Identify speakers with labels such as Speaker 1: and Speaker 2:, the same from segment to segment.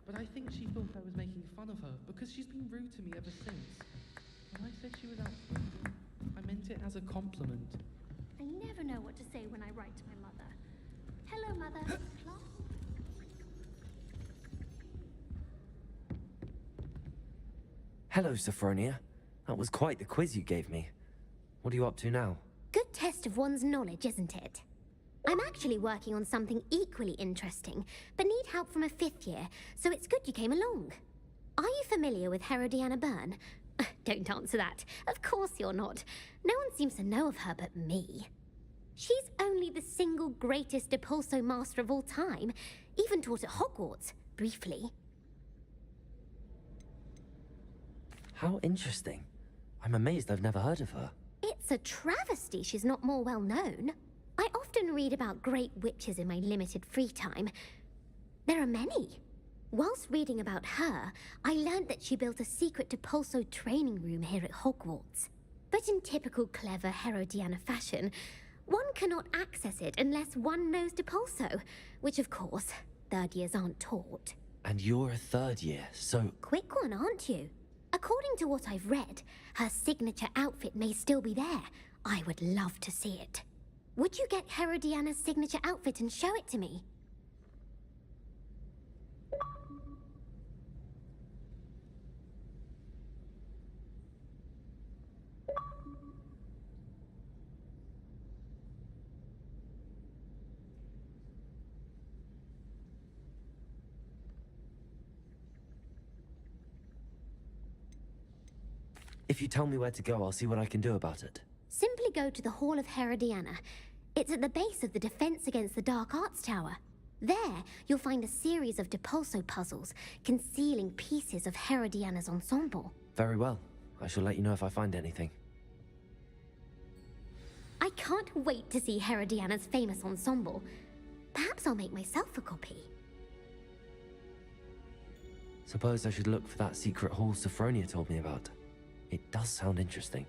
Speaker 1: But I think she thought I was making fun of her because she's been rude to me ever since. When I said she was outspoken, I meant it as a compliment.
Speaker 2: I never know what to say when I write to my mother. Hello, Mother.
Speaker 3: Hello, Sophronia. That was quite the quiz you gave me. What are you up to now?
Speaker 2: Good test of one's knowledge, isn't it? I'm actually working on something equally interesting, but need help from a 5th year, so it's good you came along. Are you familiar with Herodiana Byrne? Don't answer that. Of course you're not. No one seems to know of her but me. She's only the single greatest Depulso master of all time, even taught at Hogwarts, briefly.
Speaker 3: How interesting. I'm amazed I've never heard of her.
Speaker 2: It's a travesty she's not more well known. I often read about great witches in my limited free time. There are many. Whilst reading about her, I learned that she built a secret Depulso training room here at Hogwarts. But in typical clever Herodiana fashion, one cannot access it unless one knows Depulso, which of course, 3rd years aren't taught.
Speaker 3: And you're a 3rd year, so...
Speaker 2: Quick one, aren't you? According to what I've read, her signature outfit may still be there. I would love to see it. Would you get Herodiana's signature outfit and show it to me?
Speaker 3: If you tell me where to go, I'll see what I can do about it.
Speaker 2: Simply go to the Hall of Herodiana. It's at the base of the Defense Against the Dark Arts Tower. There, you'll find a series of Depulso puzzles concealing pieces of Herodiana's ensemble.
Speaker 3: Very well. I shall let you know if I find anything.
Speaker 2: I can't wait to see Herodiana's famous ensemble. Perhaps I'll make myself a copy.
Speaker 3: Suppose I should look for that secret hall Sophronia told me about. It does sound interesting.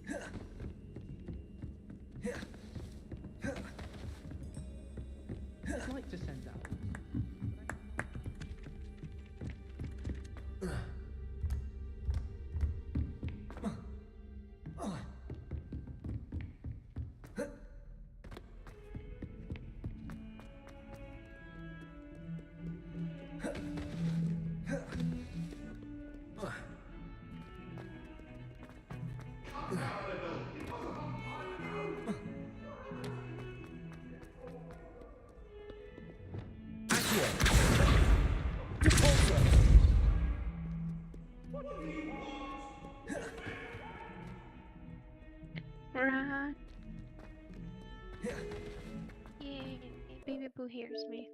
Speaker 1: I'd like to send out.
Speaker 4: Right. Yay, Baby Boo hears me.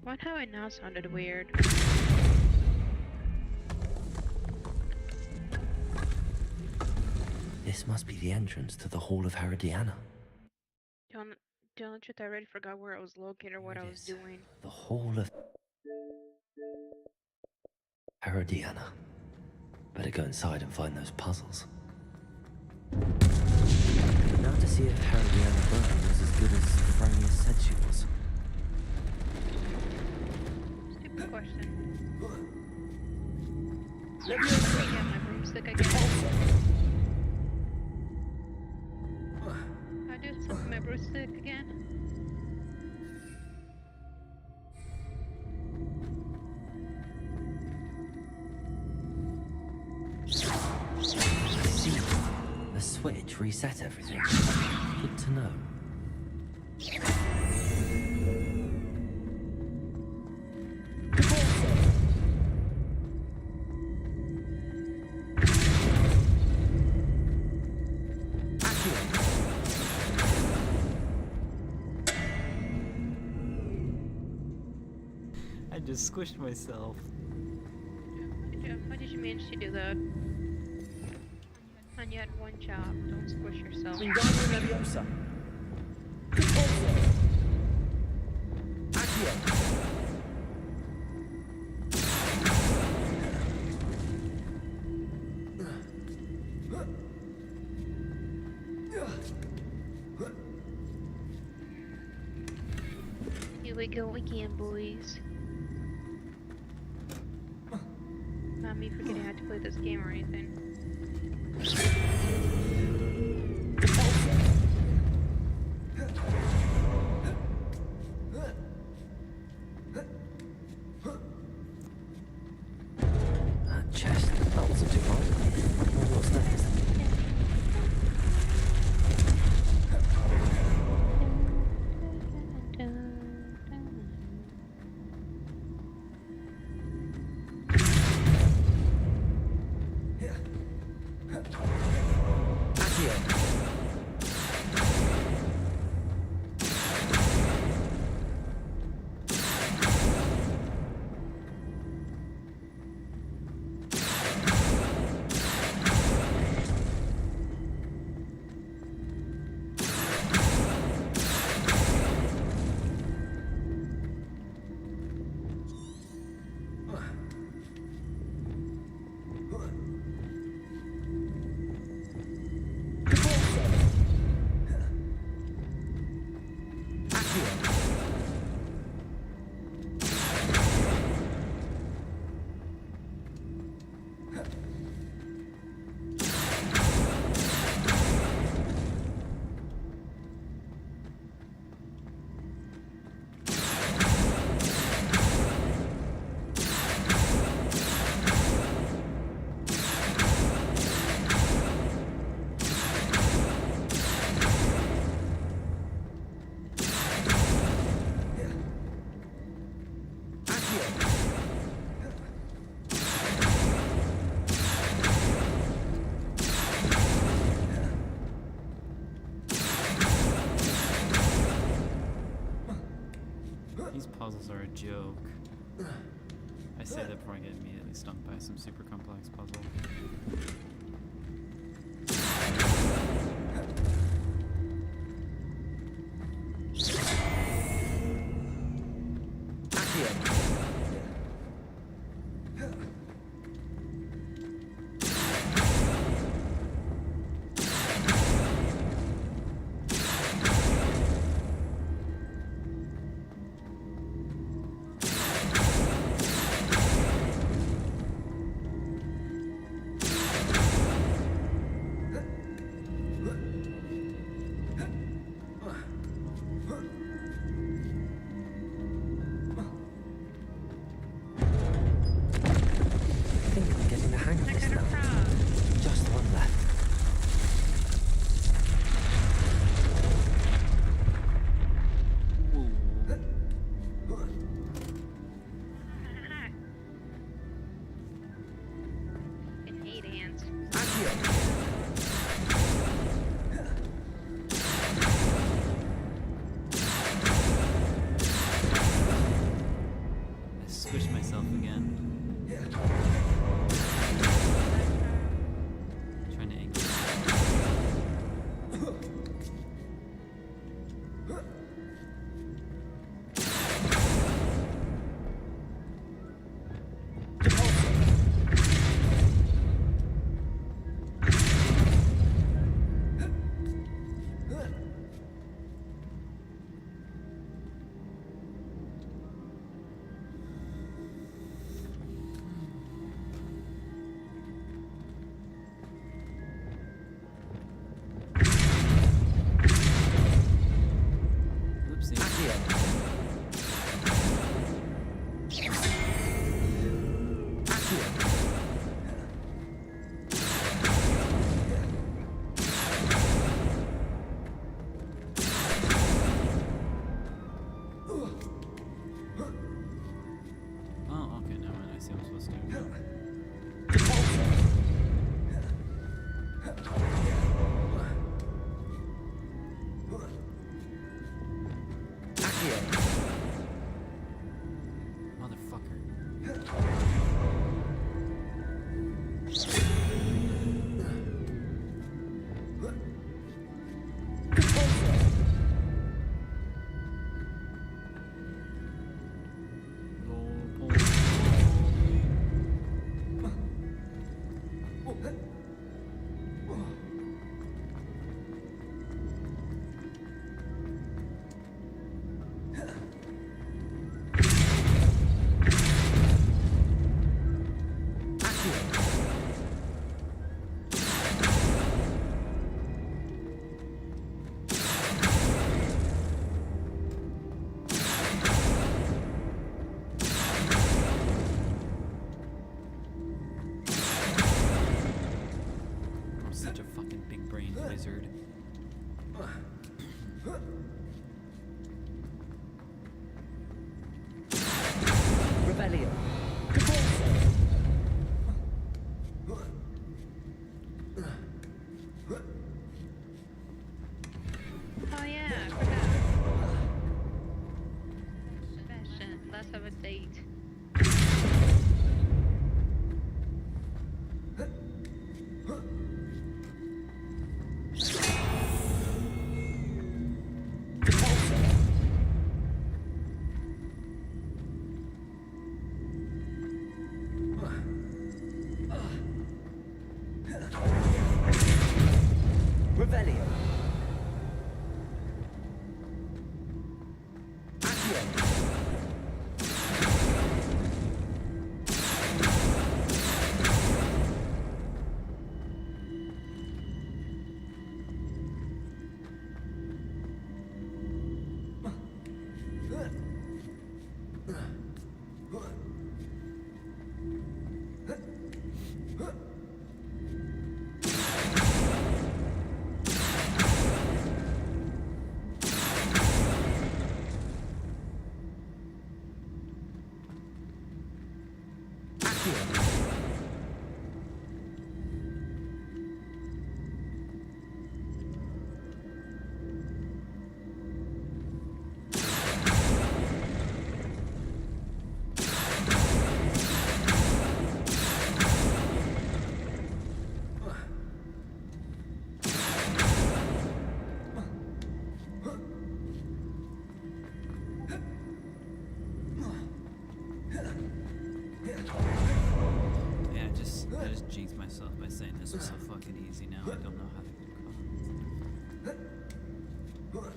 Speaker 4: What how it now sounded weird.
Speaker 3: This must be the entrance to the Hall of Herodiana.
Speaker 4: Tell the truth, I already forgot where I was located or what I
Speaker 3: It
Speaker 4: was
Speaker 3: is.
Speaker 4: doing.
Speaker 3: The Hall of Herodiana. Better go inside and find those puzzles. Now to see if Herodiana Byrne was as good as Sophronia said she was.
Speaker 4: Stupid question. Let me get my broomstick again. I do something with my broomstick again.
Speaker 3: I see. The switch reset everything. Good to know.
Speaker 5: I just squished myself.
Speaker 4: How did you manage to do that? And you had one job. Don't squish yourself.
Speaker 6: Wingardium Leviosa. Repulsor. Accio.
Speaker 4: Here we go again, boys. Not me forgetting how to play this game or anything.
Speaker 3: That chest, that wasn't too hard. What's next?
Speaker 5: These puzzles are a joke. I say that before I get immediately stumped by some super complex puzzle. wizard.
Speaker 6: Revelio. Corso.
Speaker 4: Oh yeah, I forgot. Sebastian, let's have a date.
Speaker 6: Revelio. Accio.
Speaker 5: Yeah, I just jinxed myself by saying this was so fucking easy now. I don't know how to get caught.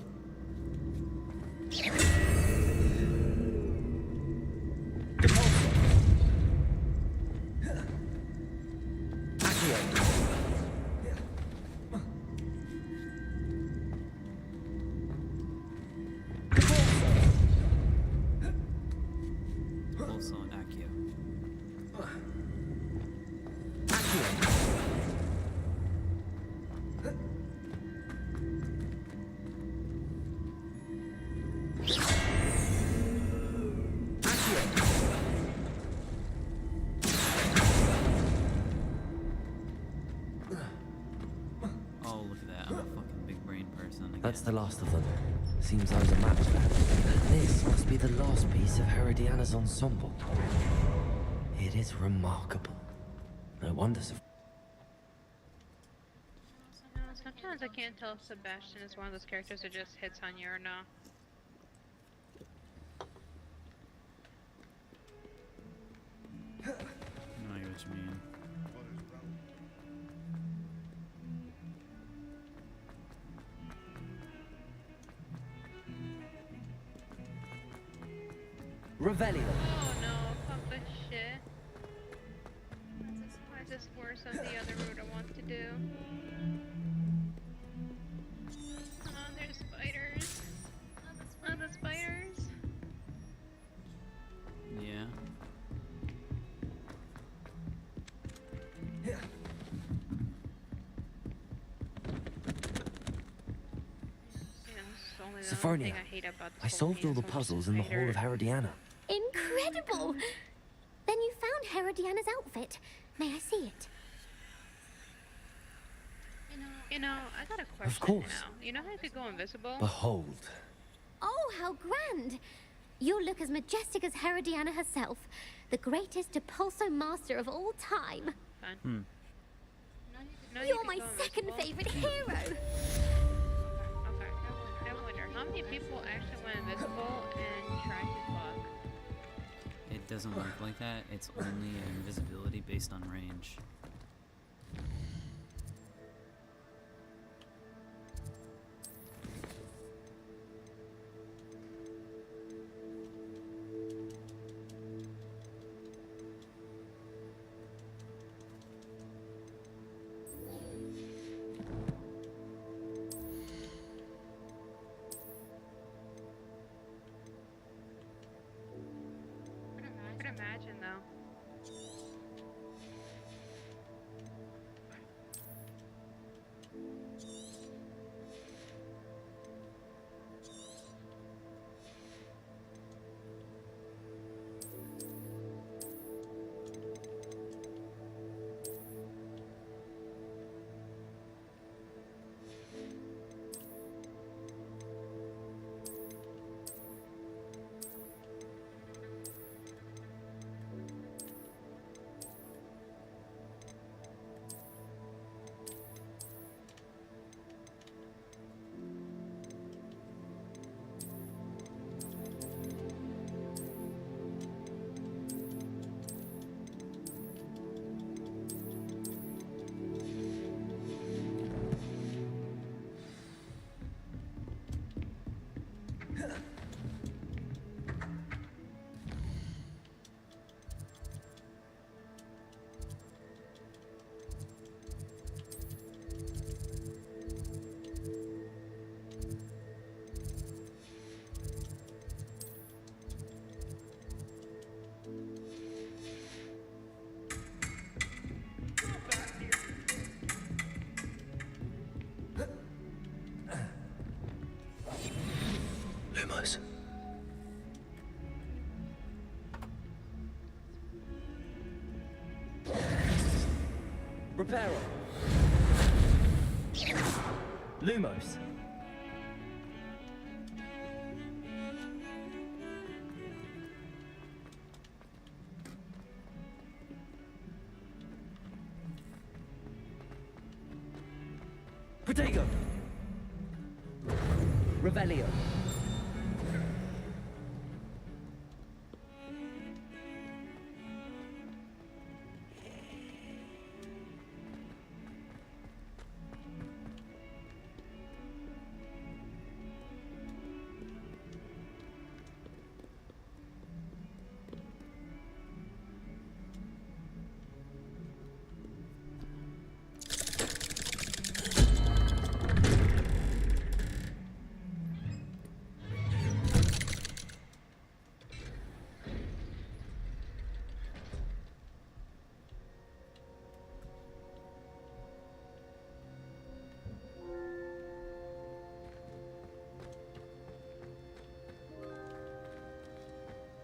Speaker 5: Also an Accio. Oh, look at that. I'm a fucking big brain person again.
Speaker 3: That's the last of them. Seems I was a match there. This must be the last piece of Herodiana's ensemble. It is remarkable. No wonder so.
Speaker 4: You know, sometimes I can't tell if Sebastian is one of those characters that just hits on you or not.
Speaker 5: I get what you mean.
Speaker 6: Revelio.
Speaker 4: Oh no, fuck this shit. Why is this worse than the other route I want to do? Oh, there's spiders. Oh, the spiders.
Speaker 5: Yeah.
Speaker 3: Sophronia, I solved all the puzzles in the Hall of Herodiana.
Speaker 2: Incredible! Then you found Herodiana's outfit. May I see it?
Speaker 4: You know, I got a question
Speaker 3: course.
Speaker 4: now. You know how you could go invisible?
Speaker 3: Behold.
Speaker 2: Oh, how grand! You look as majestic as Herodiana herself, the greatest Depulso master of all time.
Speaker 4: Fun. No, you
Speaker 2: You're
Speaker 4: could
Speaker 2: my
Speaker 4: go
Speaker 2: second
Speaker 4: invisible?
Speaker 2: favorite hero.
Speaker 4: Okay, I wonder how many people actually went invisible and tried to fuck.
Speaker 5: It doesn't work like that. It's only invisibility based on range.
Speaker 4: I could imagine though.
Speaker 6: Reparo. Lumos. Protego. Revelio.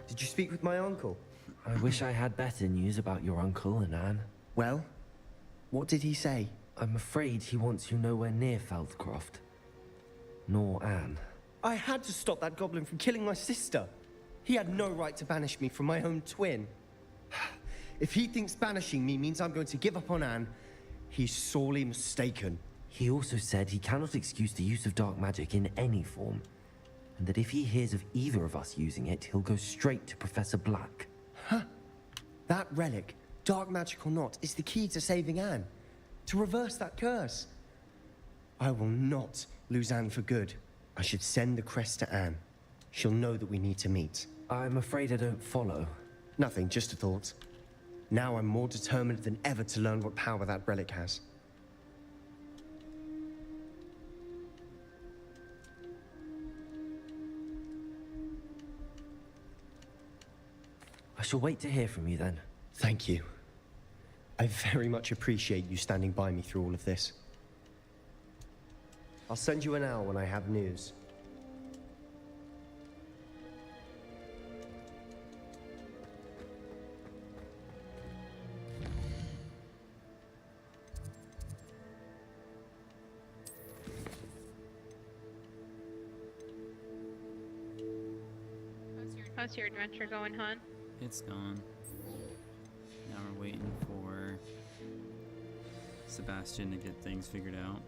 Speaker 7: Did you speak with my uncle?
Speaker 3: I wish I had better news about your uncle and Anne.
Speaker 7: Well, what did he say?
Speaker 3: I'm afraid he wants you nowhere near Feldcroft. Nor Anne.
Speaker 7: I had to stop that goblin from killing my sister. He had no right to banish me from my own twin. If he thinks banishing me means I'm going to give up on Anne, he's sorely mistaken.
Speaker 3: He also said he cannot excuse the use of dark magic in any form, and that if he hears of either of us using it, he'll go straight to Professor Black.
Speaker 7: That relic, dark magic or not, is the key to saving Anne. To reverse that curse. I will not lose Anne for good. I should send the crest to Anne. She'll know that we need to meet.
Speaker 3: I'm afraid I don't follow.
Speaker 7: Nothing, just a thought. Now I'm more determined than ever to learn what power that relic has.
Speaker 3: I shall wait to hear from you then.
Speaker 7: Thank you. I very much appreciate you standing by me through all of this. I'll send you an owl when I have news.
Speaker 4: How's your adventure going, hon?
Speaker 5: It's gone. Now we're waiting for Sebastian to get things figured out.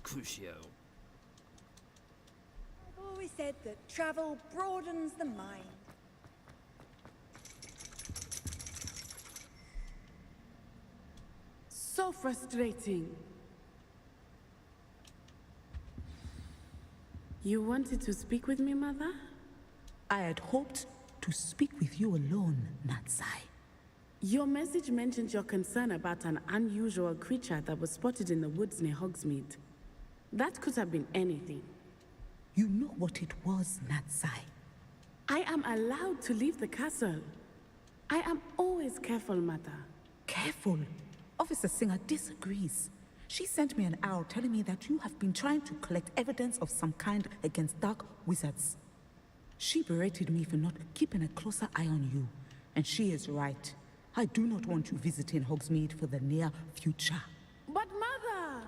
Speaker 5: Crucio.
Speaker 8: I've always said that travel broadens the mind.
Speaker 9: So frustrating. You wanted to speak with me, Mother?
Speaker 10: I had hoped to speak with you alone, Natsai.
Speaker 9: Your message mentioned your concern about an unusual creature that was spotted in the woods near Hogsmeade. That could have been anything.
Speaker 10: You know what it was, Natsai.
Speaker 9: I am allowed to leave the castle. I am always careful, Mother.
Speaker 10: Careful. Officer Singer disagrees. She sent me an owl telling me that you have been trying to collect evidence of some kind against dark wizards. She berated me for not keeping a closer eye on you, and she is right. I do not want you visiting Hogsmeade for the near future.
Speaker 9: But Mother!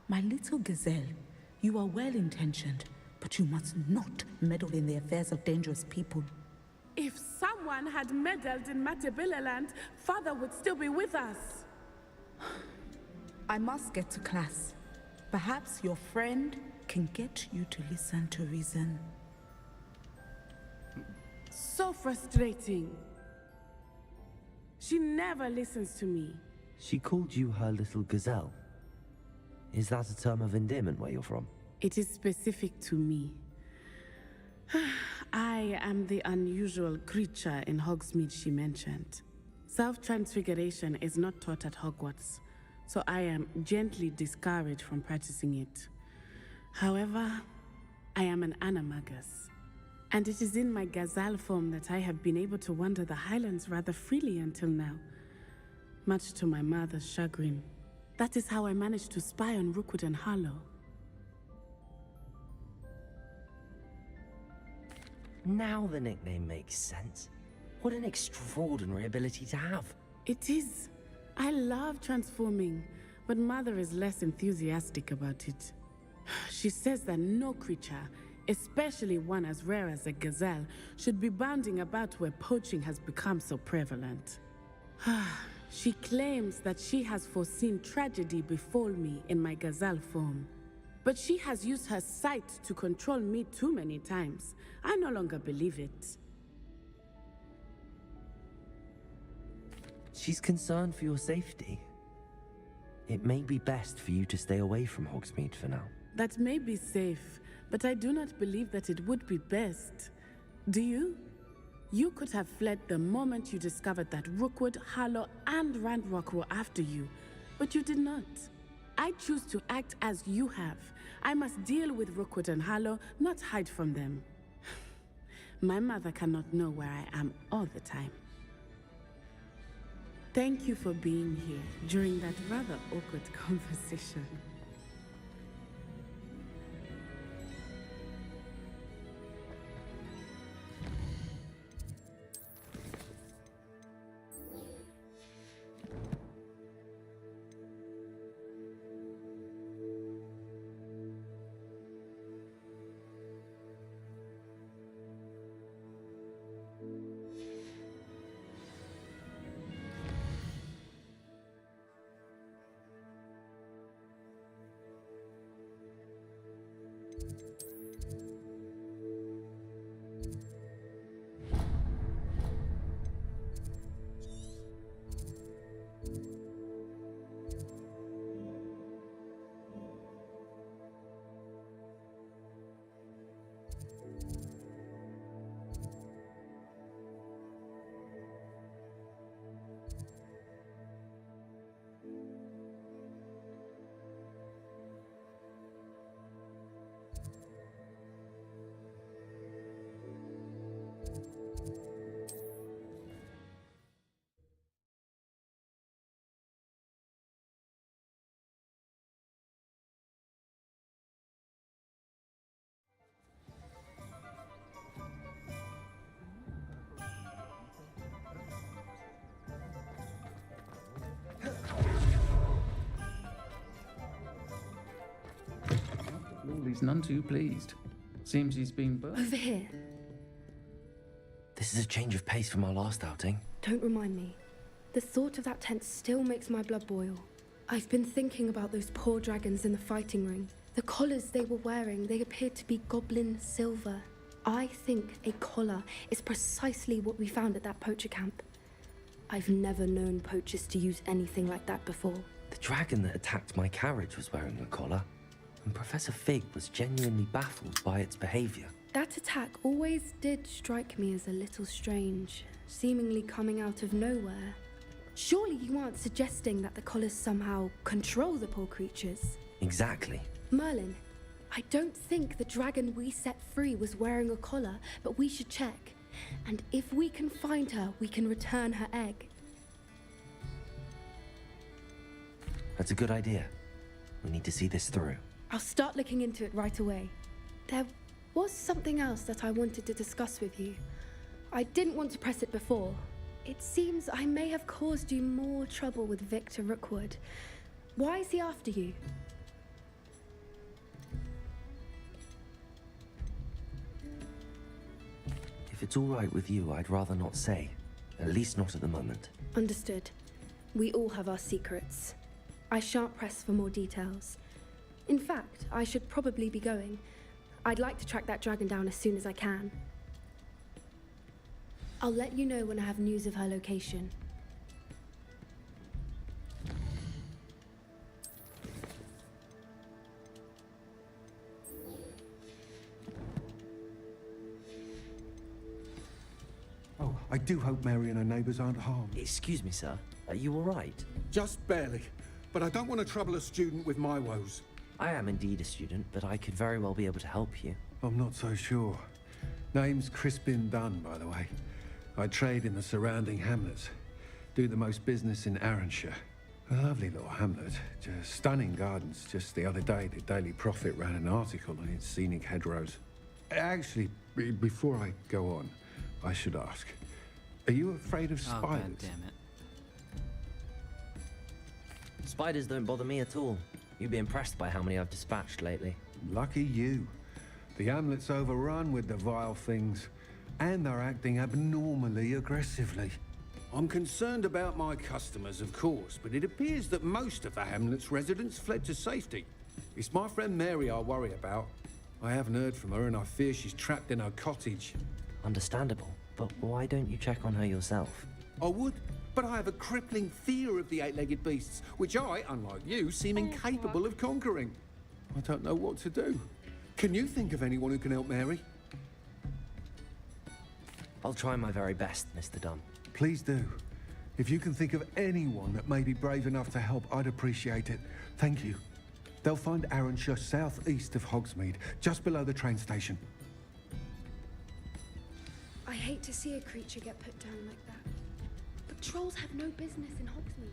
Speaker 10: My little gazelle, you are well-intentioned, but you must not meddle in the affairs of dangerous people.
Speaker 9: If someone had meddled in Matabeleland, Father would still be with us.
Speaker 10: I must get to class. Perhaps your friend can get you to listen to reason.
Speaker 9: So frustrating. She never listens to me.
Speaker 3: She called you her little gazelle. Is that a term of endearment where you're from?
Speaker 9: It is specific to me. I am the unusual creature in Hogsmeade she mentioned. Self-transfiguration is not taught at Hogwarts, so I am gently discouraged from practicing it. However, I am an animagus, and it is in my gazelle form that I have been able to wander the Highlands rather freely until now, much to my mother's chagrin. That is how I managed to spy on Rookwood and Harlow.
Speaker 3: Now the nickname makes sense. What an extraordinary ability to have.
Speaker 9: It is. I love transforming, but Mother is less enthusiastic about it. She says that no creature, especially one as rare as a gazelle, should be bounding about where poaching has become so prevalent. She claims that she has foreseen tragedy befall me in my gazelle form. But she has used her sight to control me too many times. I no longer believe it.
Speaker 3: She's concerned for your safety. It may be best for you to stay away from Hogsmeade for now.
Speaker 9: That may be safe, but I do not believe that it would be best. Do you? You could have fled the moment you discovered that Rookwood, Harlow, and Randrock were after you, but you did not. I choose to act as you have. I must deal with Rookwood and Harlow, not hide from them. My mother cannot know where I am all the time. Thank you for being here during that rather awkward conversation.
Speaker 11: He's none too pleased. Seems he's been burnt.
Speaker 12: Over here.
Speaker 3: This is a change of pace from our last outing.
Speaker 12: Don't remind me. The thought of that tent still makes my blood boil. I've been thinking about those poor dragons in the fighting ring. The collars they were wearing, they appeared to be goblin silver. I think a collar is precisely what we found at that poacher camp. I've never known poachers to use anything like that before.
Speaker 3: The dragon that attacked my carriage was wearing a collar, and Professor Fig was genuinely baffled by its behavior.
Speaker 12: That attack always did strike me as a little strange, seemingly coming out of nowhere. Surely you aren't suggesting that the collars somehow control the poor creatures?
Speaker 3: Exactly.
Speaker 12: Merlin, I don't think the dragon we set free was wearing a collar, but we should check. And if we can find her, we can return her egg.
Speaker 3: That's a good idea. We need to see this through.
Speaker 12: I'll start looking into it right away. There was something else that I wanted to discuss with you. I didn't want to press it before. It seems I may have caused you more trouble with Victor Rookwood. Why is he after you?
Speaker 3: If it's all right with you, I'd rather not say. At least not at the moment.
Speaker 12: Understood. We all have our secrets. I shan't press for more details. In fact, I should probably be going. I'd like to track that dragon down as soon as I can. I'll let you know when I have news of her location.
Speaker 13: Oh, I do hope Mary and her neighbours aren't harmed.
Speaker 3: Excuse me, sir. Are you all right?
Speaker 13: Just barely. But I don't want to trouble a student with my woes.
Speaker 3: I am indeed a student, but I could very well be able to help you.
Speaker 13: I'm not so sure. Name's Crispin Dunn, by the way. I trade in the surrounding hamlets. Do the most business in Arranshire. A lovely little hamlet. Just stunning gardens. Just the other day, the Daily Prophet ran an article on its scenic hedgerows. Actually, before I go on, I should ask. Are you afraid of spiders?
Speaker 5: Oh, God damn it.
Speaker 3: Spiders don't bother me at all. You'd be impressed by how many I've dispatched lately.
Speaker 13: Lucky you. The hamlet's overrun with the vile things, and they're acting abnormally aggressively. I'm concerned about my customers, of course, but it appears that most of the hamlet's residents fled to safety. It's my friend Mary I worry about. I haven't heard from her, and I fear she's trapped in her cottage.
Speaker 3: Understandable, but why don't you check on her yourself?
Speaker 13: I would, but I have a crippling fear of the eight-legged beasts, which I, unlike you, seem incapable of conquering. I don't know what to do. Can you think of anyone who can help Mary?
Speaker 3: I'll try my very best, Mr. Dunn.
Speaker 13: Please do. If you can think of anyone that may be brave enough to help, I'd appreciate it. Thank you. They'll find Arranshire southeast of Hogsmeade, just below the train station.
Speaker 12: I hate to see a creature get put down like that. But trolls have no business in Hogsmeade.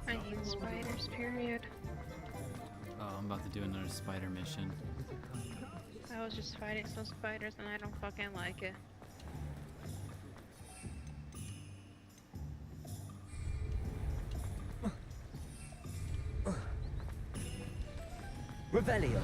Speaker 4: I hate spiders, period.
Speaker 5: Oh, I'm about to do another spider mission.
Speaker 4: I was just fighting some spiders and I don't fucking like it.
Speaker 3: Revelio.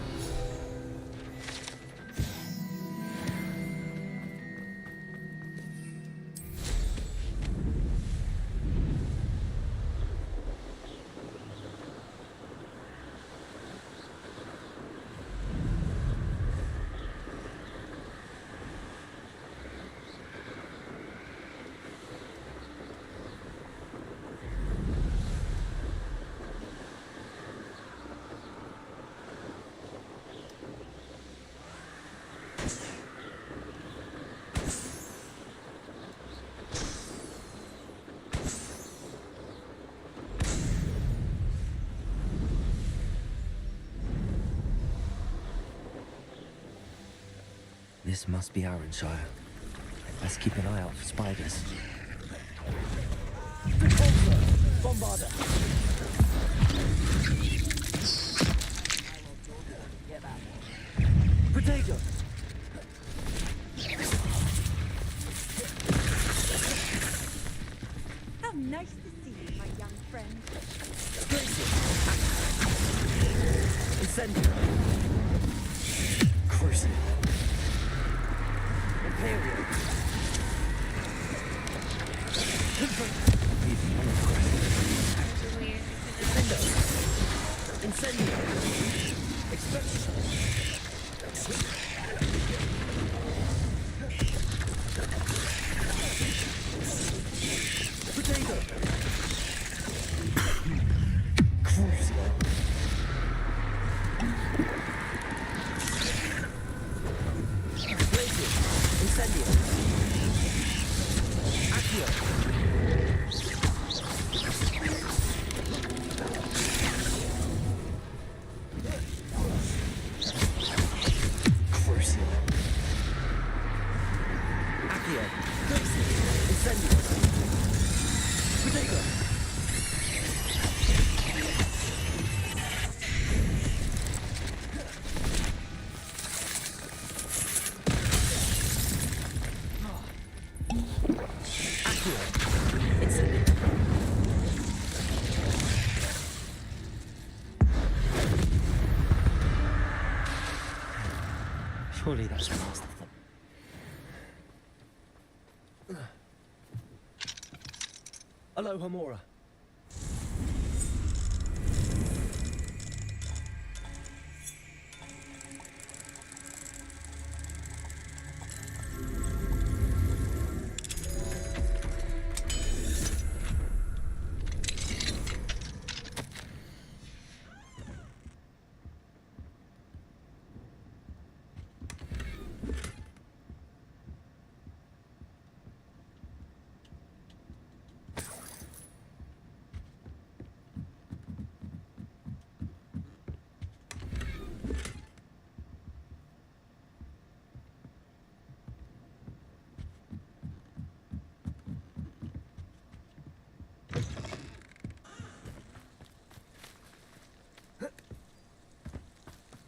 Speaker 3: This must be Arranshire. Let's keep an eye out for spiders. Bombarder! Potato!
Speaker 8: How nice to see you, my young friend.
Speaker 3: Incendio! Crucible! Imperial! Even unaggressive. Incendio! Explosion! Potato! Crucible! Blazing! Incendio! Accio! Crucible! Accio! Blazing! Incendio! Potato! Surely that's the last of them. Aloha Mora.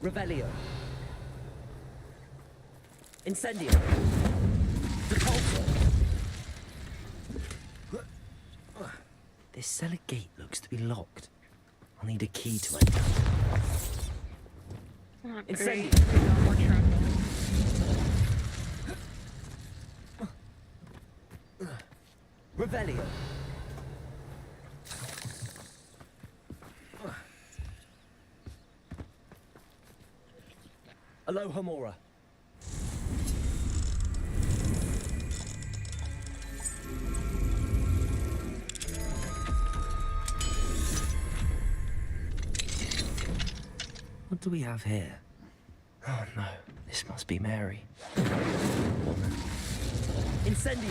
Speaker 3: Revelio. Incendio. Depulso. This cellar gate looks to be locked. I'll need a key to enter.
Speaker 4: Oh,
Speaker 3: Incendio.
Speaker 4: great. No more trouble.
Speaker 3: Revelio. Aloha Mora. What do we have here? Oh no, this must be Mary. Woman. Incendio!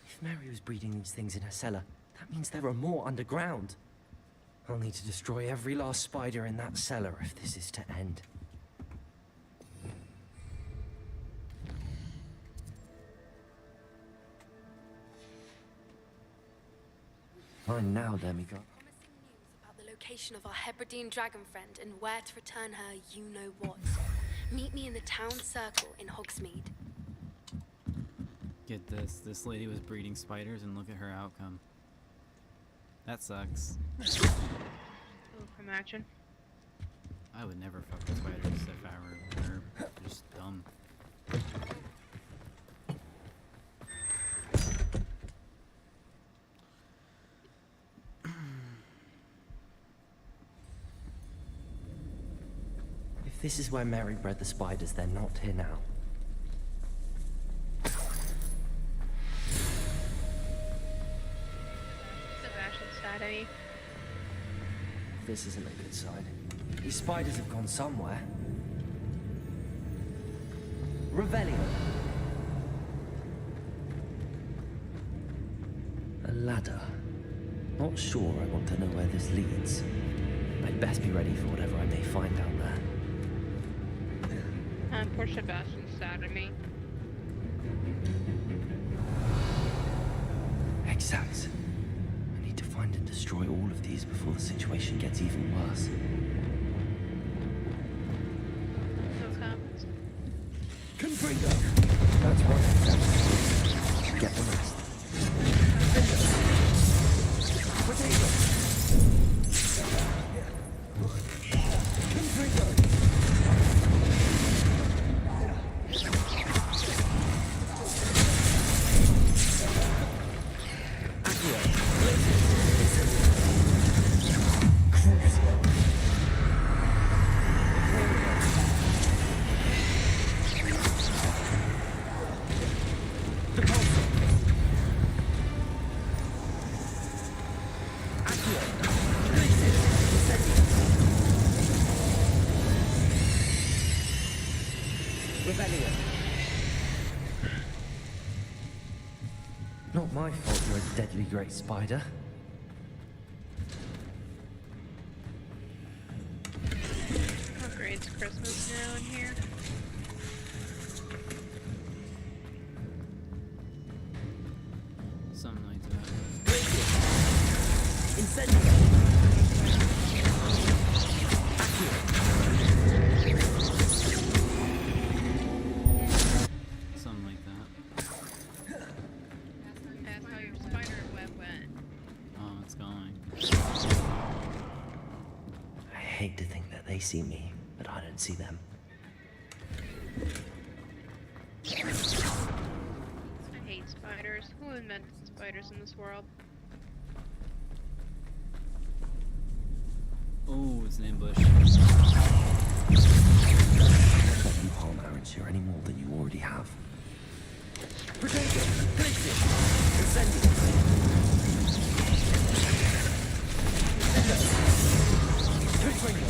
Speaker 3: If Mary was breeding these things in her cellar, that means there are more underground. I'll need to destroy every last spider in that cellar if this is to end. Fine now, demigod.
Speaker 12: Promising news about the location of our Hebridean dragon friend and where to return her you-know-what. Meet me in the town circle in Hogsmeade.
Speaker 5: Get this. This lady was breeding spiders and look at her outcome. That sucks.
Speaker 4: Ooh, imagine.
Speaker 5: I would never fuck with spiders if I were her. They're just dumb.
Speaker 3: If this is where Mary bred the spiders, they're not here now.
Speaker 4: Sebastian's sad at me.
Speaker 3: This isn't a good sign. These spiders have gone somewhere. Revelio. A ladder. Not sure I want to know where this leads. I'd best be ready for whatever I may find down there.
Speaker 4: Poor Sebastian's sad at me.
Speaker 3: Exact. I need to find and destroy all of these before the situation gets even worse.
Speaker 4: So happens.
Speaker 3: Confringo! That's one. Get the rest. Potato! Confringo! Not my fault you're a deadly great spider.
Speaker 4: Oh great, it's Christmas now in here.
Speaker 5: Something like that.
Speaker 3: Incendio!
Speaker 5: Something like that.
Speaker 4: That's how your spider web went.
Speaker 5: Oh, it's going.
Speaker 3: I hate to think that they see me, but I don't see them.
Speaker 4: I hate spiders. Who invented spiders in this world?
Speaker 5: Oh, it's an ambush.
Speaker 3: Don't let you harm Aaron's here any more than you already have. Protect it! Place it! Incendio! Confringo!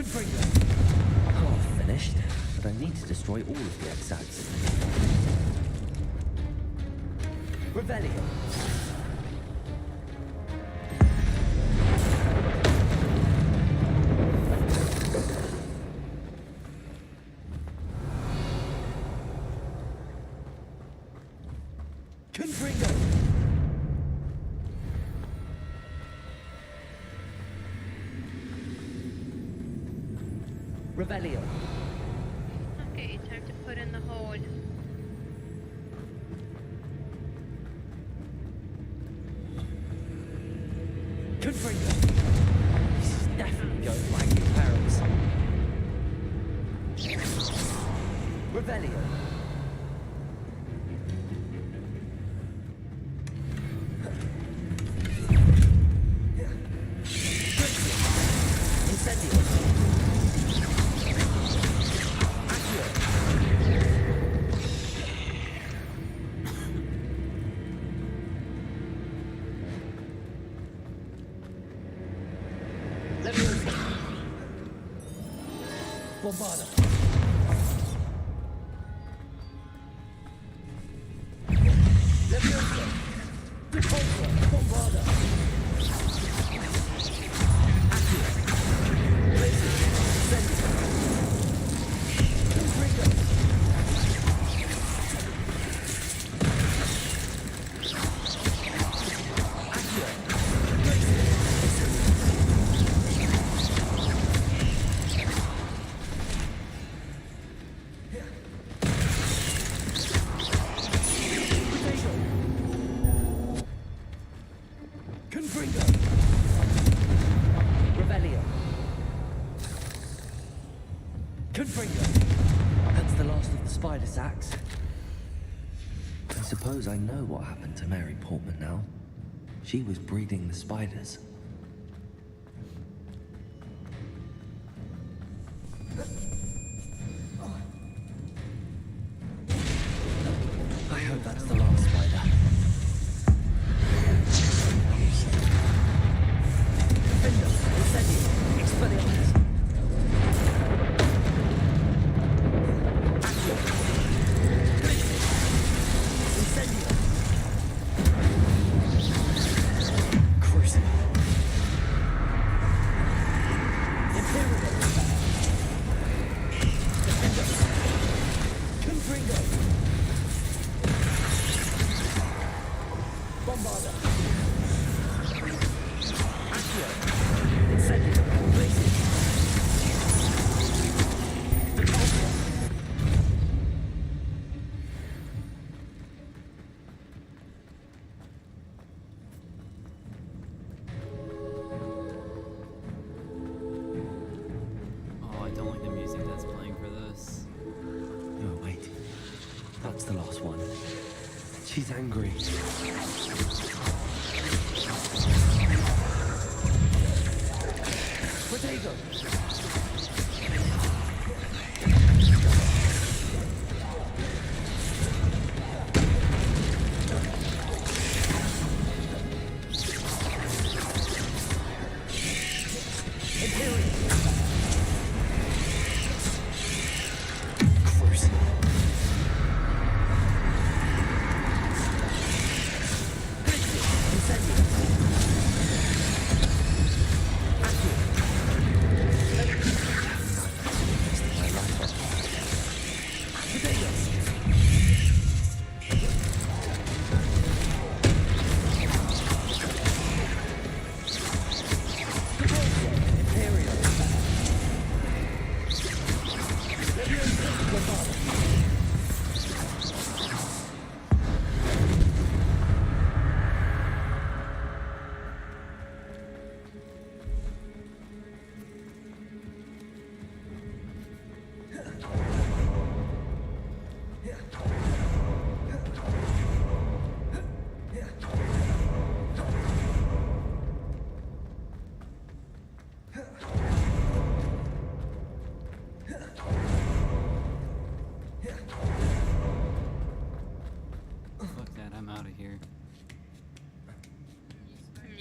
Speaker 3: Half finished, but I need to destroy all of the exats. Revelio. Revelio.
Speaker 4: Okay, time to put in the hold.
Speaker 3: Confringo. This is definitely going like your parents. Revelio. Bombarda. Leviosa. Repulsor. Bombarda. Accio. Laser. Incendio. Confringo. Accio. Laser. That's the last of the spider sacks. I suppose I know what happened to Mary Portman now. She was breeding the spiders. I hope that's the last spider. Defender, Incendio, Expelliarmus. That's the last one. She's angry. Potato!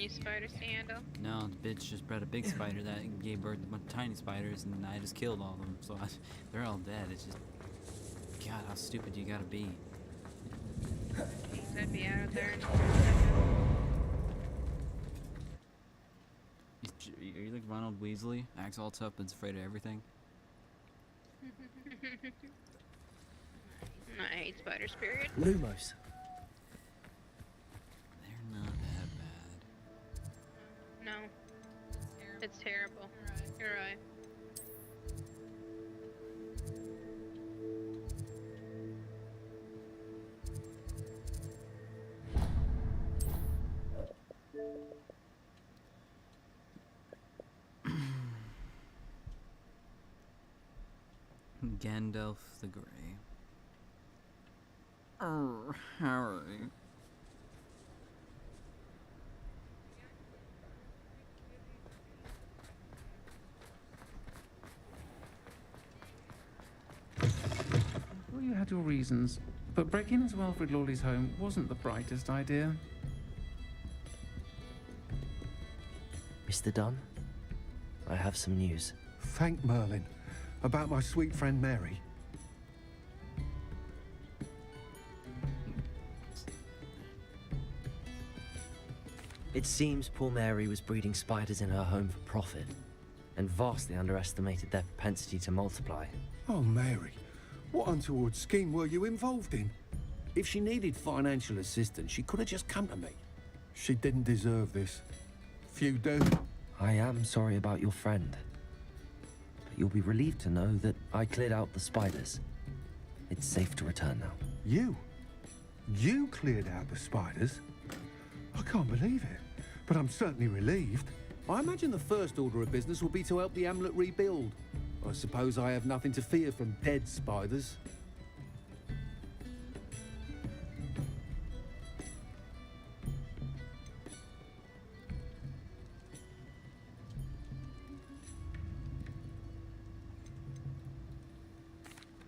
Speaker 4: you spiders to handle?
Speaker 5: No, the bitch just bred a big spider that gave birth to a bunch of tiny spiders, and I just killed all of them. So they're all dead. It's just, God, how stupid you gotta be.
Speaker 4: Things I'd be out of there.
Speaker 5: Are you like Ronald Weasley? Acts all tough but's afraid of everything?
Speaker 4: I hate spiders, period.
Speaker 3: Lumos.
Speaker 5: They're not that bad.
Speaker 4: No. It's terrible. You're right.
Speaker 5: Gandalf the Grey. Harry.
Speaker 11: Well, you had your reasons, but breaking into Wilfred Lawley's home wasn't the brightest idea.
Speaker 3: Mr. Dunn, I have some news.
Speaker 13: Thank Merlin. About my sweet friend Mary.
Speaker 3: It seems poor Mary was breeding spiders in her home for profit, and vastly underestimated their propensity to multiply.
Speaker 13: Oh, Mary, what untoward scheme were you involved in? If she needed financial assistance, she could have just come to me. She didn't deserve this. Few do.
Speaker 3: I am sorry about your friend, but you'll be relieved to know that I cleared out the spiders. It's safe to return now.
Speaker 13: You? You cleared out the spiders? I can't believe it, but I'm certainly relieved. I imagine the first order of business will be to help the amulet rebuild. I suppose I have nothing to fear from dead spiders.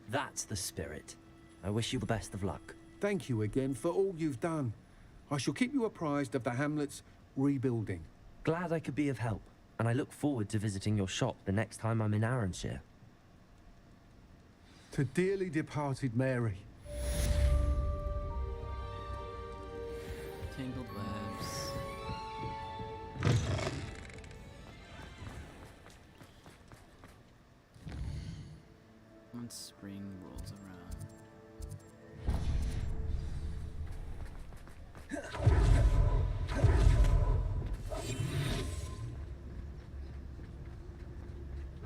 Speaker 3: That's the spirit. I wish you the best of luck.
Speaker 13: Thank you again for all you've done. I shall keep you apprised of the hamlet's rebuilding.
Speaker 3: Glad I could be of help, and I look forward to visiting your shop the next time I'm in Arranshire.
Speaker 13: To dearly departed Mary.
Speaker 5: Tangled webs. Once spring rolls around.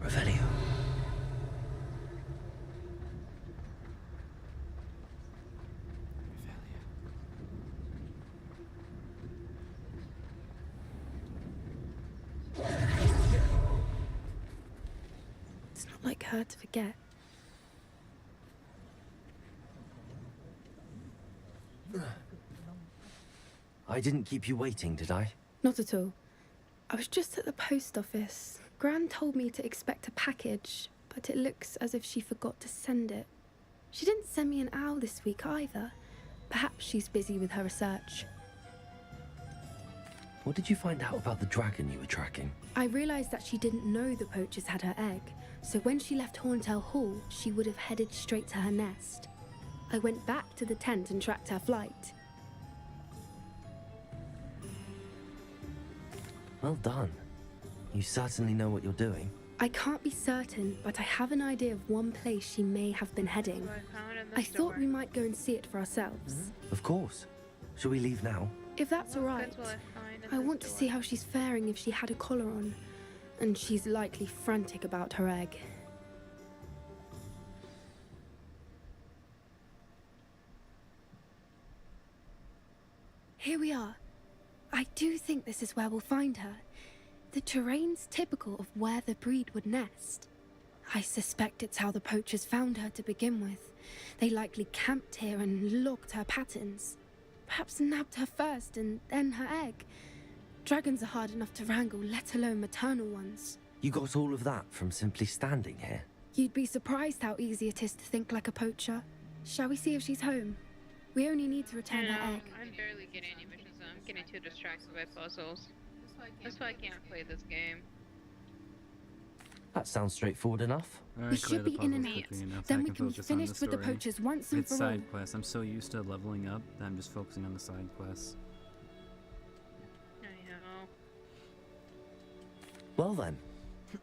Speaker 3: Revelio.
Speaker 12: It's not like her to forget.
Speaker 3: I didn't keep you waiting, did I?
Speaker 12: Not at all. I was just at the post office. Gran told me to expect a package, but it looks as if she forgot to send it. She didn't send me an owl this week either. Perhaps she's busy with her research.
Speaker 3: What did you find out about the dragon you were tracking?
Speaker 12: I realised that she didn't know the poachers had her egg, so when she left Horntail Hall, she would have headed straight to her nest. I went back to the tent and tracked her flight.
Speaker 3: Well done. You certainly know what you're doing.
Speaker 12: I can't be certain, but I have an idea of one place she may have been heading. I thought we might go and see it for ourselves.
Speaker 3: Of course. Shall we leave now?
Speaker 12: If that's alright. I want to see how she's faring if she had a collar on. And she's likely frantic about her egg. Here we are. I do think this is where we'll find her. The terrain's typical of where the breed would nest. I suspect it's how the poachers found her to begin with. They likely camped here and logged her patterns. Perhaps nabbed her first and then her egg. Dragons are hard enough to wrangle, let alone maternal ones.
Speaker 3: You got all of that from simply standing here?
Speaker 12: You'd be surprised how easy it is to think like a poacher. Shall we see if she's home? We only need to return her egg.
Speaker 4: I'm barely getting any missions. I'm getting too distracted by puzzles. That's why I can't play this game.
Speaker 3: That sounds straightforward enough.
Speaker 12: We should be in and out. Then we can be finished with the poachers once and
Speaker 5: It's
Speaker 12: for all.
Speaker 5: side quests. I'm so used to leveling up that I'm just focusing on the side quests.
Speaker 4: I know.
Speaker 3: Well then,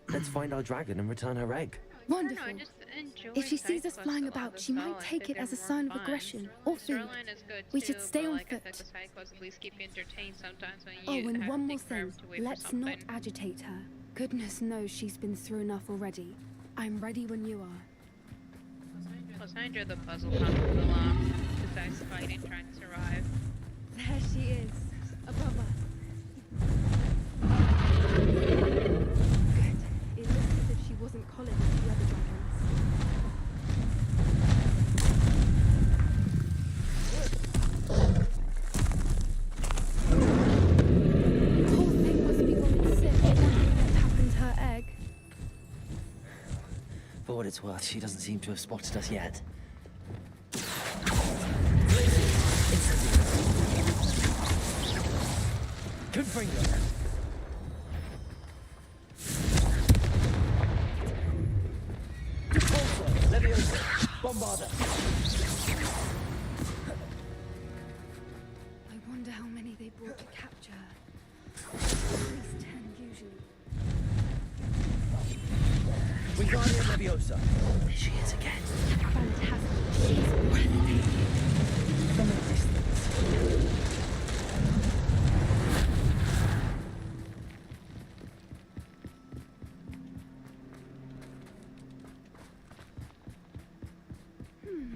Speaker 3: let's find our dragon and return her egg.
Speaker 12: Wonderful.
Speaker 4: I don't know, I just enjoy
Speaker 12: If she
Speaker 4: side
Speaker 12: sees us
Speaker 4: quests
Speaker 12: flying
Speaker 4: a lot
Speaker 12: about,
Speaker 4: as
Speaker 12: she
Speaker 4: well.
Speaker 12: might
Speaker 4: I
Speaker 12: take
Speaker 4: think
Speaker 12: it as a
Speaker 4: they're
Speaker 12: sign
Speaker 4: more
Speaker 12: of
Speaker 4: fun.
Speaker 12: aggression or food.
Speaker 4: Shoreline is good
Speaker 12: We
Speaker 4: too,
Speaker 12: should stay
Speaker 4: but,
Speaker 12: on
Speaker 4: like, I
Speaker 12: foot.
Speaker 4: think the side quests at least keep you entertained sometimes when
Speaker 12: Oh,
Speaker 4: you
Speaker 12: and
Speaker 4: have
Speaker 12: one
Speaker 4: to
Speaker 12: more
Speaker 4: take forever
Speaker 12: thing.
Speaker 4: to wait for
Speaker 12: Let's
Speaker 4: something.
Speaker 12: not agitate her. Goodness knows she's been through enough already. I'm ready when you are.
Speaker 4: Plus, I enjoy the puzzle concept a lot. The guys fighting, trying to survive.
Speaker 12: There she is, above us. Good. It looks as if she wasn't collared with the other dragons. Poor thing must be worried sick, wondering what happened to her egg.
Speaker 3: For what it's worth, she doesn't seem to have spotted us yet. Confringo. Repulsor, Leviosa, Bombarder.
Speaker 12: I wonder how many they brought to capture her. At least 10 usually.
Speaker 3: Wingardium Leviosa. There she is again.
Speaker 12: Fantastic. She's breathtaking.
Speaker 3: From a distance.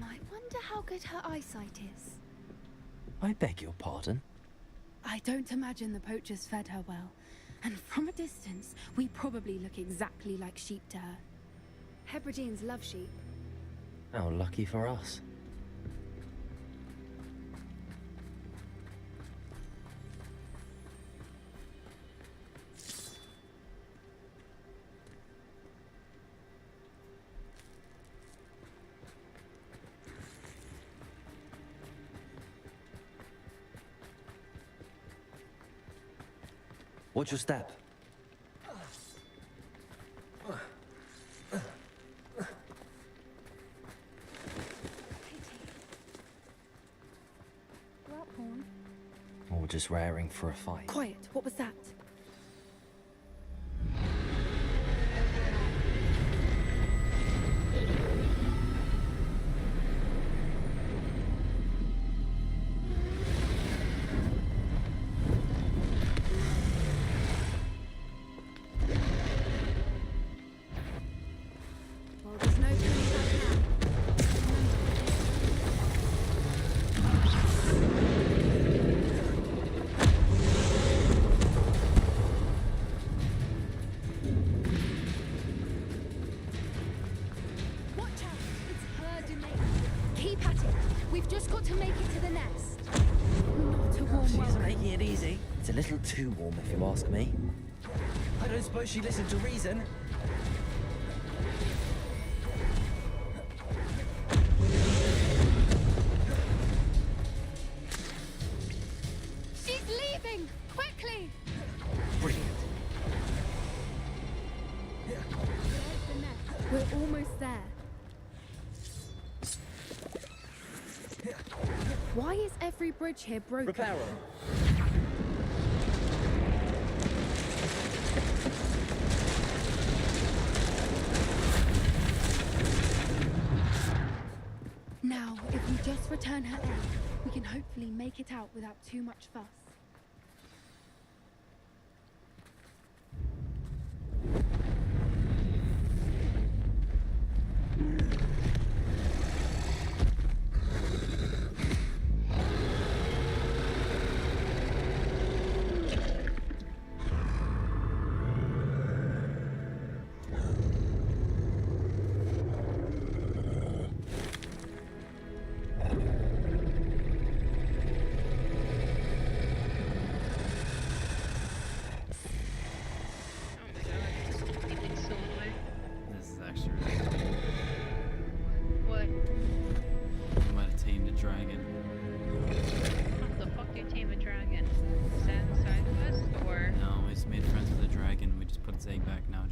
Speaker 12: I wonder how good her eyesight is.
Speaker 3: I beg your pardon?
Speaker 12: I don't imagine the poachers fed her well. And from a distance, we probably look exactly like sheep to her. Hebrideans love sheep.
Speaker 3: How lucky for us. Watch your step. Or just raring for a fight.
Speaker 12: Quiet, what was that? Well, there's no turning back now. Watch out! It's her domain. Keep at it. We've just got to make it to the nest. Not a warm
Speaker 3: She's
Speaker 12: welcome.
Speaker 3: making it easy. It's a little too warm, if you ask me. I don't suppose she listened to reason.
Speaker 12: She's leaving! Quickly!
Speaker 3: Brilliant.
Speaker 12: We're almost there. Why is every bridge here broken?
Speaker 3: Reparo.
Speaker 12: Now, if we just return her egg, we can hopefully make it out without too much fuss.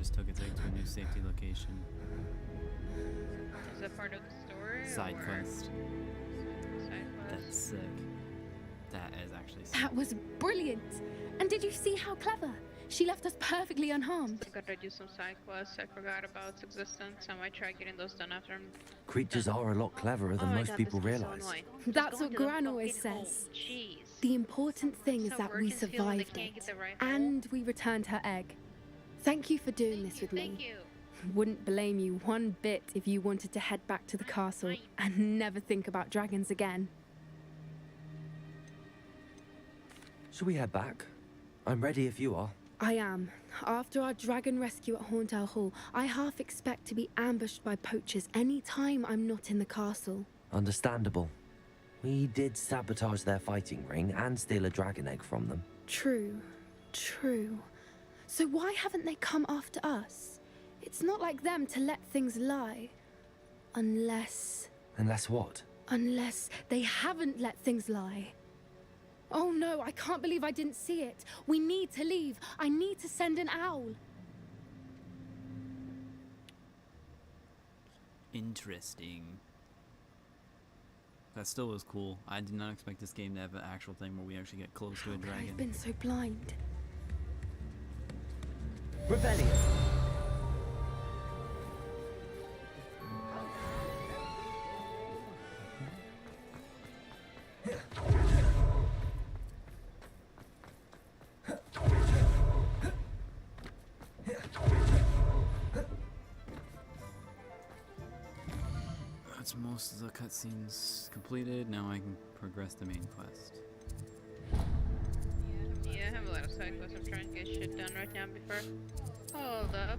Speaker 5: just took it to a new safety location.
Speaker 4: Is that part of the story?
Speaker 5: Side
Speaker 4: or-
Speaker 5: quest.
Speaker 4: Side quest.
Speaker 5: That's sick. That is actually sick.
Speaker 12: That was brilliant. And did you see how clever? She left us perfectly unharmed.
Speaker 4: I gotta do some side quests. I forgot about its existence. I might try getting those done after I'm.
Speaker 3: Creatures are a lot cleverer than
Speaker 4: Oh my
Speaker 3: most
Speaker 4: God,
Speaker 3: people
Speaker 4: this is so
Speaker 3: realize.
Speaker 4: annoying.
Speaker 12: That's
Speaker 4: Go
Speaker 12: what
Speaker 4: into the
Speaker 12: Gran always
Speaker 4: fucking hole.
Speaker 12: says.
Speaker 4: Jeez.
Speaker 12: The important thing is
Speaker 4: Some
Speaker 12: that we
Speaker 4: virgins feel they
Speaker 12: survived
Speaker 4: can't get
Speaker 12: it.
Speaker 4: the right hole.
Speaker 12: And we returned her egg. Thank you for doing this with
Speaker 4: Thank
Speaker 12: me.
Speaker 4: you.
Speaker 12: Wouldn't blame you one bit if you wanted to head back to the castle and never think about dragons again.
Speaker 3: Shall we head back? I'm ready if you are.
Speaker 12: I am. After our dragon rescue at Horndale Hall, I half expect to be ambushed by poachers any time I'm not in the castle.
Speaker 3: Understandable. We did sabotage their fighting ring and steal a dragon egg from them.
Speaker 12: True. True. So why haven't they come after us? It's not like them to let things lie. Unless
Speaker 3: What?
Speaker 12: they haven't let things lie. Oh no, I can't believe I didn't see it. We need to leave. I need to send an owl.
Speaker 5: Interesting. That still was cool. I did not expect this game to have an actual thing where we actually get close to a dragon.
Speaker 12: I've been so blind.
Speaker 3: Rebellion!
Speaker 5: That's most of the cutscenes completed. Now I can progress the main quest.
Speaker 4: Yeah, I have a lot of side quests. I'm trying to get shit done right now before. Hold up.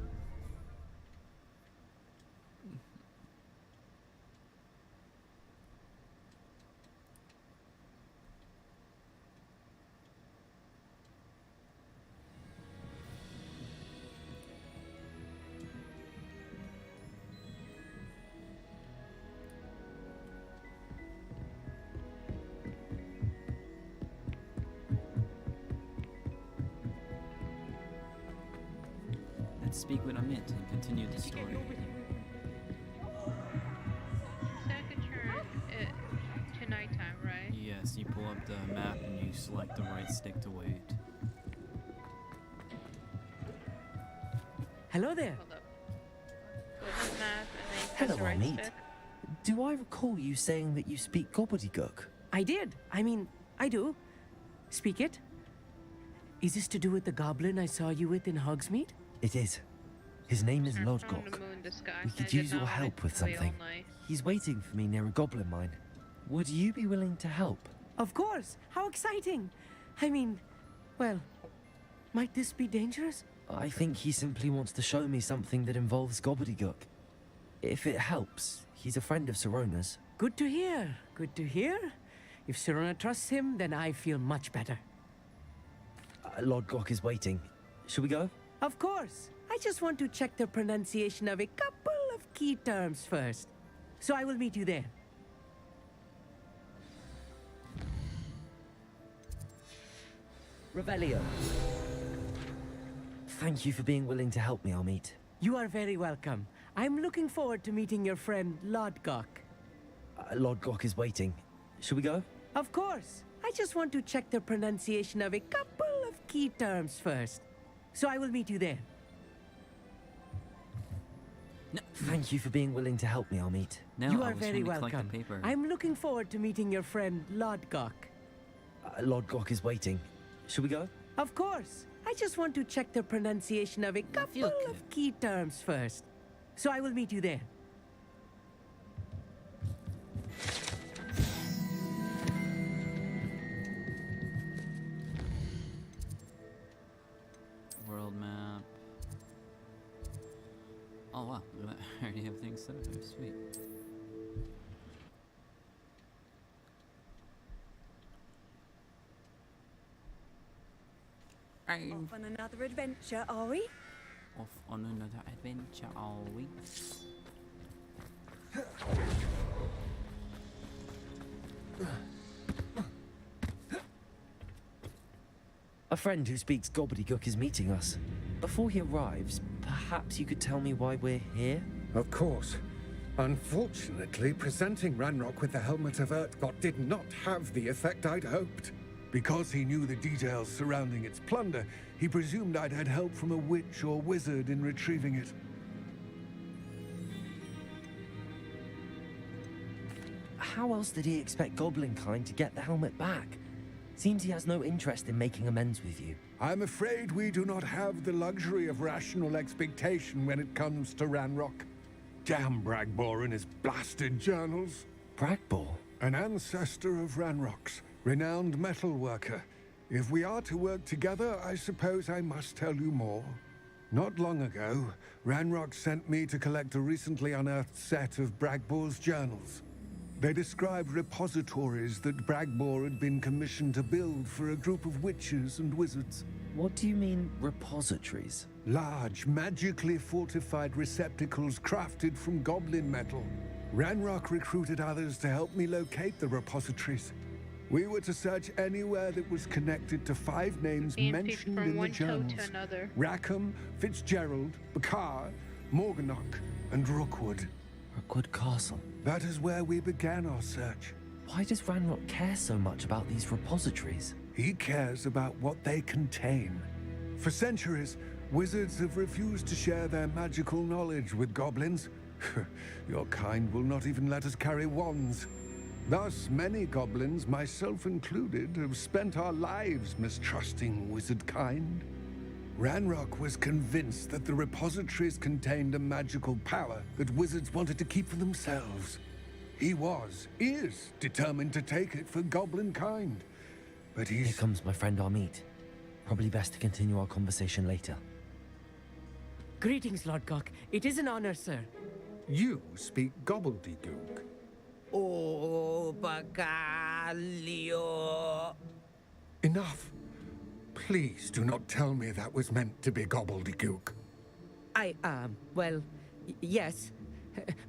Speaker 5: Let's speak with Amit and continue the story.
Speaker 4: Second turn to nighttime, right?
Speaker 5: Yes, you pull up the map and you select the right stick to wait.
Speaker 14: Hello there.
Speaker 4: Hold up. Go to the map and then press
Speaker 3: Hello,
Speaker 4: the right
Speaker 3: Amit.
Speaker 4: stick.
Speaker 3: Do I recall you saying that you speak gobbledygook?
Speaker 14: I did. I mean, I do. Speak it. Is this to do with the goblin I saw you with in Hogsmeade?
Speaker 3: It is. His name is
Speaker 4: From
Speaker 3: Lodgok.
Speaker 4: the moon disguise.
Speaker 3: We
Speaker 4: I
Speaker 3: could
Speaker 4: did
Speaker 3: use
Speaker 4: not
Speaker 3: your
Speaker 4: want
Speaker 3: help
Speaker 4: it
Speaker 3: with
Speaker 4: to be all
Speaker 3: something.
Speaker 4: night.
Speaker 3: He's waiting for me near a goblin mine. Would you be willing to help?
Speaker 14: Of course. How exciting. I mean, well, might this be dangerous?
Speaker 3: I think he simply wants to show me something that involves gobbledygook. If it helps, he's a friend of Sirona's.
Speaker 14: Good to hear. Good to hear. If Sirona trusts him, then I feel much better.
Speaker 3: Lodgok is waiting. Shall we go?
Speaker 14: Of course. I just want to check the pronunciation of a couple of key terms first. So I will meet you there.
Speaker 3: Revelio. Thank you for being willing to help me, Amit.
Speaker 14: You are very welcome. I'm looking forward to meeting your friend Lodgok.
Speaker 3: Lodgok is waiting. Shall we go?
Speaker 14: Of course. I just want to check the pronunciation of a couple of key terms first. So I will meet you there.
Speaker 3: Thank you for being willing to help me, Amit.
Speaker 5: No,
Speaker 14: You
Speaker 5: I
Speaker 14: are
Speaker 5: was
Speaker 14: very
Speaker 5: trying to collect
Speaker 14: welcome.
Speaker 5: the paper.
Speaker 14: I'm looking forward to meeting your friend Lodgok.
Speaker 3: Lodgok is waiting. Shall we go?
Speaker 14: Of course. I just want to check the pronunciation of a couple of key terms first. So I will meet you there.
Speaker 5: World map. Oh wow, look at that. I already have things set up there. Sweet.
Speaker 8: Off on another adventure, are we?
Speaker 5: Off on another adventure, are we?
Speaker 3: A friend who speaks gobbledygook is meeting us. before he arrives, perhaps you could tell me why we're here?
Speaker 13: Of course. Unfortunately, presenting Ranrock with the Helmet of Urtkot did not have the effect I'd hoped. Because he knew the details surrounding its plunder, he presumed I'd had help from a witch or wizard in retrieving it.
Speaker 3: How else did he expect Goblinkind to get the helmet back? Seems he has no interest in making amends with you.
Speaker 13: I'm afraid we do not have the luxury of rational expectation when it comes to Ranrock. Damn Bragbor and his blasted journals.
Speaker 3: Bragbor?
Speaker 13: An ancestor of Ranrock's, renowned metal worker. If we are to work together, I suppose I must tell you more. Not long ago, Ranrock sent me to collect a recently unearthed set of Bragbor's journals. They described repositories that Bragbor had been commissioned to build for a group of witches and wizards.
Speaker 3: What do you mean, repositories?
Speaker 13: Large, magically fortified receptacles crafted from goblin metal. Ranrock recruited others to help me locate the repositories. We were to search anywhere that was connected to 5 names
Speaker 4: Being
Speaker 13: mentioned
Speaker 4: from
Speaker 13: in the
Speaker 4: one toad
Speaker 13: journals.
Speaker 4: to another.
Speaker 13: Rackham, Fitzgerald, Bakar, Morganach, and Rookwood.
Speaker 3: Rookwood Castle?
Speaker 13: That is where we began our search.
Speaker 3: Why does Ranrock care so much about these repositories?
Speaker 13: He cares about what they contain. For centuries, wizards have refused to share their magical knowledge with goblins. Your kind will not even let us carry wands. Thus, many goblins, myself included, have spent our lives mistrusting wizard kind. Ranrock was convinced that the repositories contained a magical power that wizards wanted to keep for themselves. He is determined to take it for goblin kind. But
Speaker 3: Here comes my friend Amit. Probably best to continue our conversation later.
Speaker 14: Greetings, Lord Gok. It is an honor, sir.
Speaker 13: You speak gobbledygook.
Speaker 14: Oh, Bagalio.
Speaker 13: Enough. Please do not tell me that was meant to be gobbledygook.
Speaker 14: Well, yes.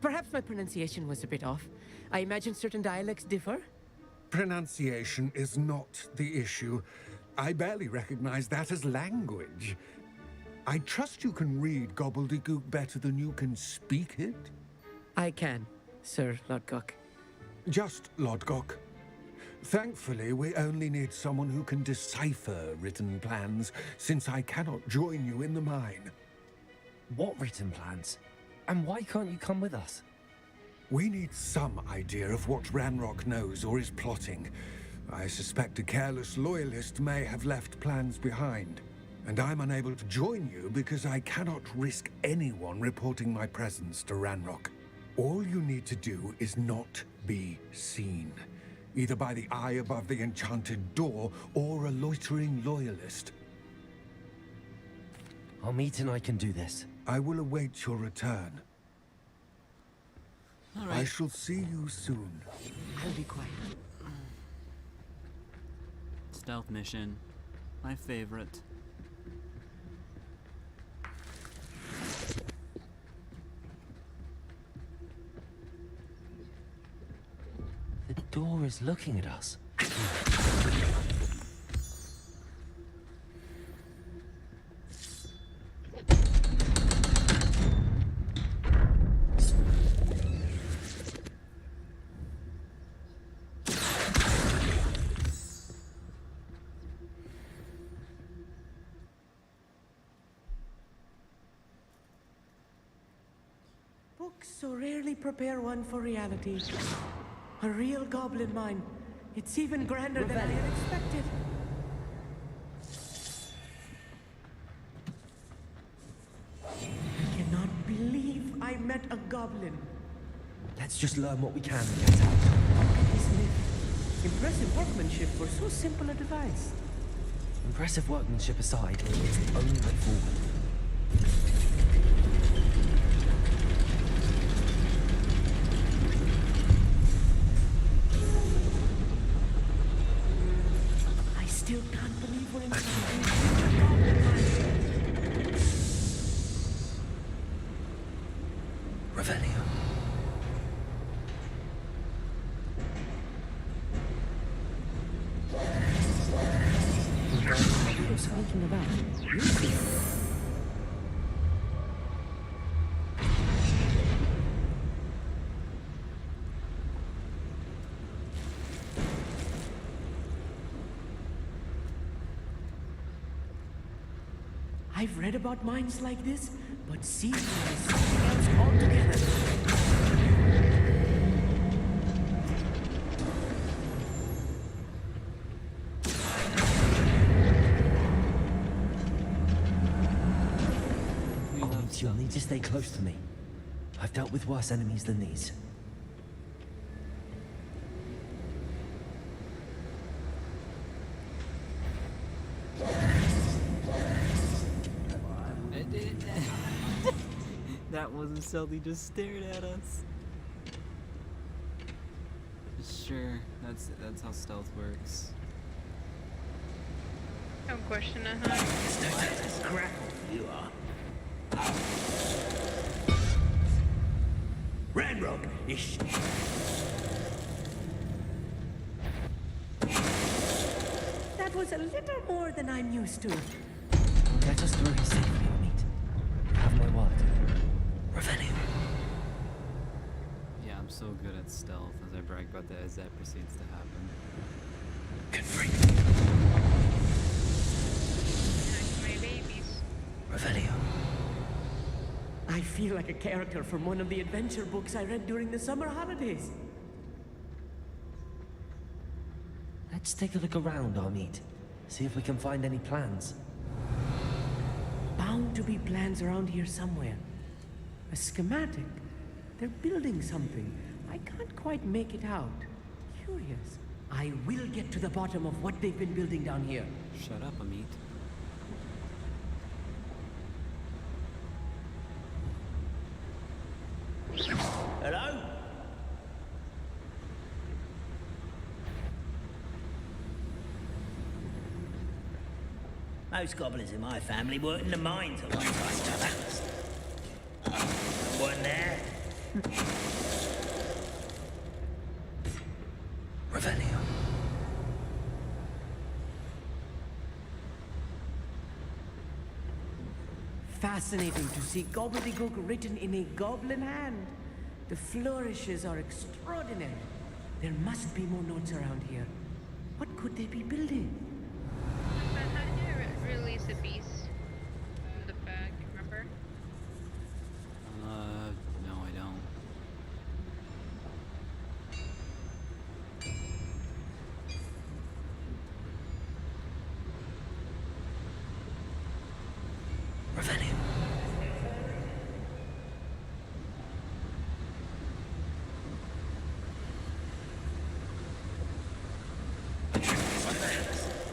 Speaker 14: Perhaps my pronunciation was a bit off. I imagine certain dialects differ?
Speaker 13: Pronunciation is not the issue. I barely recognize that as language. I trust you can read gobbledygook better than you can speak it?
Speaker 14: I can, Sir Lord Gok.
Speaker 13: Just Lord Gok. Thankfully, we only need someone who can decipher written plans, since I cannot join you in the mine.
Speaker 3: What written plans? And why can't you come with us?
Speaker 13: We need some idea of what Ranrock knows or is plotting. I suspect a careless loyalist may have left plans behind. And I'm unable to join you because I cannot risk anyone reporting my presence to Ranrock. All you need to do is not be seen. Either by the eye above the enchanted door, or a loitering loyalist.
Speaker 3: Amit and I can do this.
Speaker 13: I will await your return.
Speaker 5: All right.
Speaker 13: I shall see you soon.
Speaker 14: I'll be quiet.
Speaker 5: Stealth mission. My favorite.
Speaker 3: The door is looking at us.
Speaker 14: Books so rarely prepare one for reality. A real goblin mine. It's even grander than I had expected. I cannot believe I met a goblin.
Speaker 3: Let's just learn what we can and get out.
Speaker 14: Isn't it? Impressive workmanship for so simple a device.
Speaker 3: Impressive workmanship aside, it's the only way forward.
Speaker 14: I still can't believe we're in the
Speaker 3: Revelio.
Speaker 14: Sneaking about. I've read about mines like this, but seeing them is something else altogether.
Speaker 3: You'll need to stay close to me. I've dealt with worse enemies than these.
Speaker 5: That wasn't stealthy, he just stared at us. Sure, that's how stealth works.
Speaker 4: Don't question it, huh?
Speaker 14: Crackle, you are. Ranrock is. That was a little more than I'm used to.
Speaker 3: Get us through here safely, Meet. You have my word. Revenue.
Speaker 5: Yeah, I'm so good at stealth as I brag about that as that proceeds to happen.
Speaker 3: Good freak.
Speaker 4: My babies.
Speaker 3: Revenue.
Speaker 14: I feel like a character from one of the adventure books I read during the summer holidays.
Speaker 3: Let's take a look around, Amit. See if we can find any plans.
Speaker 14: Bound to be plans around here somewhere. A schematic. They're building something. I can't quite make it out. Curious. I will get to the bottom of what they've been building down here.
Speaker 5: Shut up, Amit.
Speaker 15: Hello? Most goblins in my family worked in the mines at one time or other. One there.
Speaker 3: Revenue.
Speaker 14: Fascinating to see gobbledygook written in a goblin hand. The flourishes are extraordinary. There must be more notes around here. What could they be building?
Speaker 4: But how did you release the beast from the bag, remember?
Speaker 5: No, I don't.
Speaker 3: Revenue.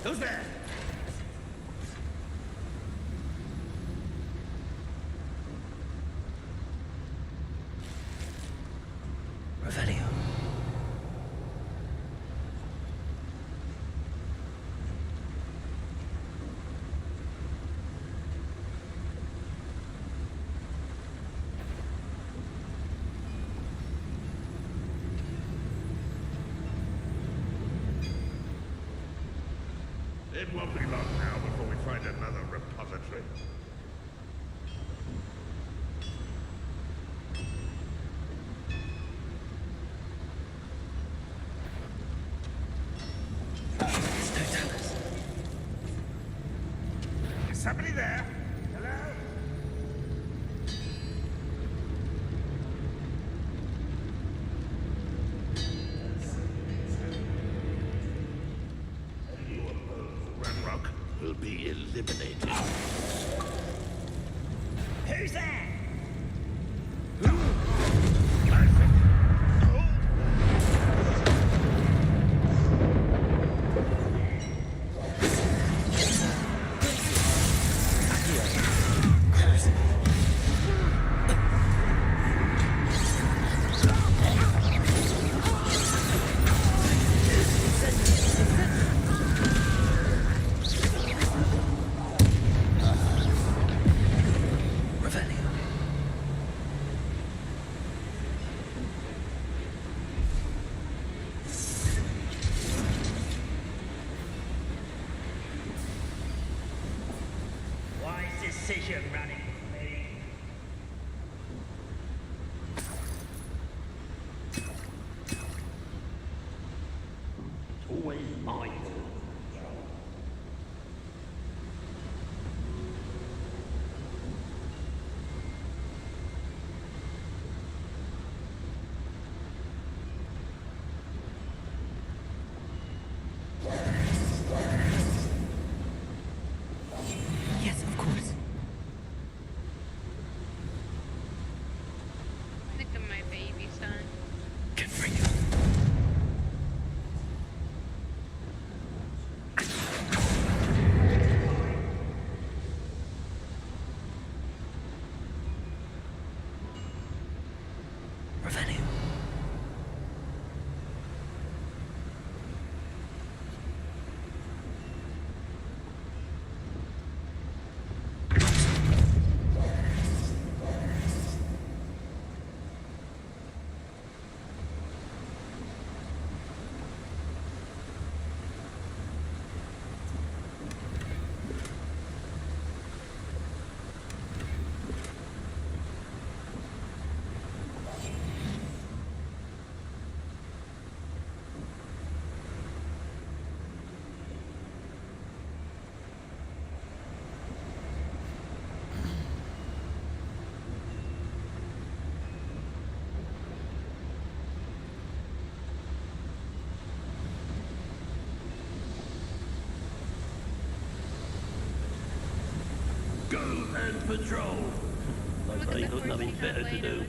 Speaker 15: Who's there?
Speaker 3: Revenue.
Speaker 16: It won't be long now before we find another repository. Is somebody there? Hello? Ranrock will be eliminated.
Speaker 15: Who's there? Wise decision running for me. It's always my fault. And patrol. Like they got nothing better to do.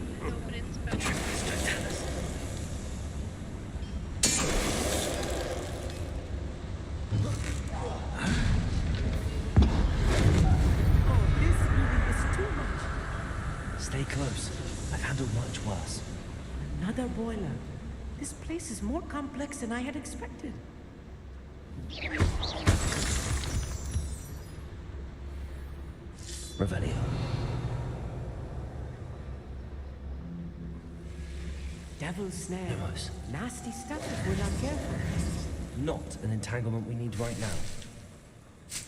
Speaker 3: Stay close. I've handled much worse.
Speaker 14: Another boiler. This place is more complex than I had expected.
Speaker 3: Revelio.
Speaker 14: Devil's snare.
Speaker 3: Lumos.
Speaker 14: Nasty stuff if we're not careful.
Speaker 3: Not an entanglement we need right now.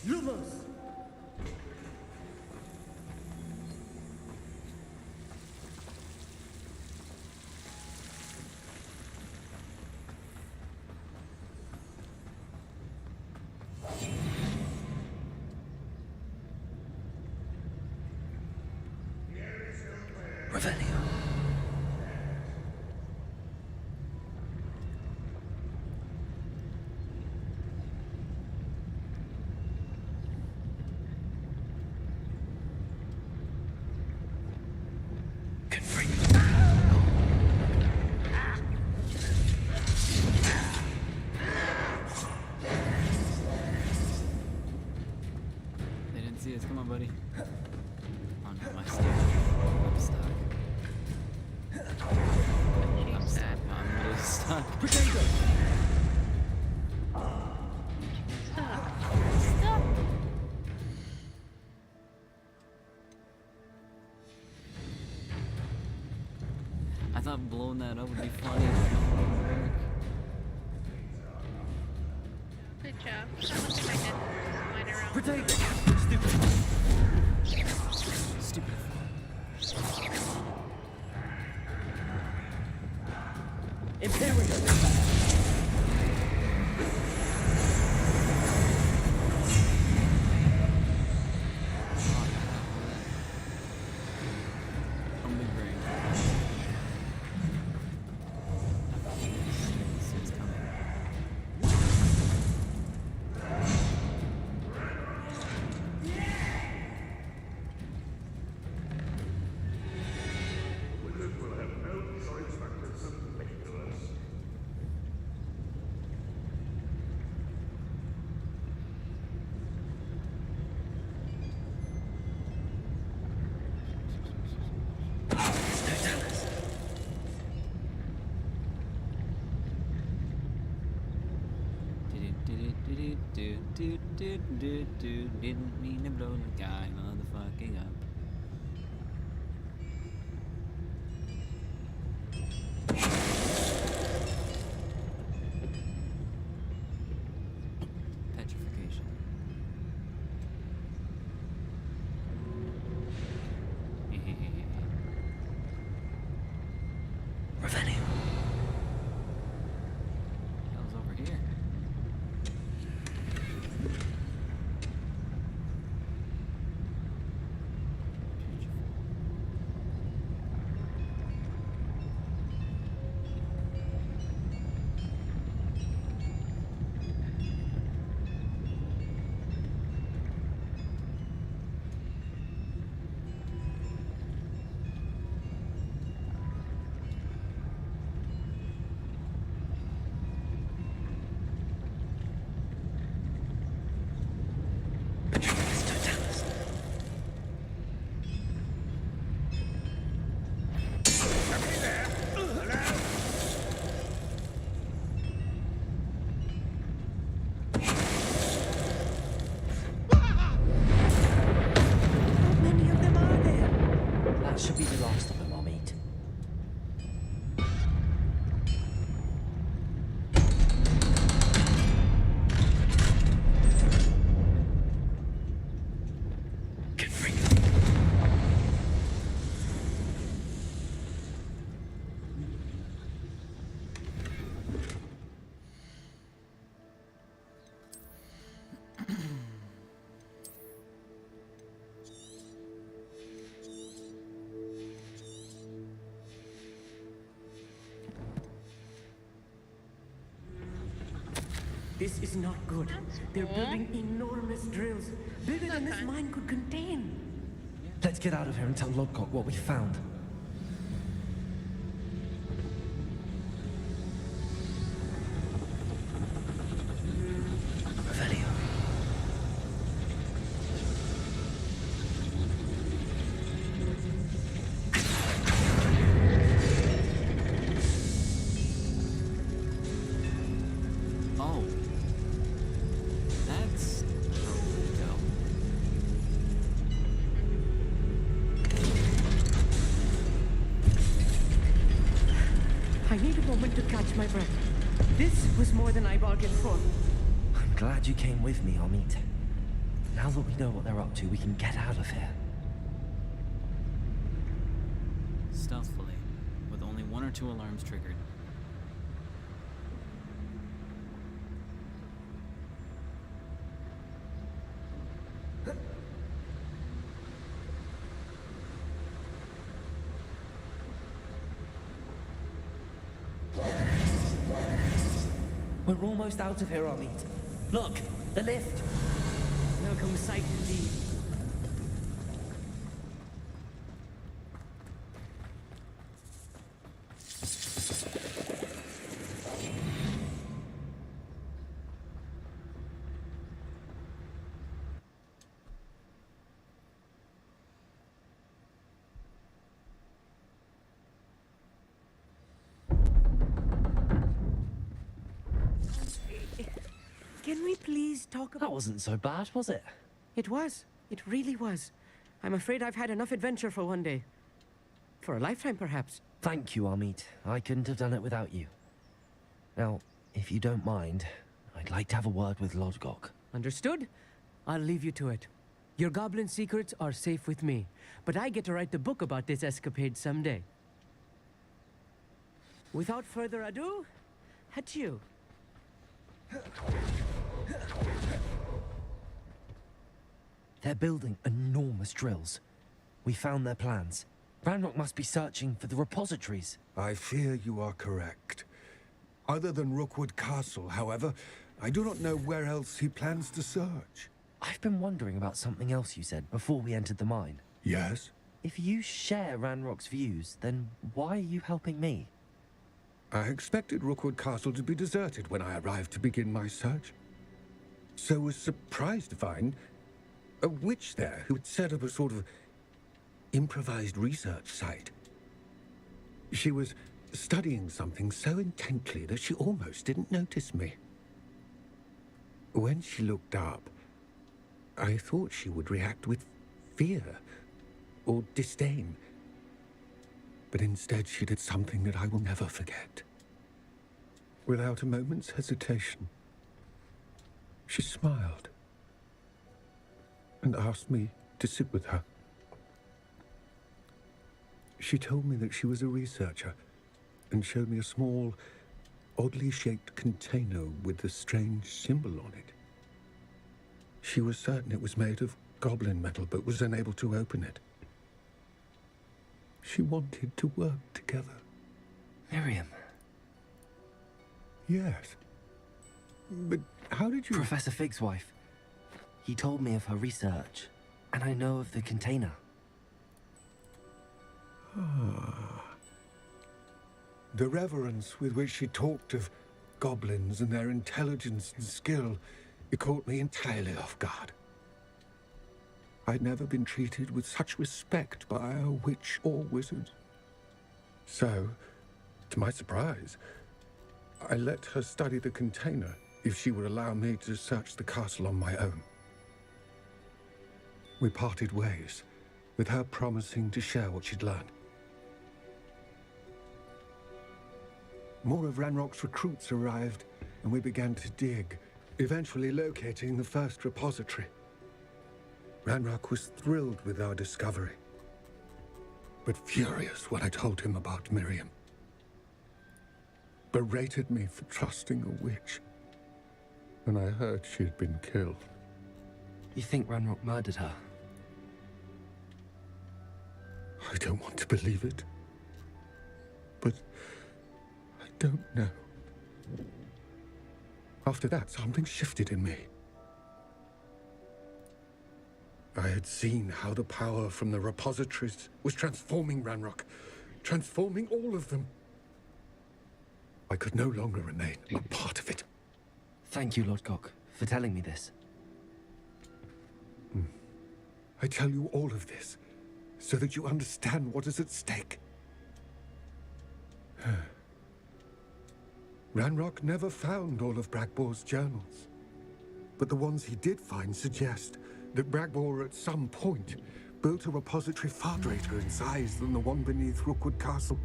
Speaker 14: Lumos!
Speaker 3: Revelio.
Speaker 5: They didn't see us. Come on, buddy. Oh no, my stuck. I'm stuck. I'm stuck. I'm really stuck.
Speaker 15: Potato!
Speaker 4: Stop.
Speaker 5: I thought blowing that up would be funny. But it wouldn't work.
Speaker 4: Good job. That looks like I did just mine around.
Speaker 15: Potato! Stupid.
Speaker 5: Stupid.
Speaker 15: Imperial!
Speaker 5: From the brain. This is coming. Didn't mean to blow the guy motherfucking up. Petrification.
Speaker 3: Revelio.
Speaker 5: Hell's over here.
Speaker 3: That should be the last of them I'll meet.
Speaker 14: This is not good. They're building enormous drills, bigger than this mine could contain.
Speaker 3: Let's get out of here and tell Lodgok what we found. Revelio.
Speaker 5: Oh. That's a way to go.
Speaker 14: I need a moment to catch my breath. This was more than I bargained for.
Speaker 3: I'm glad you came with me, Amit. Now that we know what they're up to, we can get out of here.
Speaker 5: Stealthily, with only 1 or 2 alarms triggered.
Speaker 3: We're almost out of here, Amit. Look, the lift.
Speaker 14: Welcome sight indeed. Can we please talk about...
Speaker 3: That wasn't so bad, was it?
Speaker 14: It was. It really was. I'm afraid I've had enough adventure for one day. For a lifetime, perhaps.
Speaker 3: Thank you, Amit. I couldn't have done it without you. Now, if you don't mind, I'd like to have a word with Lodgok.
Speaker 14: Understood? I'll leave you to it. Your goblin secrets are safe with me, but I get to write the book about this escapade someday. Without further ado, adieu.
Speaker 3: They're building enormous drills. We found their plans. Ranrock must be searching for the repositories.
Speaker 13: I fear you are correct. Other than Rookwood Castle, however, I do not know where else he plans to search.
Speaker 3: I've been wondering about something else you said before we entered the mine.
Speaker 13: Yes?
Speaker 3: If you share Ranrock's views, then why are you helping me?
Speaker 13: I expected Rookwood Castle to be deserted when I arrived to begin my search. So was surprised to find a witch there who had set up a sort of improvised research site. She was studying something so intently that she almost didn't notice me. When she looked up, I thought she would react with fear or disdain. But instead she did something that I will never forget. Without a moment's hesitation, she smiled and asked me to sit with her. She told me that she was a researcher and showed me a small, oddly shaped container with a strange symbol on it. She was certain it was made of goblin metal, but was unable to open it. She wanted to work together.
Speaker 3: Miriam.
Speaker 13: Yes. But how did you...
Speaker 3: Professor Fig's wife. He told me of her research, and I know of the container.
Speaker 13: Ah. The reverence with which she talked of goblins and their intelligence and skill, it caught me entirely off guard. I'd never been treated with such respect by a witch or wizard. So, to my surprise, I let her study the container if she would allow me to search the castle on my own. We parted ways, with her promising to share what she'd learned. More of Ranrock's recruits arrived, and we began to dig, eventually locating the first repository. Ranrock was thrilled with our discovery, but furious when I told him about Miriam. Berated me for trusting a witch, and I heard she had been killed.
Speaker 3: You think Ranrock murdered her?
Speaker 13: I don't want to believe it, but I don't know. After that, something shifted in me. I had seen how the power from the repositories was transforming Ranrock, transforming all of them. I could no longer remain a part of it.
Speaker 3: Thank you, Lord Cock, for telling me this.
Speaker 13: I tell you all of this so that you understand what is at stake. Ranrock never found all of Bragbor's journals, but the ones he did find suggest that Bragbor at some point built a repository far greater in size than the one beneath Rookwood Castle.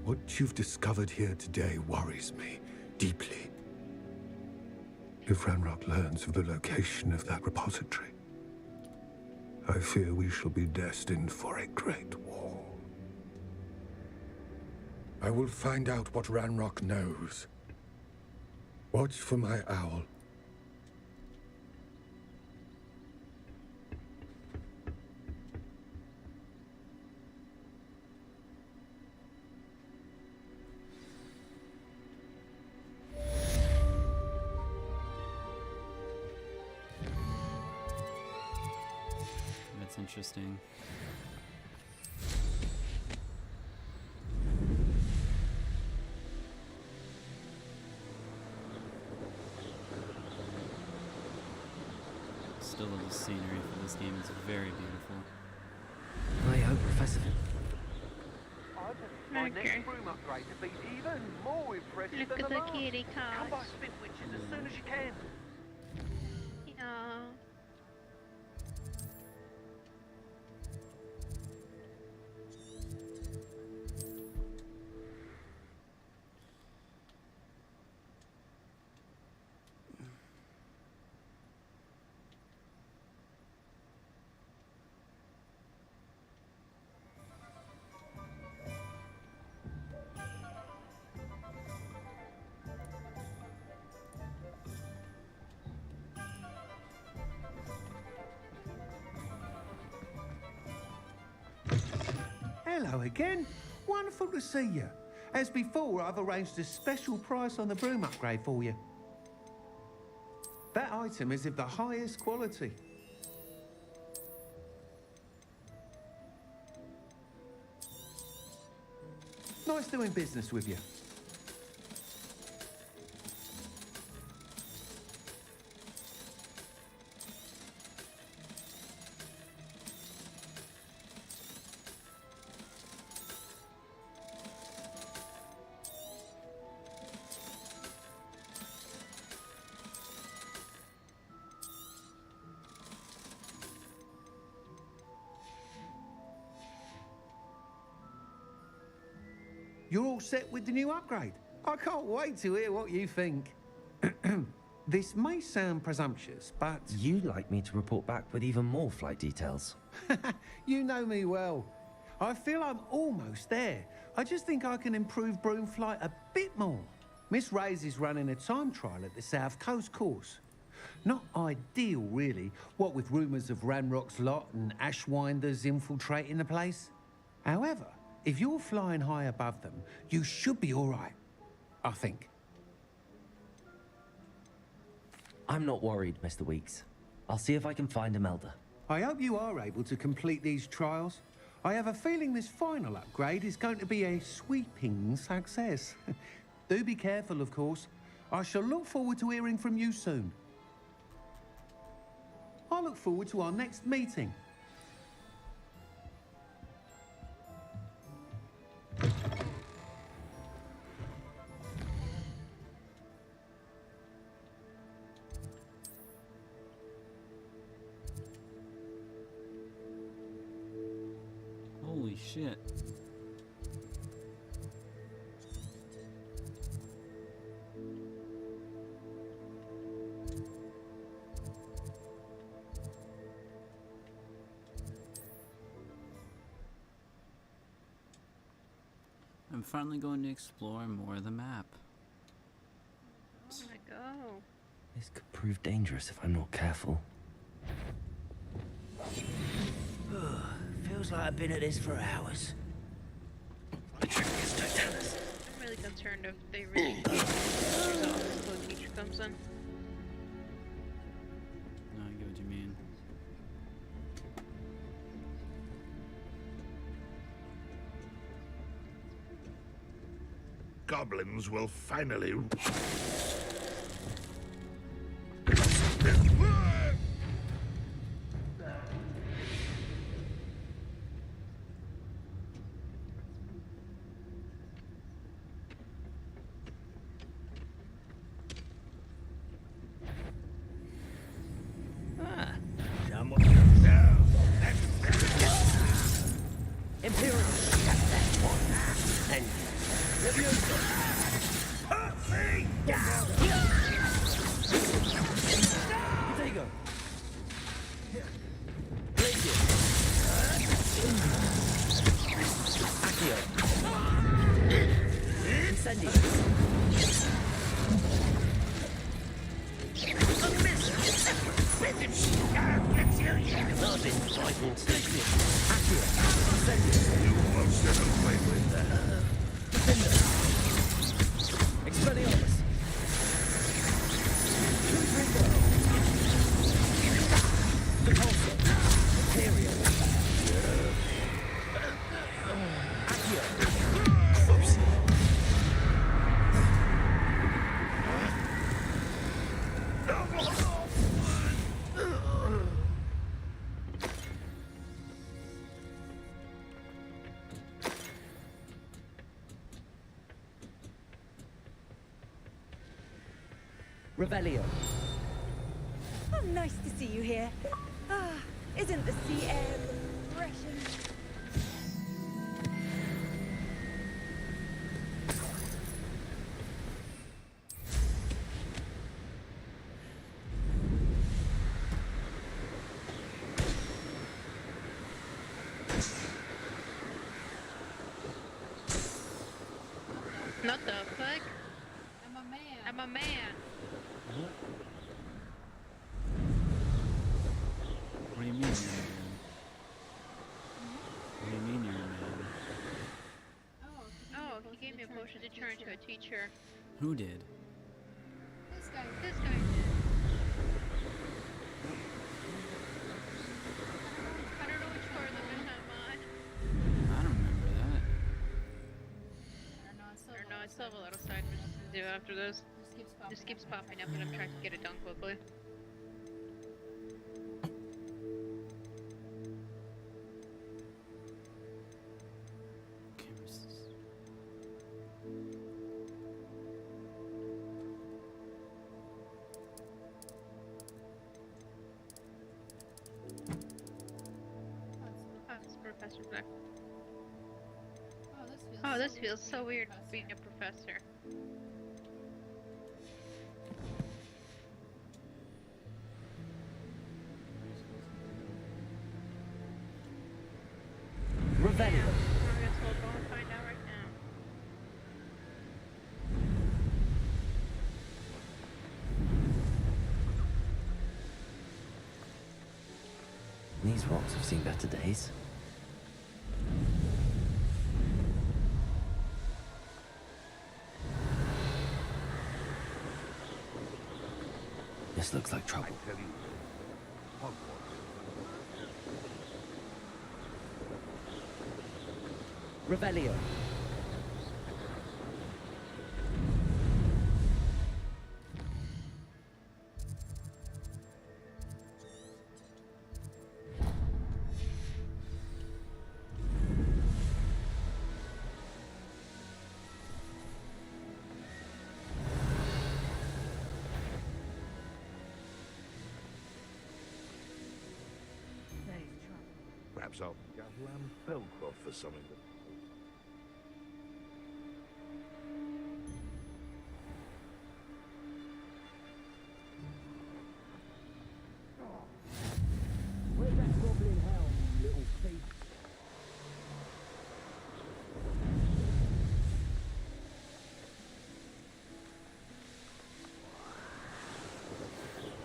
Speaker 13: What you've discovered here today worries me deeply. If Ranrock learns of the location of that repository, I fear we shall be destined for a great war. I will find out what Ranrock knows. Watch for my owl.
Speaker 5: That's interesting. Still, the scenery for this game is very beautiful.
Speaker 3: I hope, Professor.
Speaker 4: Okay.
Speaker 17: Next broom upgrade to be even more impressive
Speaker 4: Look
Speaker 17: than
Speaker 4: at the
Speaker 17: last.
Speaker 4: kitty
Speaker 17: Come by
Speaker 4: cats.
Speaker 17: Spit Witches as soon as you can.
Speaker 4: Yeah.
Speaker 13: Hello again. Wonderful to see you. As before, I've arranged a special price on the broom upgrade for you. That item is of the highest quality. Nice doing business with you. You're all set with the new upgrade. I can't wait to hear what you think. This may sound presumptuous, but...
Speaker 3: You'd like me to report back with even more flight details.
Speaker 13: You know me well. I feel I'm almost there. I just think I can improve broom flight a bit more. Miss Ray's is running a time trial at the South Coast course. Not ideal, really, what with rumours of Ranrock's lot and Ashwinders infiltrating the place. However, if you're flying high above them, you should be all right, I think.
Speaker 3: I'm not worried, Mr. Weeks. I'll see if I can find Imelda.
Speaker 13: I hope you are able to complete these trials. I have a feeling this final upgrade is going to be a sweeping success. Do be careful, of course. I shall look forward to hearing from you soon. I look forward to our next meeting.
Speaker 5: Holy shit. I'm finally going to explore more of the map.
Speaker 4: Oh my god.
Speaker 3: This could prove dangerous if I'm not careful.
Speaker 15: Feels like I've been at this for hours.
Speaker 4: I'm really concerned if they really keep teachers off until the teacher comes in.
Speaker 5: No, I get what you mean.
Speaker 16: goblins will finally...
Speaker 3: Imperial. That's one. And there you go. Glacier. Accio. Incendio. A miss. Let him get you yet. Commanding lightning. Glacier. Accio. Incendio.
Speaker 16: You most never play with that.
Speaker 3: Defender. Expelliarmus. Repulsor. Imperial. Accio. Oops. Revelio.
Speaker 8: Oh, nice to see you here. Ah, isn't the sea air refreshing?
Speaker 4: What the fuck? I'm a man. I'm a man.
Speaker 5: What do you mean you're a man? What do you mean you're a man?
Speaker 4: Oh, he gave me a potion to turn into a teacher.
Speaker 5: Who did?
Speaker 4: This guy did. I don't know which part of the mission I'm on.
Speaker 5: I don't remember that.
Speaker 4: I don't know, I still have a lot of side missions to do after this. Just keeps popping up and I'm trying to get it done quickly.
Speaker 5: Okay, where's this?
Speaker 4: Oh, it's Professor Black. Oh, this feels so weird being a professor.
Speaker 3: Revelio.
Speaker 4: I guess we'll go and find out right now.
Speaker 3: These rocks have seen better days. This looks like trouble.
Speaker 16: I tell you, Hogwarts.
Speaker 3: Revelio.
Speaker 16: Perhaps I'll get lamb bellcloth for something.
Speaker 17: Where's that goblin helm, you little thief?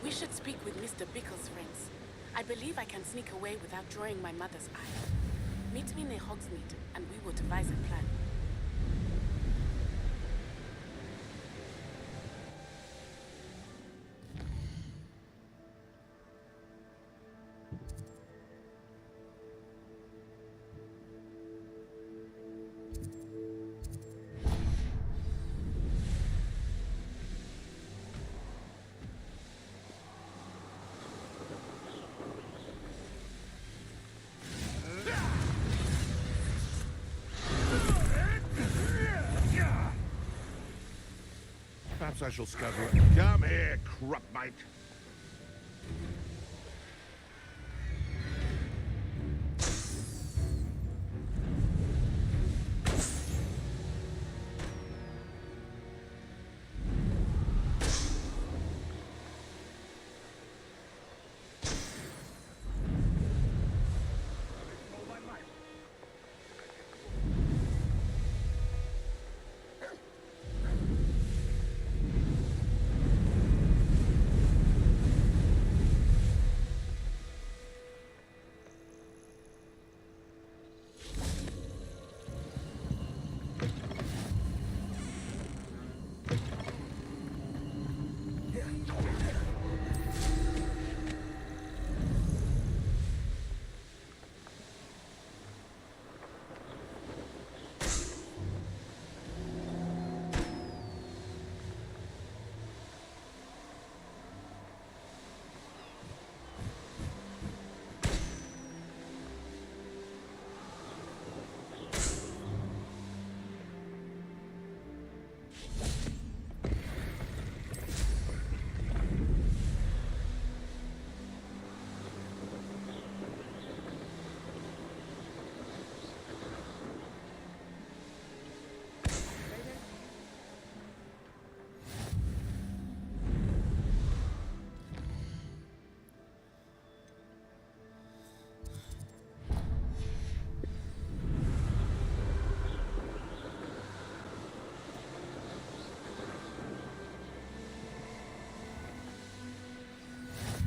Speaker 9: We should speak with Mr. Bickle's friends. I believe I can sneak away without drawing my mother's eye. Meet me near Hogsmeade, and we will devise a plan.
Speaker 16: I shall scuttle it. Come here, crupmate.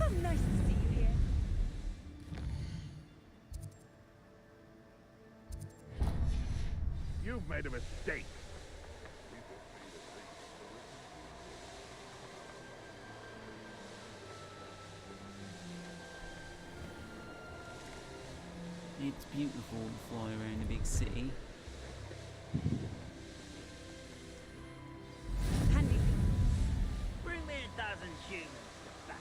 Speaker 8: Oh, nice to see you here.
Speaker 16: You've made a mistake.
Speaker 5: It's beautiful to fly around a big city.
Speaker 15: Handy. Bring me 1,000 humans back.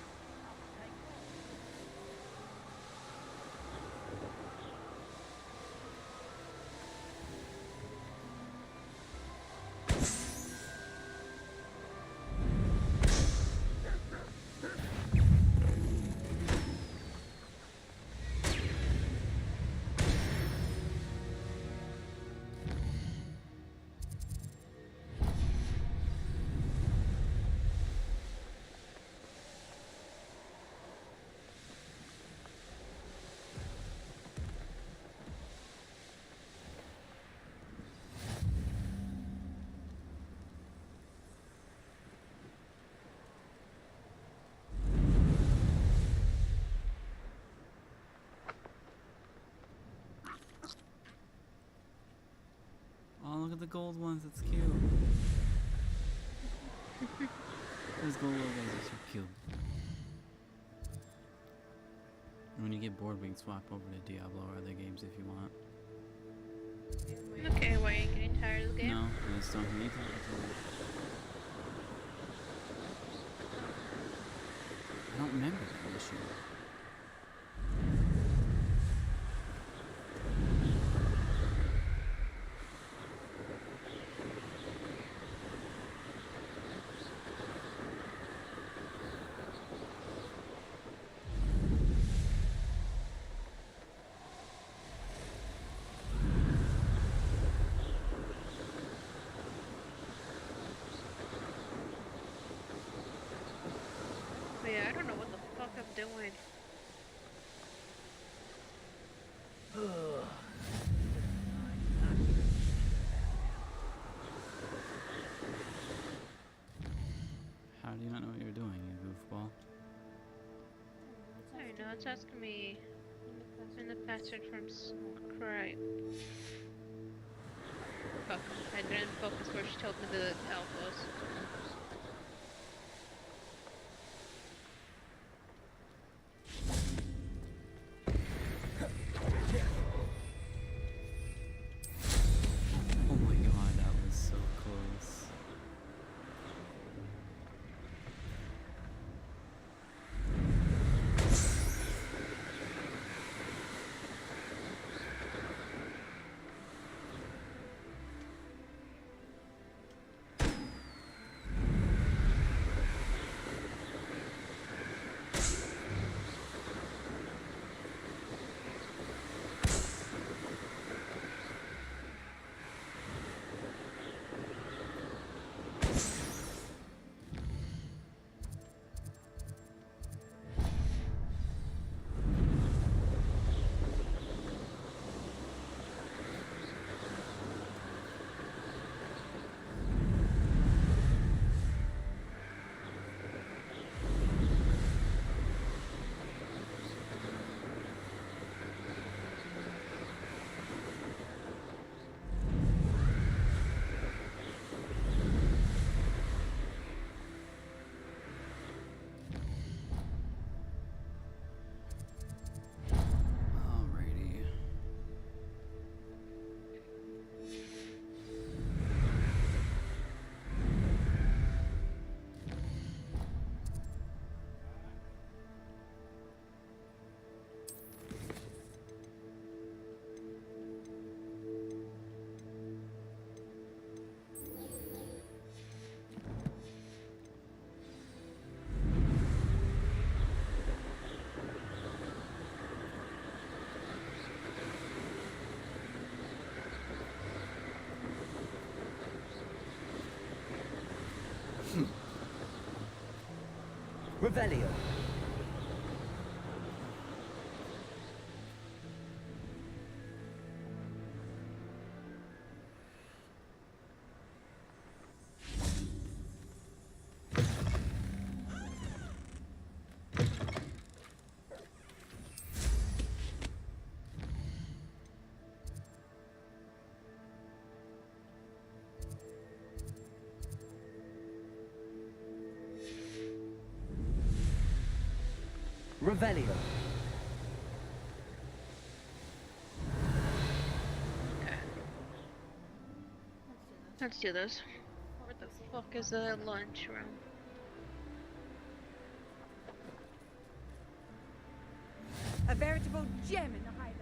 Speaker 5: Oh, look at the gold ones. That's cute. Those gold guys are so cute. And when you get bored, we can swap over to Diablo or other games if you want.
Speaker 4: Okay, why are you getting tired of the game?
Speaker 5: No, I just don't need to. I don't remember that issue.
Speaker 4: But yeah, I don't know what the fuck I'm doing.
Speaker 5: How do you not know what you're doing, you goofball?
Speaker 4: I know, it's asking me in the passage from Scribe. Fuck, I didn't focus where she told me the elf was.
Speaker 5: Oh my god, that was so close.
Speaker 3: Revelio. Revelio.
Speaker 4: Okay. Let's do this. Where the fuck is the lunchroom?
Speaker 8: A veritable gem in the Highlands.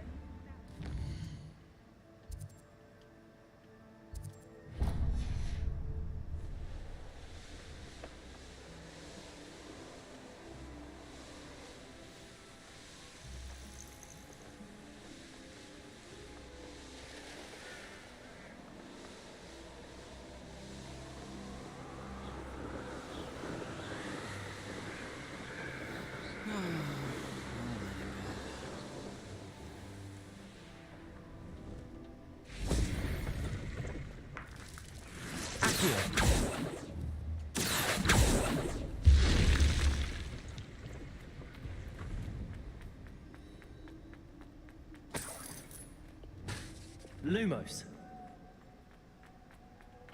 Speaker 3: Lumos.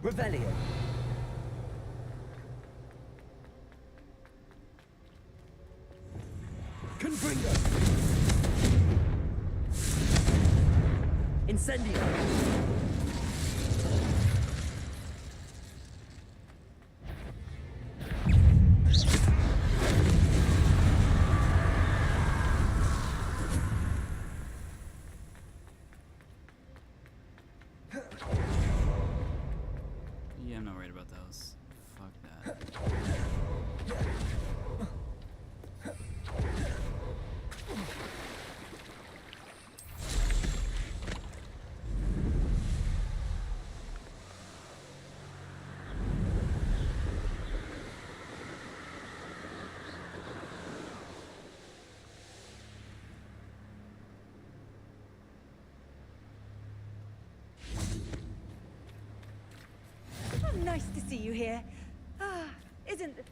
Speaker 3: Revelio. Confringo. Incendio.
Speaker 5: Yeah, I'm not worried about those. Fuck that.
Speaker 8: Oh, nice to see you here. Ah, isn't the...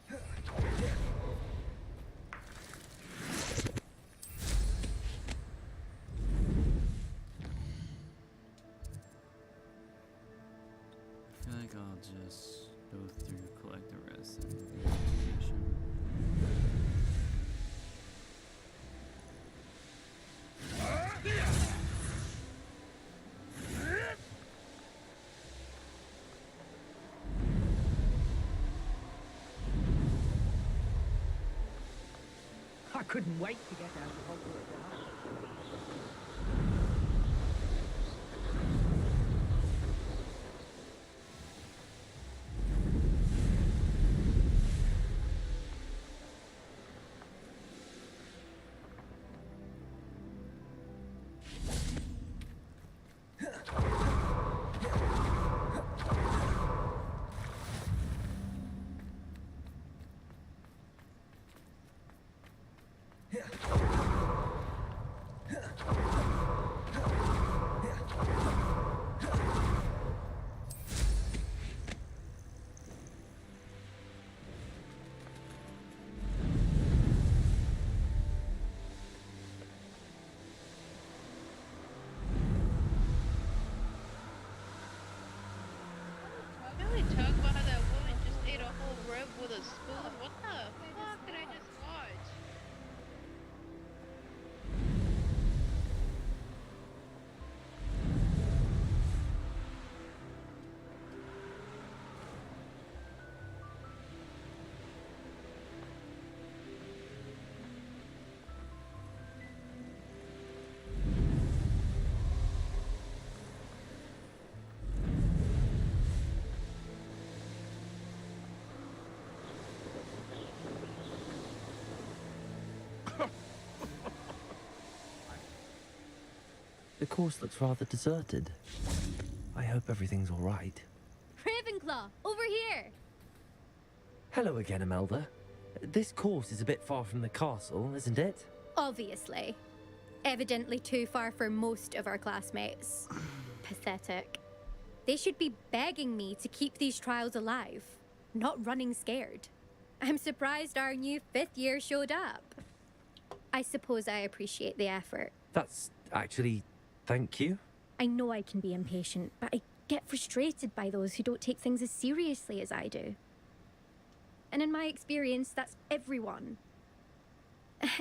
Speaker 5: I feel like I'll just go through, collect the rest, and do the mission.
Speaker 14: I couldn't wait to get out of Hogwarts.
Speaker 4: Really talk about how that woman just ate a whole rib with a spoon? What the fuck did I just watch?
Speaker 3: The course looks rather deserted. I hope everything's all right.
Speaker 2: Ravenclaw, over here!
Speaker 3: Hello again, Imelda. This course is a bit far from the castle, isn't it?
Speaker 2: Obviously. Evidently too far for most of our classmates. Pathetic. They should be begging me to keep these trials alive, not running scared. I'm surprised our new 5th year showed up. I suppose I appreciate the effort.
Speaker 3: That's actually... thank you.
Speaker 2: I know I can be impatient, but I get frustrated by those who don't take things as seriously as I do. And in my experience, that's everyone.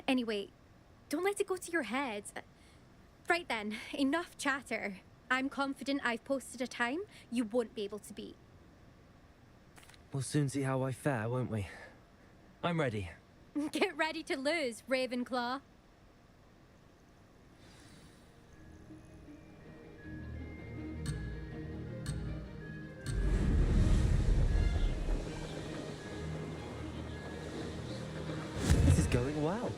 Speaker 2: Anyway, don't let it go to your head. Right then, enough chatter. I'm confident I've posted a time you won't be able to beat.
Speaker 3: We'll soon see how I fare, won't we? I'm ready.
Speaker 2: Get ready to lose, Ravenclaw.
Speaker 3: This is going well.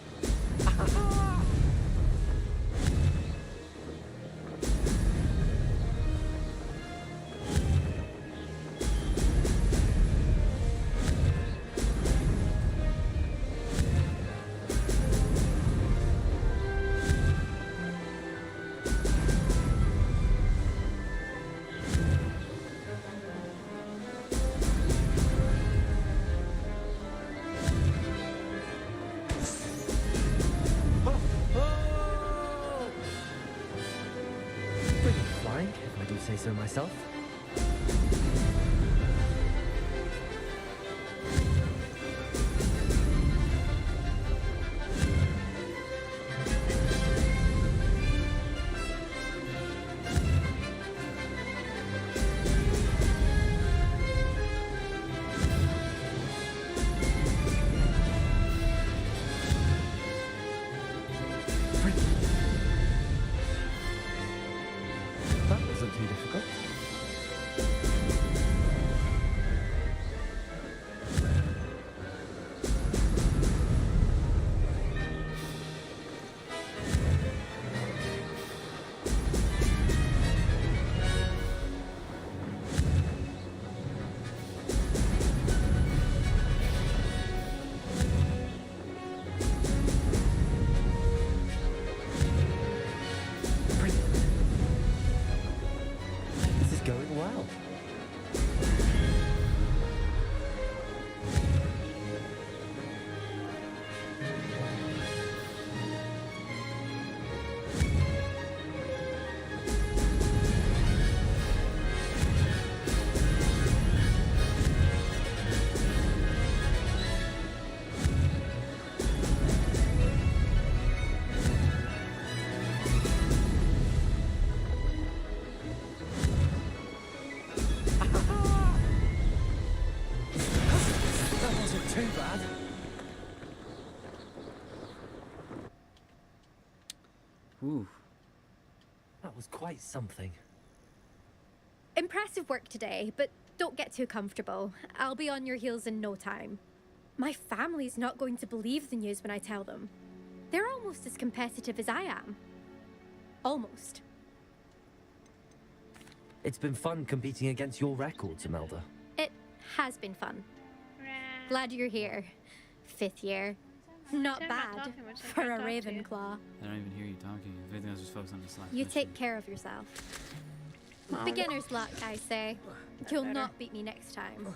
Speaker 3: If I do say so myself. That wasn't too difficult. This is going well. That wasn't too bad.
Speaker 5: Ooh.
Speaker 3: That was quite something.
Speaker 2: Impressive work today, but don't get too comfortable. I'll be on your heels in no time. My family's not going to believe the news when I tell them. They're almost as competitive as I am. Almost.
Speaker 3: It's been fun competing against your records, Imelda.
Speaker 2: It has been fun. Glad you're here. 5th year. Not
Speaker 4: Sam, not
Speaker 2: bad
Speaker 4: talking much, I'm
Speaker 2: for
Speaker 4: trying
Speaker 2: a
Speaker 4: to talk to you.
Speaker 2: Ravenclaw.
Speaker 5: I don't even hear you talking. If anything, I was just focused on this last
Speaker 2: You
Speaker 5: mission.
Speaker 2: take care of yourself. Beginner's luck, I say. You'll not beat me next time.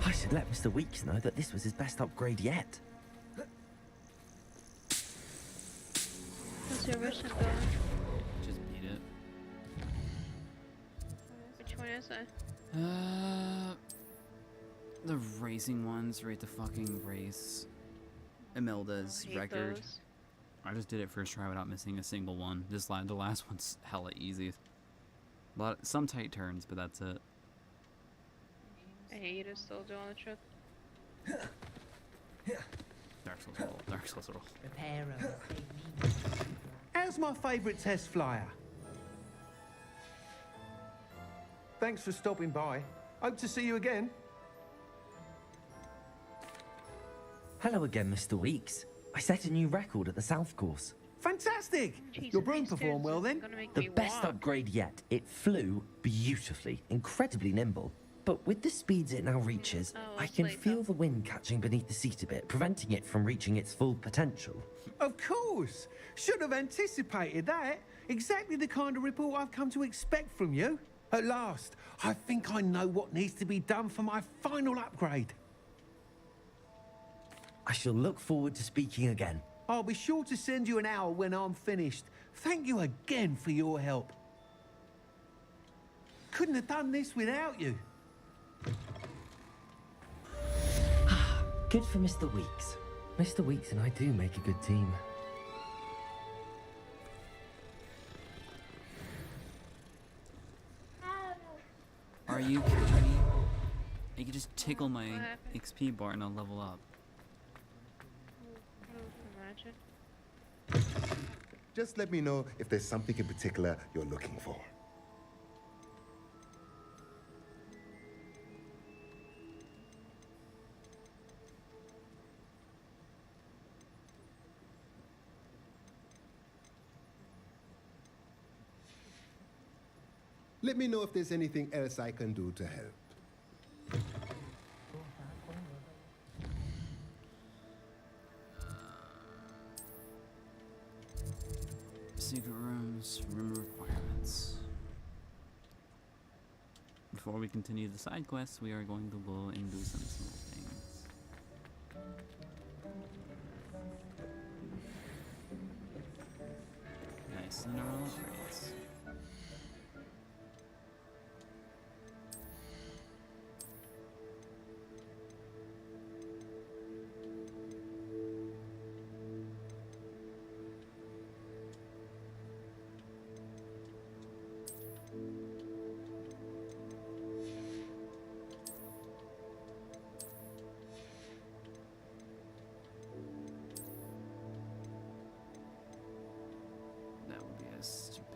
Speaker 3: I should let Mr. Weeks know that this was his best upgrade yet.
Speaker 4: What's your mission going?
Speaker 5: Just beat it.
Speaker 4: Which one is it?
Speaker 5: The racing ones, rate the fucking race. Imelda's
Speaker 4: I hate
Speaker 5: record.
Speaker 4: those.
Speaker 5: I just did it first try without missing a single one. The last one's hella easy. Some tight turns, but that's it.
Speaker 4: I hate it still doing the trip.
Speaker 5: Dark Souls roll. Dark Souls roll.
Speaker 13: How's my favourite test flyer? Thanks for stopping by. Hope to see you again.
Speaker 3: Hello again, Mr. Weeks. I set a new record at the South Course.
Speaker 13: Fantastic! Your broom performed well then?
Speaker 3: The best upgrade yet. It flew beautifully, incredibly nimble. But with the speeds it now reaches, I can feel the wind catching beneath the seat a bit, preventing it from reaching its full potential.
Speaker 13: Of course! Should have anticipated that. Exactly the kind of report I've come to expect from you. At last, I think I know what needs to be done for my final upgrade.
Speaker 3: I shall look forward to speaking again.
Speaker 13: I'll be sure to send you an hour when I'm finished. Thank you again for your help. Couldn't have done this without you.
Speaker 3: Good for Mr. Weeks. Mr. Weeks and I do make a good team.
Speaker 5: Are you kidding me? You can just tickle my XP bar and I'll level up.
Speaker 18: Just let me know if there's something in particular you're looking for. Let me know if there's anything else I can do to help.
Speaker 5: Secret rooms, room requirements. Before we continue the side quests, we are going to go and do some small things. Nice neural upgrades. That would be a stupid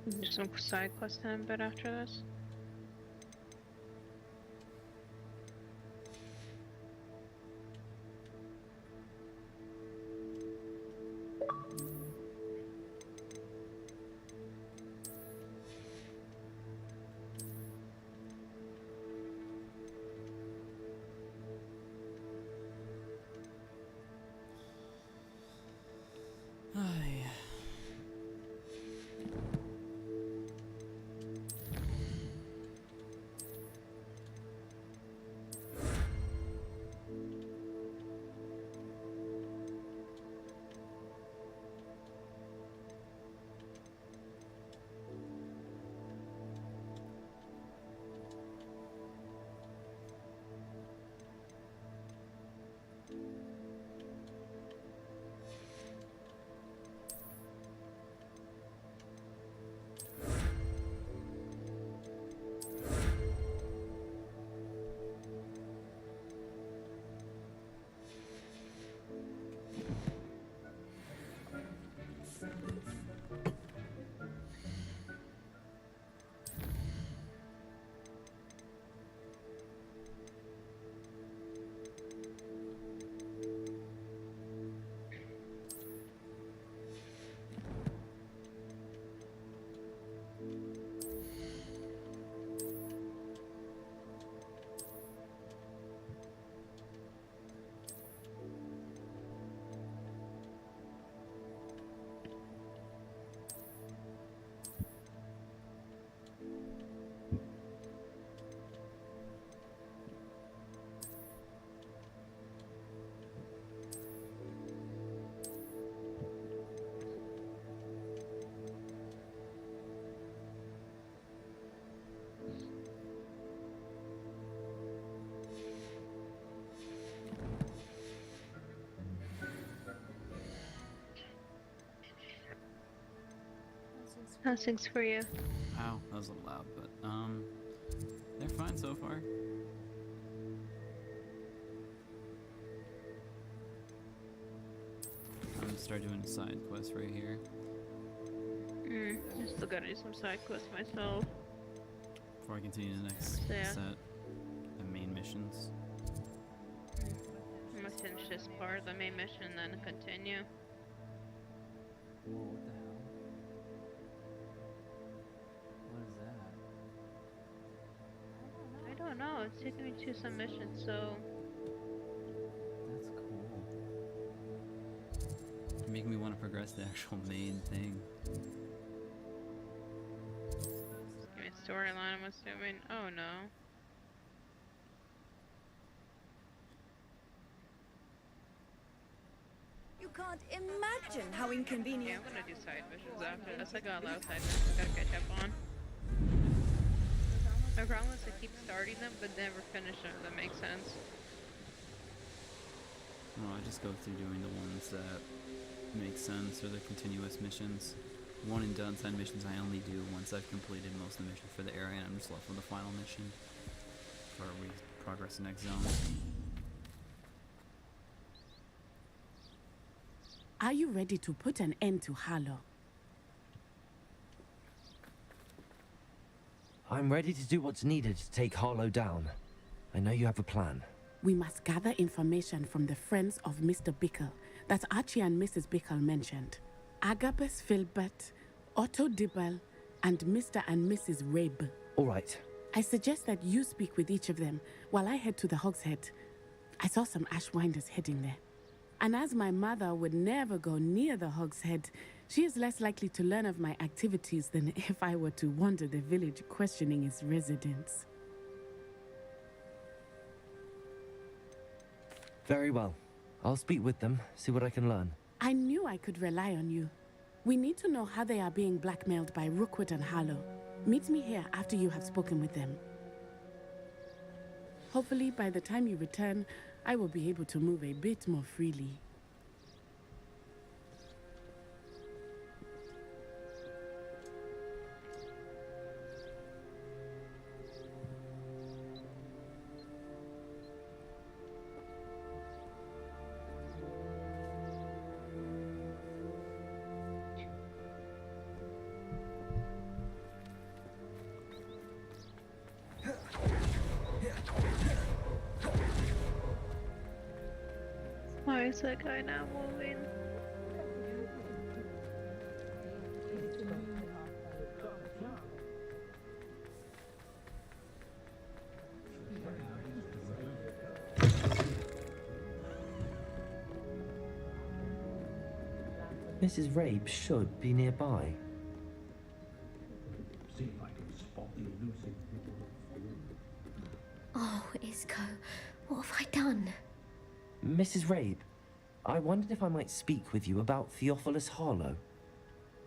Speaker 4: Do some side quests then, but after this.
Speaker 5: Ay.
Speaker 4: How's things for you?
Speaker 5: Ow, that was a little loud, but they're fine so far. I'm gonna start doing a side quest right here.
Speaker 4: I still gotta do some side quests myself.
Speaker 5: Before I continue the next
Speaker 4: Yeah.
Speaker 5: set, the main missions.
Speaker 4: I'm gonna finish this part of the main mission and then continue.
Speaker 3: Whoa, what the hell? What is that?
Speaker 4: I don't know, it's taking me to some missions, so...
Speaker 3: That's cool.
Speaker 5: You're making me want to progress the actual main thing.
Speaker 4: Give me a storyline, I'm assuming. Oh no.
Speaker 8: You can't imagine how inconvenient.
Speaker 4: Yeah, I'm gonna do side missions after this. I got a lot of side missions I gotta catch up on. My problem is I keep starting them but never finish them, if that makes sense.
Speaker 5: Well, I just go through doing the ones that make sense, or the continuous missions. One and done side missions I only do once I've completed most of the missions for the area, and I'm just left with the final mission before we progress the next zone.
Speaker 9: Are you ready to put an end to Harlow?
Speaker 3: I'm ready to do what's needed to take Harlow down. I know you have a plan.
Speaker 9: We must gather information from the friends of Mr. Bickle that Archie and Mrs. Bickle mentioned. Agabus Filbert, Otto Dibble, and Mr. and Mrs. Rabe.
Speaker 3: All right.
Speaker 9: I suggest that you speak with each of them while I head to the Hogshead. I saw some Ashwinders heading there. And as my mother would never go near the Hogshead, she is less likely to learn of my activities than if I were to wander the village questioning its residents.
Speaker 3: Very well. I'll speak with them, see what I can learn.
Speaker 9: I knew I could rely on you. We need to know how they are being blackmailed by Rookwood and Harlow. Meet me here after you have spoken with them. Hopefully, by the time you return, I will be able to move a bit more freely.
Speaker 4: is that guy now moving?
Speaker 3: Mrs. Rabe should be nearby.
Speaker 17: See if I can spot the elusive.
Speaker 2: Oh, Isco, what have I done?
Speaker 3: Mrs. Rabe, I wondered if I might speak with you about Theophilus Harlow.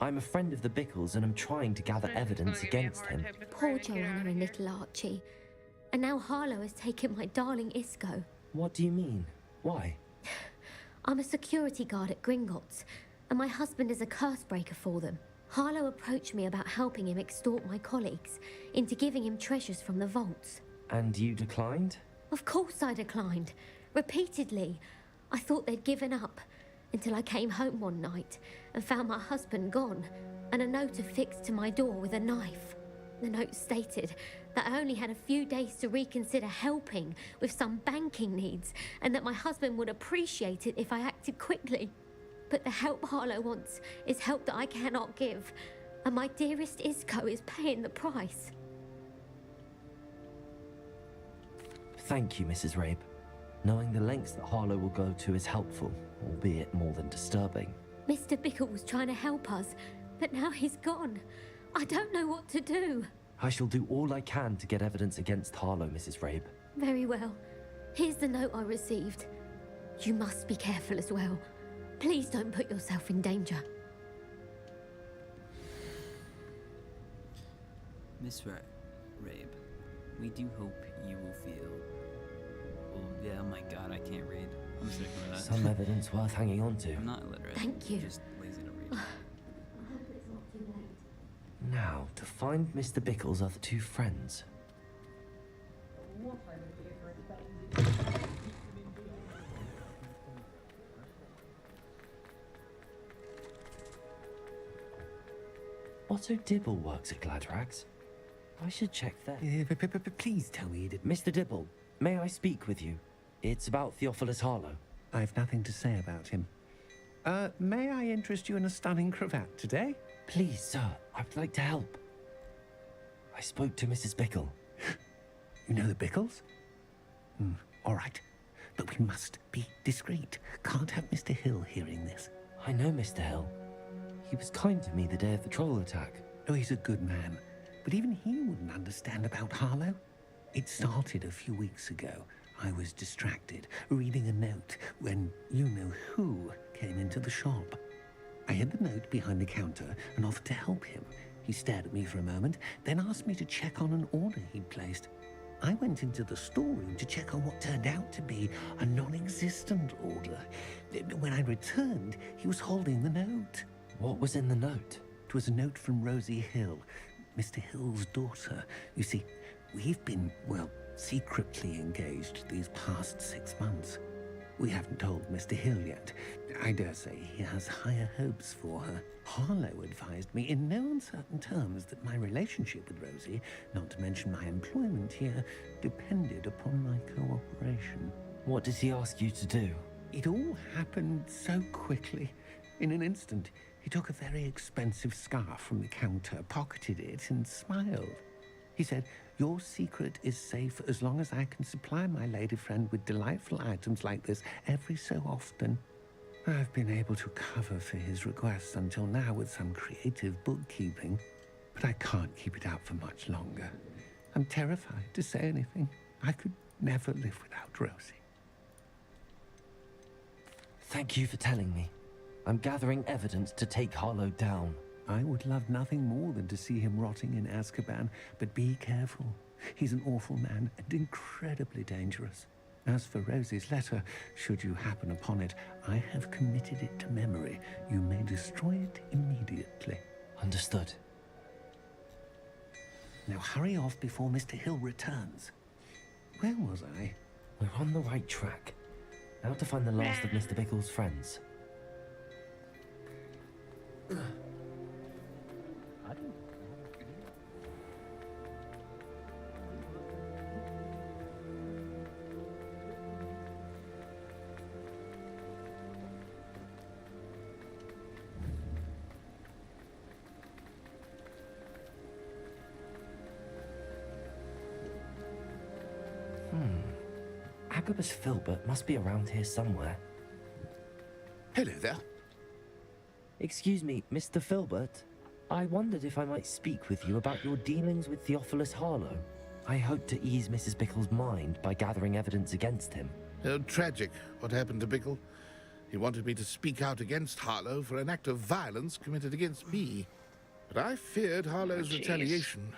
Speaker 3: I'm a friend of the Bickles and I'm trying to gather evidence against him.
Speaker 2: Poor Joanna and little Archie. And now Harlow has taken my darling Isco.
Speaker 3: What do you mean? Why?
Speaker 2: I'm a security guard at Gringotts, and my husband is a curse breaker for them. Harlow approached me about helping him extort my colleagues into giving him treasures from the vaults.
Speaker 3: And you declined?
Speaker 2: Of course I declined. Repeatedly. I thought they'd given up, until I came home one night and found my husband gone, and a note affixed to my door with a knife. The note stated that I only had a few days to reconsider helping with some banking needs, and that my husband would appreciate it if I acted quickly. But the help Harlow wants is help that I cannot give, and my dearest Isco is paying the price.
Speaker 3: Thank you, Mrs. Rabe. Knowing the lengths that Harlow will go to is helpful, albeit more than disturbing.
Speaker 2: Mr. Bickle was trying to help us, but now he's gone. I don't know what to do.
Speaker 3: I shall do all I can to get evidence against Harlow, Mrs. Rabe.
Speaker 2: Very well. Here's the note I received. You must be careful as well. Please don't put yourself in danger.
Speaker 5: Miss Rabe, we do hope you will feel... Oh, yeah, oh my god, I can't read. I'm sick of that.
Speaker 3: Some evidence worth hanging on to.
Speaker 5: I'm not illiterate.
Speaker 2: Thank you.
Speaker 5: Just lazy to read.
Speaker 3: Now, to find Mr. Bickle's other two friends. Otto Dibble works at Gladrags. I should check there.
Speaker 13: Please tell me you didn't.
Speaker 3: Mr. Dibble, may I speak with you? It's about Theophilus Harlow.
Speaker 13: I've nothing to say about him. May I interest you in a stunning cravat today?
Speaker 3: Please, sir, I'd like to help. I spoke to Mrs. Bickle.
Speaker 13: You know the Bickles? All right. But we must be discreet. Can't have Mr. Hill hearing this.
Speaker 3: I know Mr. Hill. He was kind to me the day of the troll attack.
Speaker 13: Oh, he's a good man. But even he wouldn't understand about Harlow. It started a few weeks ago. I was distracted, reading a note, when you-know-who came into the shop. I hid the note behind the counter and offered to help him. He stared at me for a moment, then asked me to check on an order he'd placed. I went into the storeroom to check on what turned out to be a non-existent order. When I returned, he was holding the note.
Speaker 3: What was in the note?
Speaker 13: It was a note from Rosie Hill, Mr. Hill's daughter. You see, we've been, well, secretly engaged these past 6 months. We haven't told Mr. Hill yet. I dare say he has higher hopes for her. Harlow advised me in no uncertain terms that my relationship with Rosie, not to mention my employment here, depended upon my cooperation.
Speaker 3: What did he ask you to do?
Speaker 13: It all happened so quickly. In an instant, he took a very expensive scarf from the counter, pocketed it, and smiled. He said, "Your secret is safe as long as I can supply my lady friend with delightful items like this every so often." I've been able to cover for his requests until now with some creative bookkeeping, but I can't keep it out for much longer. I'm terrified to say anything. I could never live without Rosie.
Speaker 3: Thank you for telling me. I'm gathering evidence to take Harlow down.
Speaker 13: I would love nothing more than to see him rotting in Azkaban, but be careful. He's an awful man and incredibly dangerous. As for Rosie's letter, should you happen upon it, I have committed it to memory. You may destroy it immediately.
Speaker 3: Understood.
Speaker 13: Now hurry off before Mr. Hill returns. Where was I?
Speaker 3: We're on the right track. Now to find the last of Mr. Bickle's friends. Agabus Filbert must be around here somewhere.
Speaker 16: Hello there.
Speaker 3: Excuse me, Mr. Filbert. I wondered if I might speak with you about your dealings with Theophilus Harlow. I hope to ease Mrs. Bickle's mind by gathering evidence against him.
Speaker 16: Oh, tragic what happened to Bickle. He wanted me to speak out against Harlow for an act of violence committed against me. But I feared Harlow's retaliation,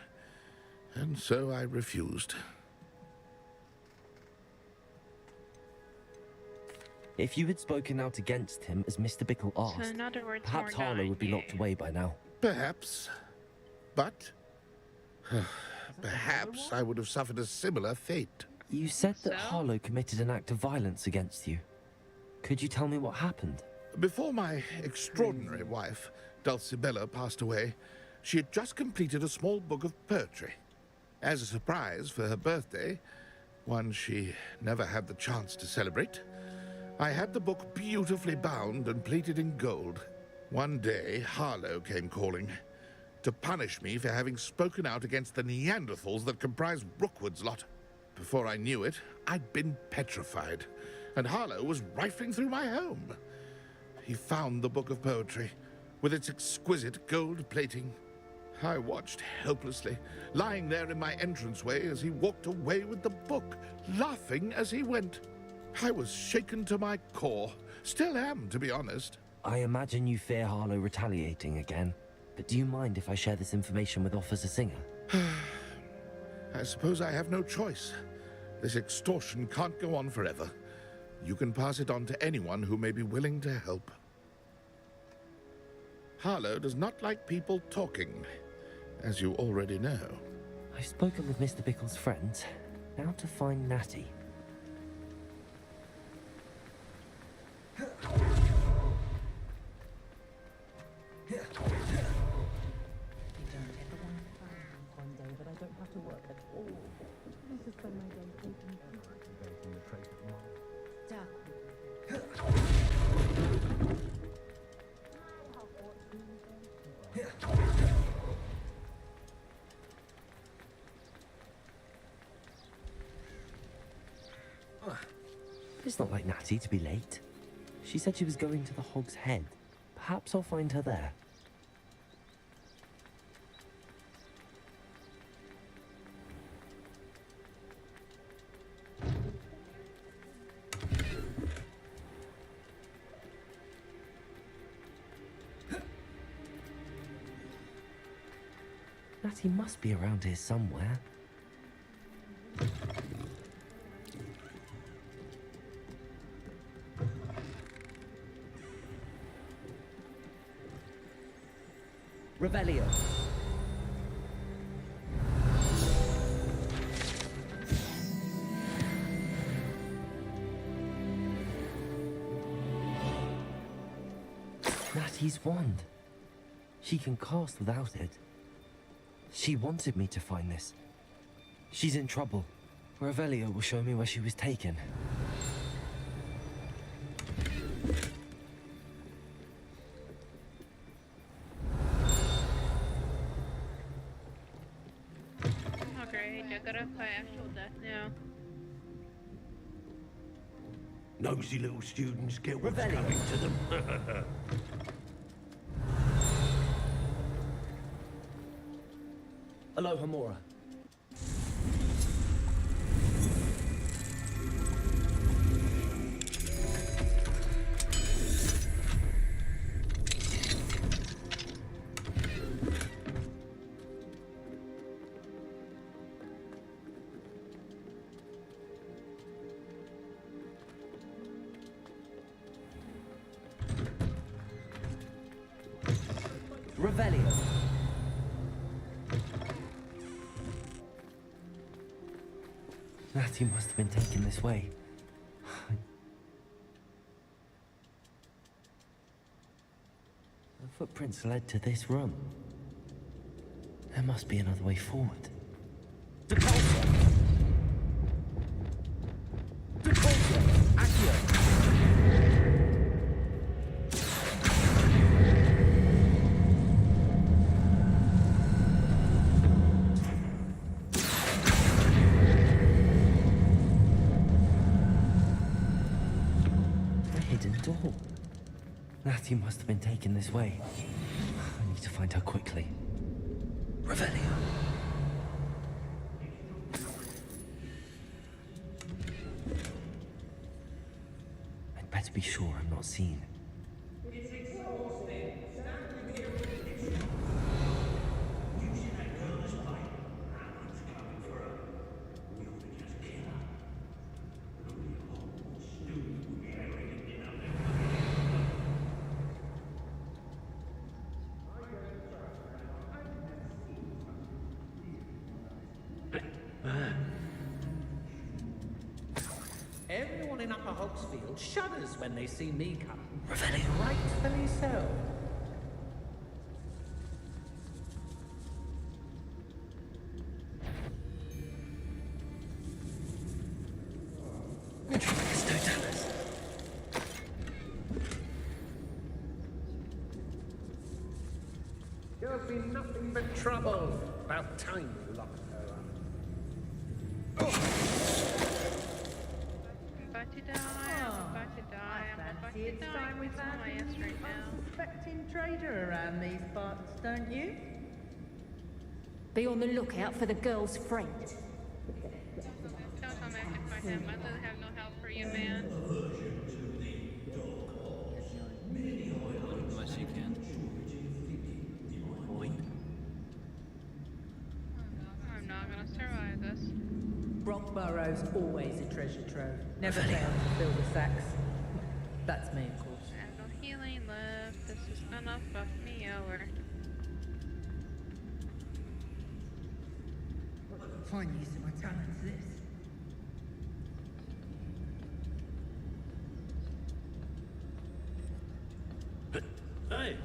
Speaker 16: and so I refused.
Speaker 3: If you had spoken out against him as Mr. Bickle
Speaker 4: So
Speaker 3: asked,
Speaker 4: in other words,
Speaker 3: perhaps
Speaker 4: more
Speaker 3: Harlow
Speaker 4: dying
Speaker 3: would be locked away by now.
Speaker 16: Perhaps. But perhaps I would have suffered a similar fate.
Speaker 3: You said that Harlow committed an act of violence against you. Could you tell me what happened?
Speaker 16: Before my extraordinary wife, Dulcibella, passed away, she had just completed a small book of poetry. As a surprise for her birthday, one she never had the chance to celebrate, I had the book beautifully bound and plated in gold. One day, Harlow came calling to punish me for having spoken out against the Neanderthals that comprise Rookwood's lot. Before I knew it, I'd been petrified, and Harlow was rifling through my home. He found the book of poetry, with its exquisite gold plating. I watched helplessly, lying there in my entranceway as he walked away with the book, laughing as he went. I was shaken to my core. Still am, to be honest.
Speaker 3: I imagine you fear Harlow retaliating again, but do you mind if I share this information with Officer Singer?
Speaker 16: I suppose I have no choice. This extortion can't go on forever. You can pass it on to anyone who may be willing to help. Harlow does not like people talking, as you already know.
Speaker 3: I've spoken with Mr. Bickle's friends. Now to find Natty. It's not like Natty to be late. She said she was going to the Hog's Head. Perhaps I'll find her there. Natty must be around here somewhere.
Speaker 14: Revelio.
Speaker 3: Natty's wand. She can cast without it. She wanted me to find this. She's in trouble. Revelio will show me where she was taken.
Speaker 4: Okay, I gotta fight actual death now.
Speaker 17: Nosy little students get what's coming to them.
Speaker 14: Alohomora. Revelio.
Speaker 3: Natty must have been taken this way. The footprints led to this room. There must be another way forward.
Speaker 14: Depulsor. Depulsor. Accio.
Speaker 3: he must have been taken this way. I need to find her quickly. Revelio. I'd better be sure I'm not seen.
Speaker 14: Everyone in Upper Hogsfield shudders when they see me come.
Speaker 3: Revelio.
Speaker 14: Rightfully so.
Speaker 17: There'll be nothing but trouble. About time you locked her up.
Speaker 4: I'm about to die. I'm about to die. I'm about to die with my ass right now.
Speaker 19: Unsuspecting trader around these parts, don't you?
Speaker 20: Be on the lookout for the girl's friend.
Speaker 4: Don't tell me I can find him. I literally have no help for you, man.
Speaker 5: Unless you can.
Speaker 4: I'm not gonna survive this.
Speaker 19: Rockborough's always a treasure trove. Never fails to fill the sacks. That's me, of course.
Speaker 4: I have no healing left. This is gonna fuck me over.
Speaker 19: Fine use of my talents, this.
Speaker 15: Hey!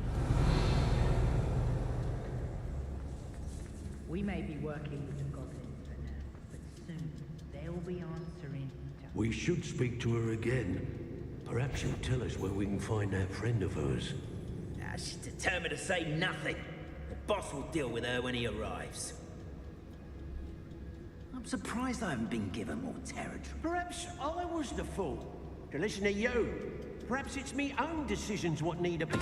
Speaker 19: We may be working with the goblins for now, but soon they'll be answering to
Speaker 21: We should speak to her again. Perhaps she'll tell us where we can find that friend of hers.
Speaker 15: She's determined to say nothing. The boss will deal with her when he arrives. I'm surprised I haven't been given more territory.
Speaker 21: Perhaps I was the fool. To listen to you. Perhaps it's me own decisions what need to be...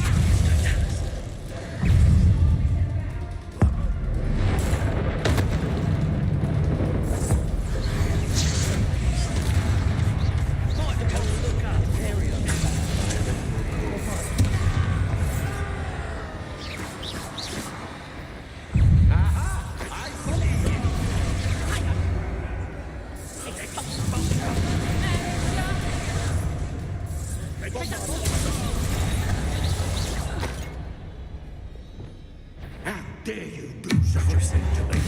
Speaker 15: How dare you do such a thing to me?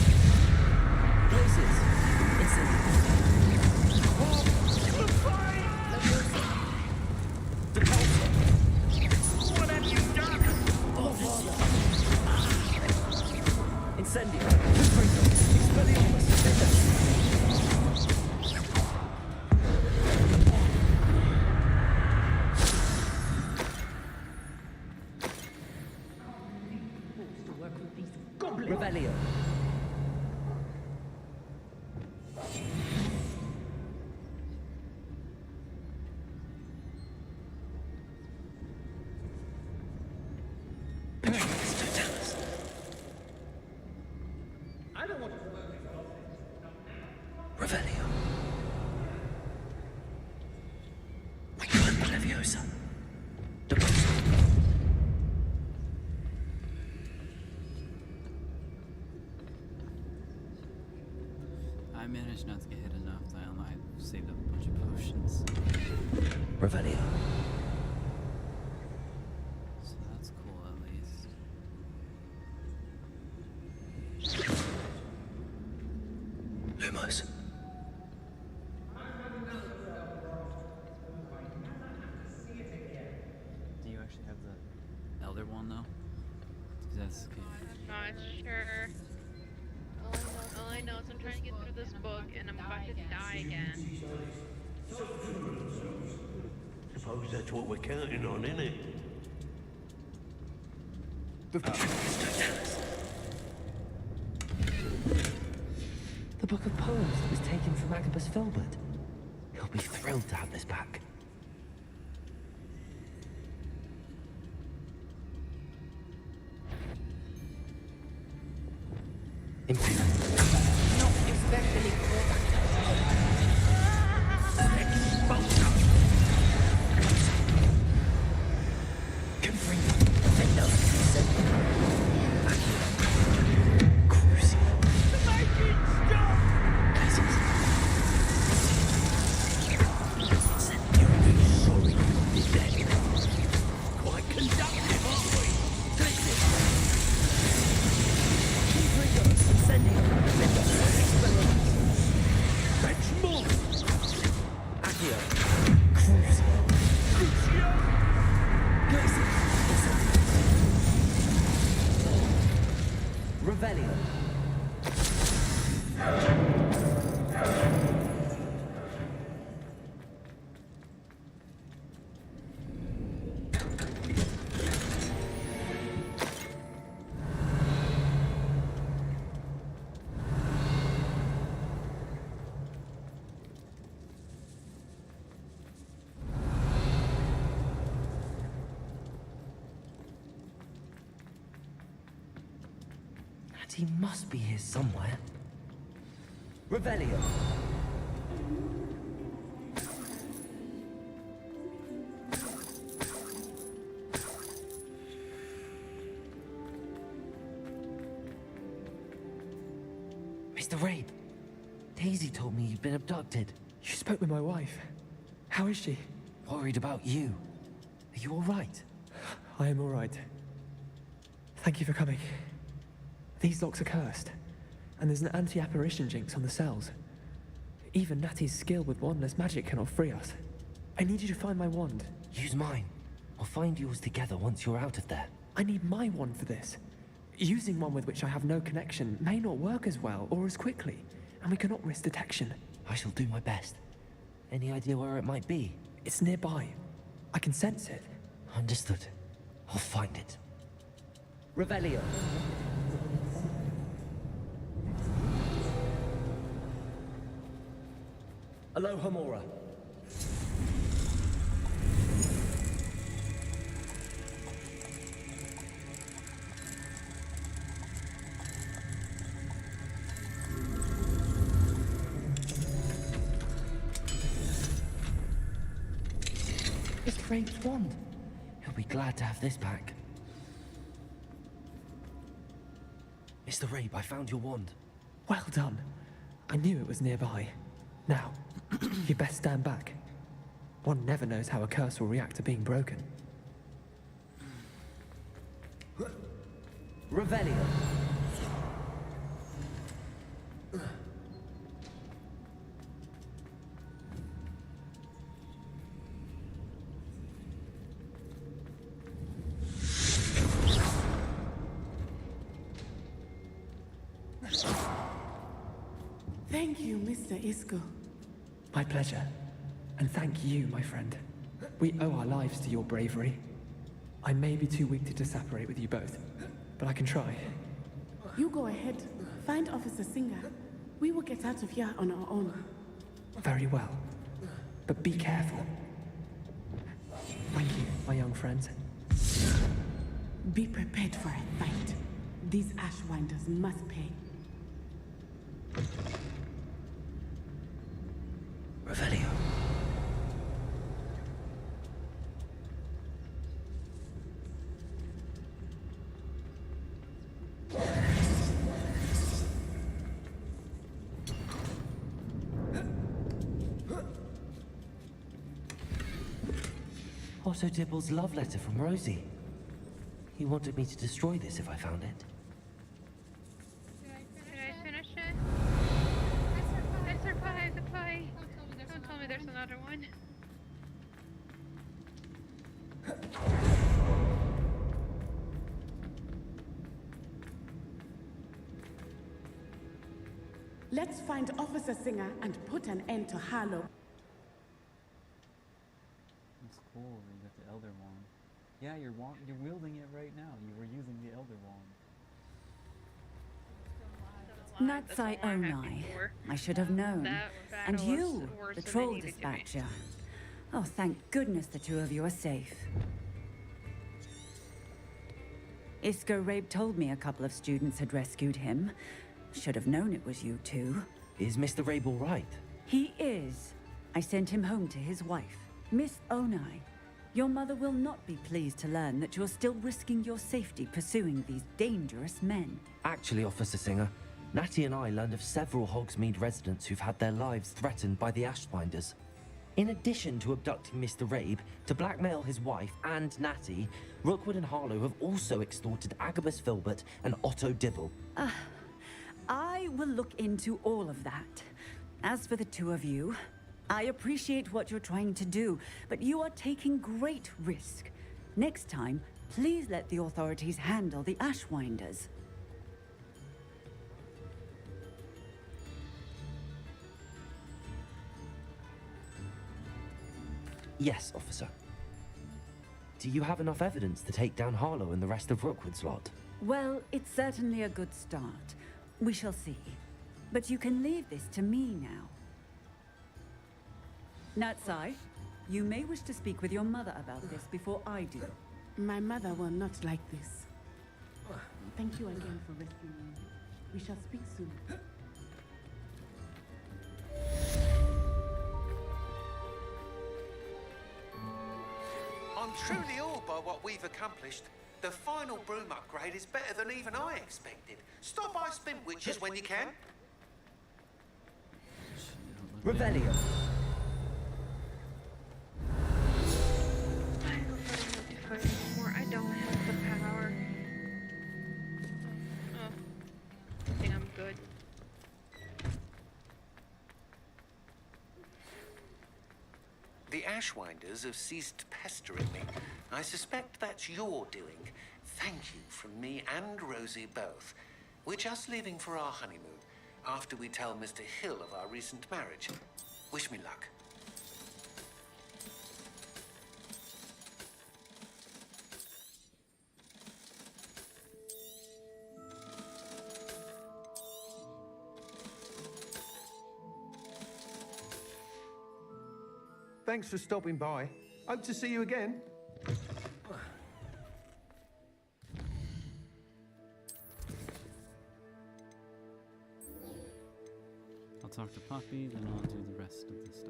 Speaker 3: Places.
Speaker 15: What have you done?
Speaker 3: Incendio. Expelliarmus. Revelio.
Speaker 17: I don't want to work
Speaker 3: Revelio. Leviosa.
Speaker 5: I managed not to get hit enough. I saved up a bunch of potions.
Speaker 3: Revelio.
Speaker 5: So that's cool at least.
Speaker 3: Lumos.
Speaker 5: Do you actually have the elder one though? 'Cause that's good.
Speaker 4: I'm not sure. All I know is I'm trying to get through this book and I'm about to die again.
Speaker 21: Suppose that's what we're counting on, innit?
Speaker 3: The book of poems that was taken from Agabus Filbert. He'll be thrilled to have this back.
Speaker 14: Not especially
Speaker 3: He must be here somewhere. Revelio. Mr. Rabe, Daisy told me you've been abducted.
Speaker 6: You spoke with my wife. How is she?
Speaker 3: Worried about you. Are you all right?
Speaker 6: I am all right. Thank you for coming. These locks are cursed, and there's an anti-apparition jinx on the cells. Even Natty's skill with wandless magic cannot free us. I need you to find my wand.
Speaker 3: Use mine. We'll find yours together once you're out of there.
Speaker 6: I need my wand for this. Using one with which I have no connection may not work as well or as quickly, and we cannot risk detection.
Speaker 3: I shall do my best. Any idea where it might be?
Speaker 6: It's nearby. I can sense it.
Speaker 3: Understood. I'll find it.
Speaker 14: Revelio. Alohomora.
Speaker 3: Mr. Rabe's wand. He'll be glad to have this back. Mr. Rabe, I found your wand.
Speaker 6: Well done. I knew it was nearby. Now, you best stand back. One never knows how a curse will react to being broken.
Speaker 14: Revelio.
Speaker 9: Thank you, Mr. Isco.
Speaker 6: My pleasure. And thank you, my friend. We owe our lives to your bravery. I may be too weak to disapparate with you both, but I can try.
Speaker 9: You go ahead. Find Officer Singer. We will get out of here on our own.
Speaker 6: Very well. But be careful. Thank you, my young friends.
Speaker 9: Be prepared for a fight. These Ashwinders must pay.
Speaker 3: Revelio. Otto Dibble's love letter from Rosie. He wanted me to destroy this if I found it.
Speaker 4: Did I finish it? I survived the fight. Don't tell me there's another one.
Speaker 9: Let's find Officer Singer and put an end to Harlow.
Speaker 5: It's cool. You got the Elder Wand. Yeah, you're wielding it right now. You were using the Elder Wand.
Speaker 1: Nuts I own I should have known. And you, the troll dispatcher. Oh, thank goodness the two of you are safe. Isco Rabe told me a couple of students had rescued him. Should have known it was you two.
Speaker 3: Is Mr. Rabel right?
Speaker 1: He is. I sent him home to his wife, Miss Onai. Your mother will not be pleased to learn that you're still risking your safety pursuing these dangerous men.
Speaker 3: Actually, Officer Singer, Natty and I learned of several Hogsmeade residents who've had their lives threatened by the Ashfinders. In addition to abducting Mr. Rabe to blackmail his wife and Natty, Rookwood and Harlow have also extorted Agabus Filbert and Otto Dibble.
Speaker 1: I will look into all of that. As for the two of you, I appreciate what you're trying to do, but you are taking great risk. Next time, please let the authorities handle the Ashwinders.
Speaker 3: Yes, officer. Do you have enough evidence to take down Harlow and the rest of Rookwood's lot?
Speaker 1: Well, it's certainly a good start. We shall see. But you can leave this to me now. Natsai, you may wish to speak with your mother about this before I do.
Speaker 9: My mother will not like this. Thank you again for rescuing me. We shall speak soon.
Speaker 17: I'm truly awed by what we've accomplished. The final broom upgrade is better than even I expected. Stop by Spin Witches when you can.
Speaker 3: Revelio.
Speaker 4: I don't know how to fight anymore. I don't have the power. Oh, I think I'm good.
Speaker 17: The Ashwinders have ceased pestering me. I suspect that's your doing. Thank you from me and Rosie both. We're just leaving for our honeymoon after we tell Mr. Hill of our recent marriage. Wish me luck.
Speaker 7: Thanks for stopping by. Hope to see you again.
Speaker 5: I'll talk to Poppy, then I'll do the rest of the stuff.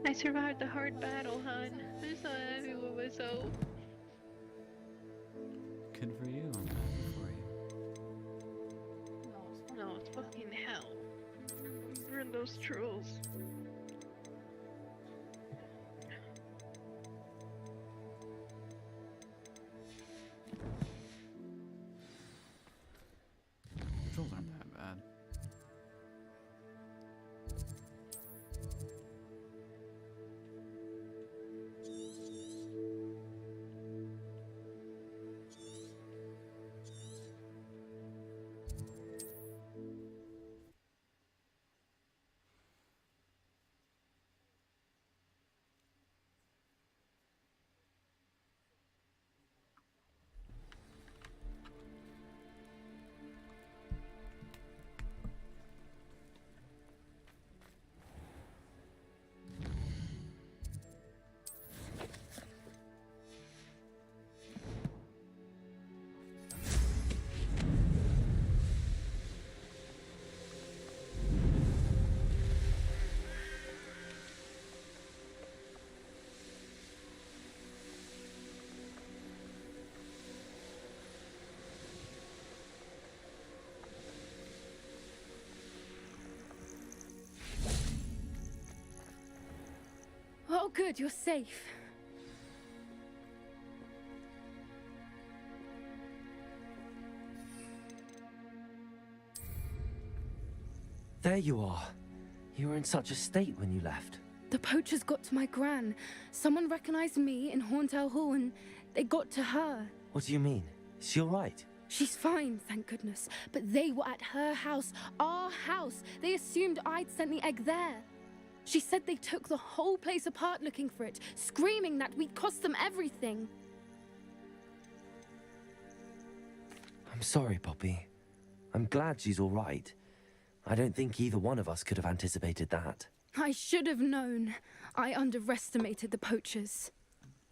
Speaker 4: I survived the hard battle, hon. I'm so happy with myself.
Speaker 5: Good for you, I'm happy for you.
Speaker 4: No, it's fucking hell. Burn those trolls.
Speaker 5: Trolls aren't that bad.
Speaker 12: Oh, good, you're safe.
Speaker 3: There you are. You were in such a state when you left.
Speaker 12: The poachers got to my gran. Someone recognized me in Hauntel Hall and they got to her.
Speaker 3: What do you mean? Is she alright?
Speaker 12: She's fine, thank goodness. But they were at her house, our house. They assumed I'd sent the egg there. She said they took the whole place apart looking for it, screaming that we'd cost them everything.
Speaker 3: I'm sorry, Poppy. I'm glad she's alright. I don't think either one of us could have anticipated that.
Speaker 12: I should have known. I underestimated the poachers.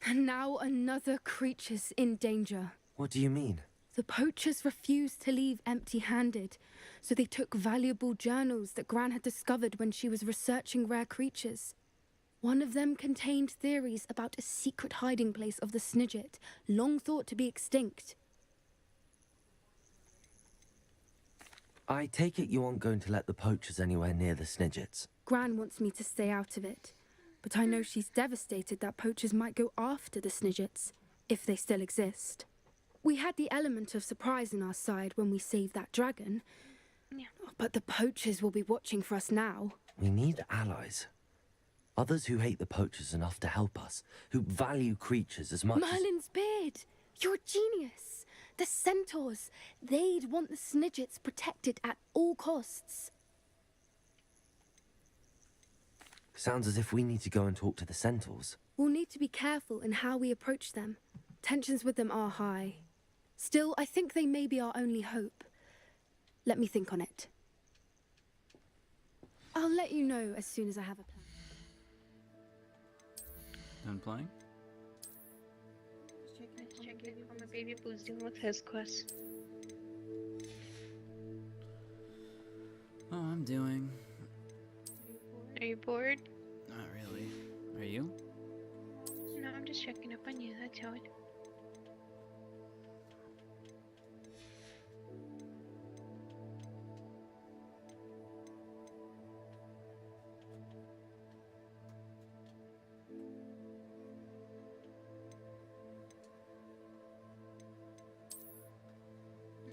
Speaker 12: And now another creature's in danger.
Speaker 3: What do you mean?
Speaker 12: The poachers refused to leave empty-handed, so they took valuable journals that Gran had discovered when she was researching rare creatures. One of them contained theories about a secret hiding place of the Snidget, long thought to be extinct.
Speaker 3: I take it you aren't going to let the poachers anywhere near the Snidgets.
Speaker 12: Gran wants me to stay out of it, but I know she's devastated that poachers might go after the Snidgets, if they still exist. We had the element of surprise on our side when we saved that dragon, but the poachers will be watching for us now.
Speaker 3: We need allies. Others who hate the poachers enough to help us, who value creatures as much
Speaker 12: Merlin's beard! You're a genius! The centaurs! They'd want the Snidgets protected at all costs.
Speaker 3: Sounds as if we need to go and talk to the centaurs.
Speaker 12: We'll need to be careful in how we approach them. Tensions with them are high. Still, I think they may be our only hope. Let me think on it. I'll let you know as soon as I have a plan.
Speaker 5: Done playing?
Speaker 4: Checking how my baby Boo's doing with his quest.
Speaker 5: Oh, I'm doing.
Speaker 4: Are you bored?
Speaker 5: Not really. Are you?
Speaker 4: No, I'm just checking up on you, that's all.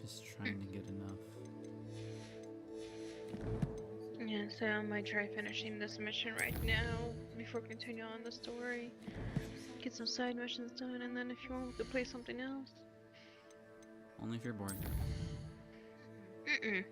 Speaker 5: Just trying to get enough.
Speaker 4: Yeah, so I might try finishing this mission right now before continuing on the story. Get some side missions done, and then if you want, we could play something else.
Speaker 5: Only if you're bored.
Speaker 4: Mm-mm.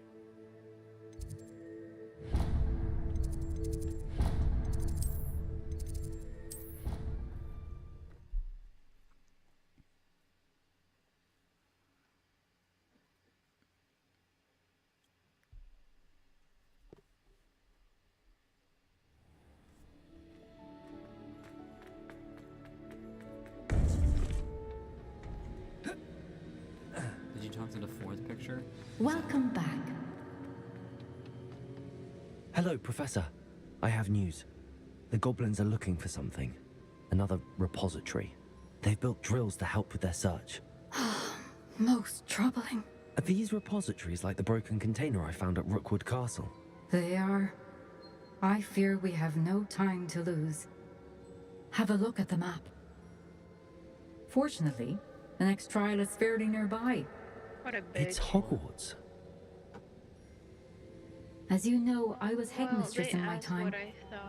Speaker 5: Did you talk to the fourth picture?
Speaker 1: Welcome back.
Speaker 3: Hello, Professor. I have news. The goblins are looking for something. Another repository. They've built drills to help with their search.
Speaker 10: Most troubling.
Speaker 3: Are these repositories like the broken container I found at Rookwood Castle?
Speaker 10: They are. I fear we have no time to lose. Have a look at the map. Fortunately, the next trial is fairly nearby.
Speaker 4: What a bitch.
Speaker 3: It's Hogwarts.
Speaker 10: As you know, I was headmistress in my time.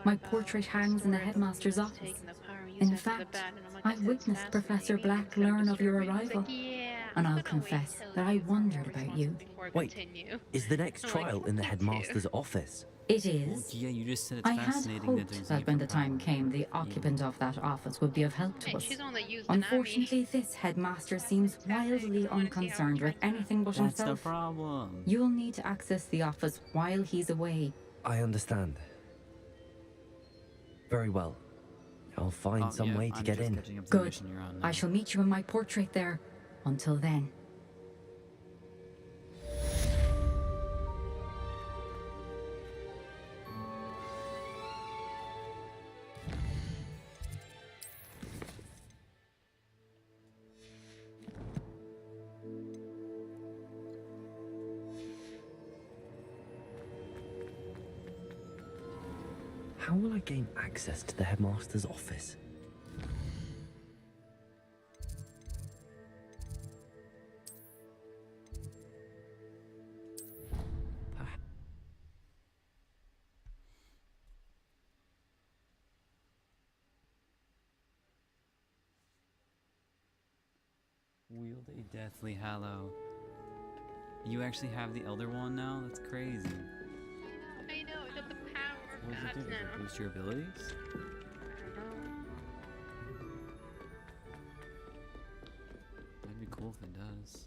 Speaker 10: My portrait hangs in the headmaster's office. In fact, I witnessed Professor Black learn of your arrival. And I'll confess that I wondered about you.
Speaker 3: Wait, is the next trial in the headmaster's office?
Speaker 10: It is.
Speaker 5: Yeah, you just said it's
Speaker 10: I had
Speaker 5: fascinating that
Speaker 10: hoped
Speaker 5: there's
Speaker 10: that when the time came, the occupant of that office would be of help to us.
Speaker 4: She's the one that used the Nami.
Speaker 10: Unfortunately, this headmaster seems wildly unconcerned with anything but
Speaker 5: That's
Speaker 10: himself.
Speaker 5: the problem.
Speaker 10: You'll need to access the office while he's away.
Speaker 3: I understand. Very well. I'll find some way to get in.
Speaker 10: Good. I shall meet you in my portrait there. Until then.
Speaker 3: How will I gain access to the headmaster's office?
Speaker 5: Wield a deathly hallow. You actually have the Elder Wand now? That's crazy.
Speaker 4: I know, I got the power.
Speaker 5: What does it do? Does it boost your abilities? That'd be cool if it does.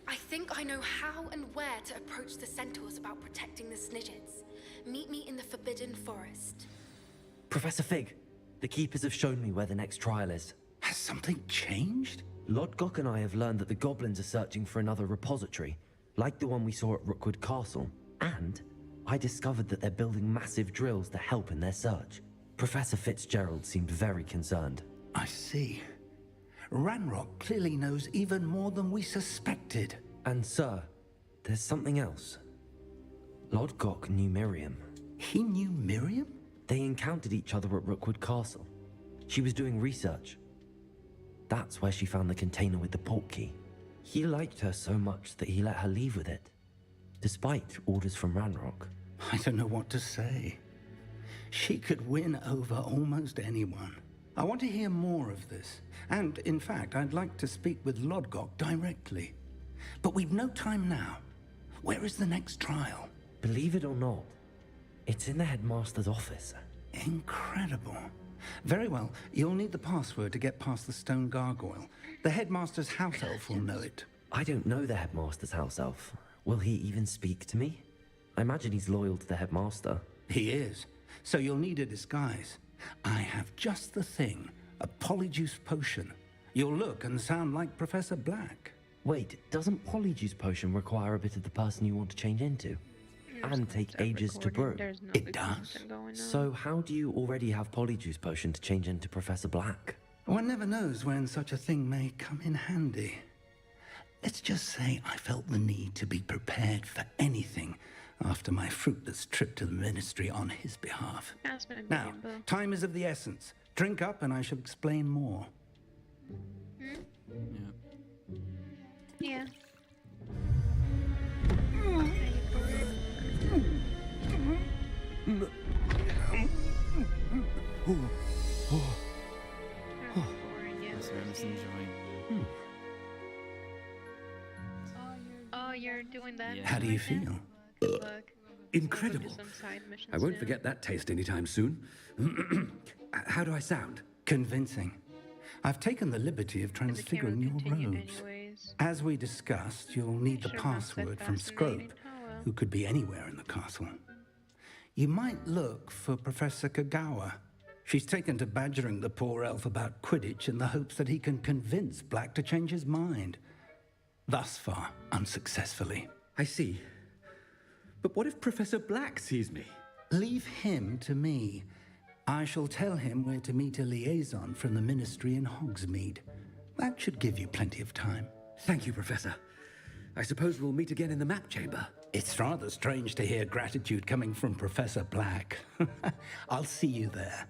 Speaker 12: I think I know how and where to approach the centaurs about protecting the Snidgets. Meet me in the Forbidden Forest.
Speaker 3: Professor Fig, the Keepers have shown me where the next trial is.
Speaker 15: Has something changed?
Speaker 3: Lodgok and I have learned that the goblins are searching for another repository, like the one we saw at Rookwood Castle. And I discovered that they're building massive drills to help in their search. Professor Fitzgerald seemed very concerned.
Speaker 15: I see. Ranrock clearly knows even more than we suspected.
Speaker 3: And sir, there's something else. Lodgok knew Miriam.
Speaker 15: He knew Miriam?
Speaker 3: They encountered each other at Rookwood Castle. She was doing research. That's where she found the container with the port key. He liked her so much that he let her leave with it, despite orders from Ranrock.
Speaker 15: I don't know what to say. She could win over almost anyone. I want to hear more of this. And, in fact, I'd like to speak with Lodgok directly. But we've no time now. Where is the next trial?
Speaker 3: Believe it or not, it's in the headmaster's office.
Speaker 15: Incredible. Very well. You'll need the password to get past the stone gargoyle. The headmaster's house elf will know it.
Speaker 3: I don't know the headmaster's house elf. Will he even speak to me? I imagine he's loyal to the headmaster.
Speaker 15: He is. So you'll need a disguise. I have just the thing. A polyjuice potion. You'll look and sound like Professor Black.
Speaker 3: Wait, doesn't polyjuice potion require a bit of the person you want to change into? And take ages to brew?
Speaker 15: It does.
Speaker 3: So how do you already have polyjuice potion to change into Professor Black?
Speaker 15: One never knows when such a thing may come in handy. Let's just say I felt the need to be prepared for anything after my fruitless trip to the ministry on his behalf. Now, time is of the essence. Drink up and I shall explain more.
Speaker 4: Yeah.
Speaker 5: I'm just enjoying.
Speaker 4: Oh, you're doing that?
Speaker 15: How do you feel?
Speaker 7: Incredible. I won't forget that taste anytime soon. How do I sound?
Speaker 15: Convincing. I've taken the liberty of transfiguring your robes. As we discussed, you'll need the password from Scrope, who could be anywhere in the castle. You might look for Professor Kagawa. She's taken to badgering the poor elf about Quidditch in the hopes that he can convince Black to change his mind. Thus far, unsuccessfully.
Speaker 7: I see. But what if Professor Black sees me?
Speaker 15: Leave him to me. I shall tell him where to meet a liaison from the ministry in Hogsmeade. That should give you plenty of time.
Speaker 7: Thank you, Professor. I suppose we'll meet again in the map chamber.
Speaker 15: It's rather strange to hear gratitude coming from Professor Black. I'll see you there.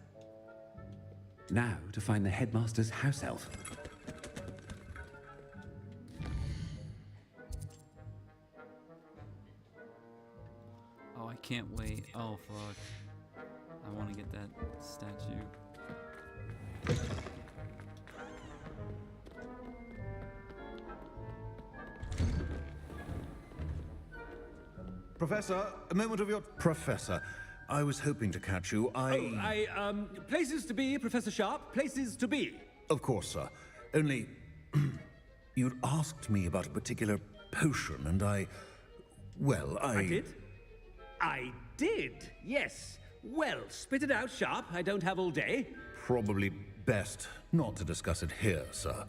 Speaker 7: Now to find the headmaster's house elf.
Speaker 5: Oh, I can't wait. Oh, fuck. I want to get that statue.
Speaker 11: Professor, a moment of your... Professor, I was hoping to catch you.
Speaker 7: Places to be, Professor Sharp. Places to be.
Speaker 11: Of course, sir. Only... you'd asked me about a particular potion, and well,
Speaker 7: I did? I did, yes. Well, spit it out, Sharp. I don't have all day.
Speaker 11: Probably best not to discuss it here, sir.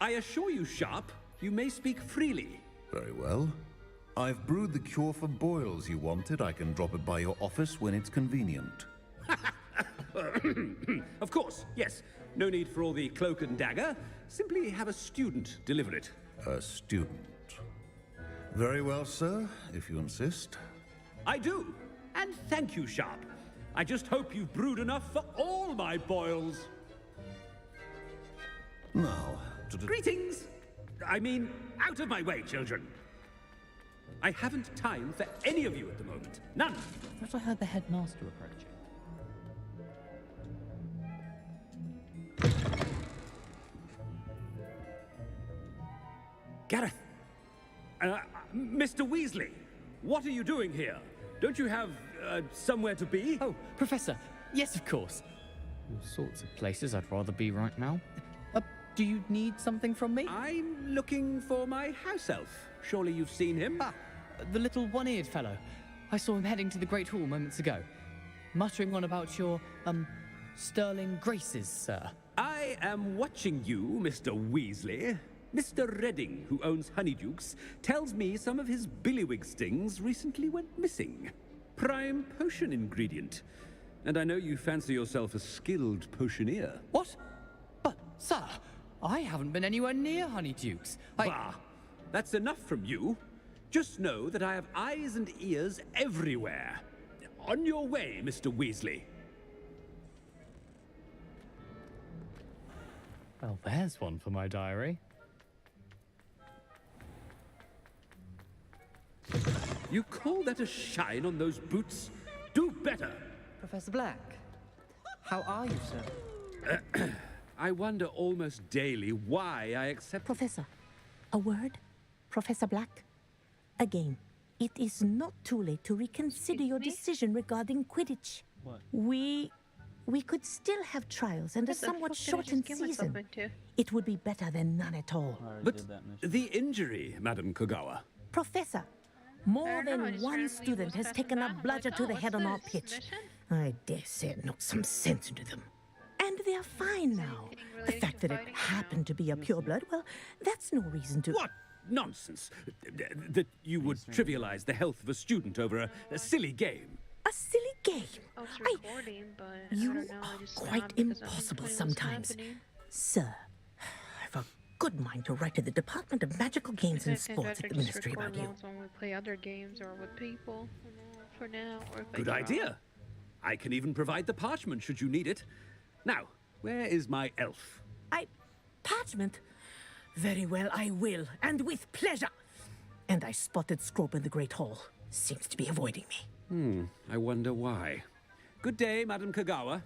Speaker 7: I assure you, Sharp, you may speak freely.
Speaker 11: Very well. I've brewed the cure for boils you wanted. I can drop it by your office when it's convenient.
Speaker 7: Of course, yes. No need for all the cloak and dagger. Simply have a student deliver it.
Speaker 11: A student? Very well, sir, if you insist.
Speaker 18: I do. And thank you, Sharp. I just hope you've brewed enough for all my boils.
Speaker 11: Now,
Speaker 18: Greetings! I mean, out of my way, children. I haven't time for any of you at the moment. None.
Speaker 3: I thought I heard the headmaster approaching.
Speaker 18: Gareth! Mr. Weasley, what are you doing here? Don't you have, somewhere to be?
Speaker 22: Oh, Professor, yes, of course. All sorts of places I'd rather be right now. Do you need something from me?
Speaker 18: I'm looking for my house elf. Surely you've seen him?
Speaker 22: Ah, the little one-eared fellow. I saw him heading to the Great Hall moments ago, muttering on about your, sterling graces, sir.
Speaker 18: I am watching you, Mr. Weasley. Mr. Redding, who owns Honeydukes, tells me some of his billywig stings recently went missing. Prime potion ingredient. And I know you fancy yourself a skilled potioneer.
Speaker 22: What? But, sir, I haven't been anywhere near Honeydukes.
Speaker 18: Bah! That's enough from you. Just know that I have eyes and ears everywhere. On your way, Mr. Weasley.
Speaker 22: Well, there's one for my diary.
Speaker 18: You call that a shine on those boots? Do better!
Speaker 23: Professor Black, how are you, sir?
Speaker 18: I wonder almost daily why I accept...
Speaker 24: Professor, a word? Professor Black? Again, it is not too late to reconsider your decision regarding Quidditch.
Speaker 5: What?
Speaker 24: We could still have trials and a somewhat shortened season. It would be better than none at all.
Speaker 18: But the injury, Madam Kogawa.
Speaker 24: Professor, more than one student has taken a bludger to the head on our pitch. I dare say it knocked some sense into them. And they're fine now. The fact that it happened to be a pureblood, well, that's no reason to...
Speaker 18: What nonsense! That you would trivialize the health of a student over a silly game.
Speaker 24: A silly game?
Speaker 4: Oh, it's recording, but
Speaker 24: You
Speaker 4: I don't know.
Speaker 24: are
Speaker 4: I just
Speaker 24: quite
Speaker 4: stopped because I was
Speaker 24: impossible
Speaker 4: wondering what was
Speaker 24: sometimes.
Speaker 4: happening.
Speaker 24: Sir, I've a good mind to write to the Department of Magical Games and
Speaker 4: I think
Speaker 24: Sports
Speaker 4: I'd
Speaker 24: at the
Speaker 4: just
Speaker 24: Ministry
Speaker 4: record
Speaker 24: about you.
Speaker 4: loans when we play other games or with people. For now, or if I
Speaker 18: Good
Speaker 4: draw.
Speaker 18: idea. I can even provide the parchment should you need it. Now, where is my elf?
Speaker 24: Parchment? Very well, I will, and with pleasure. And I spotted Scrope in the Great Hall. Seems to be avoiding me.
Speaker 18: I wonder why. Good day, Madam Kogawa.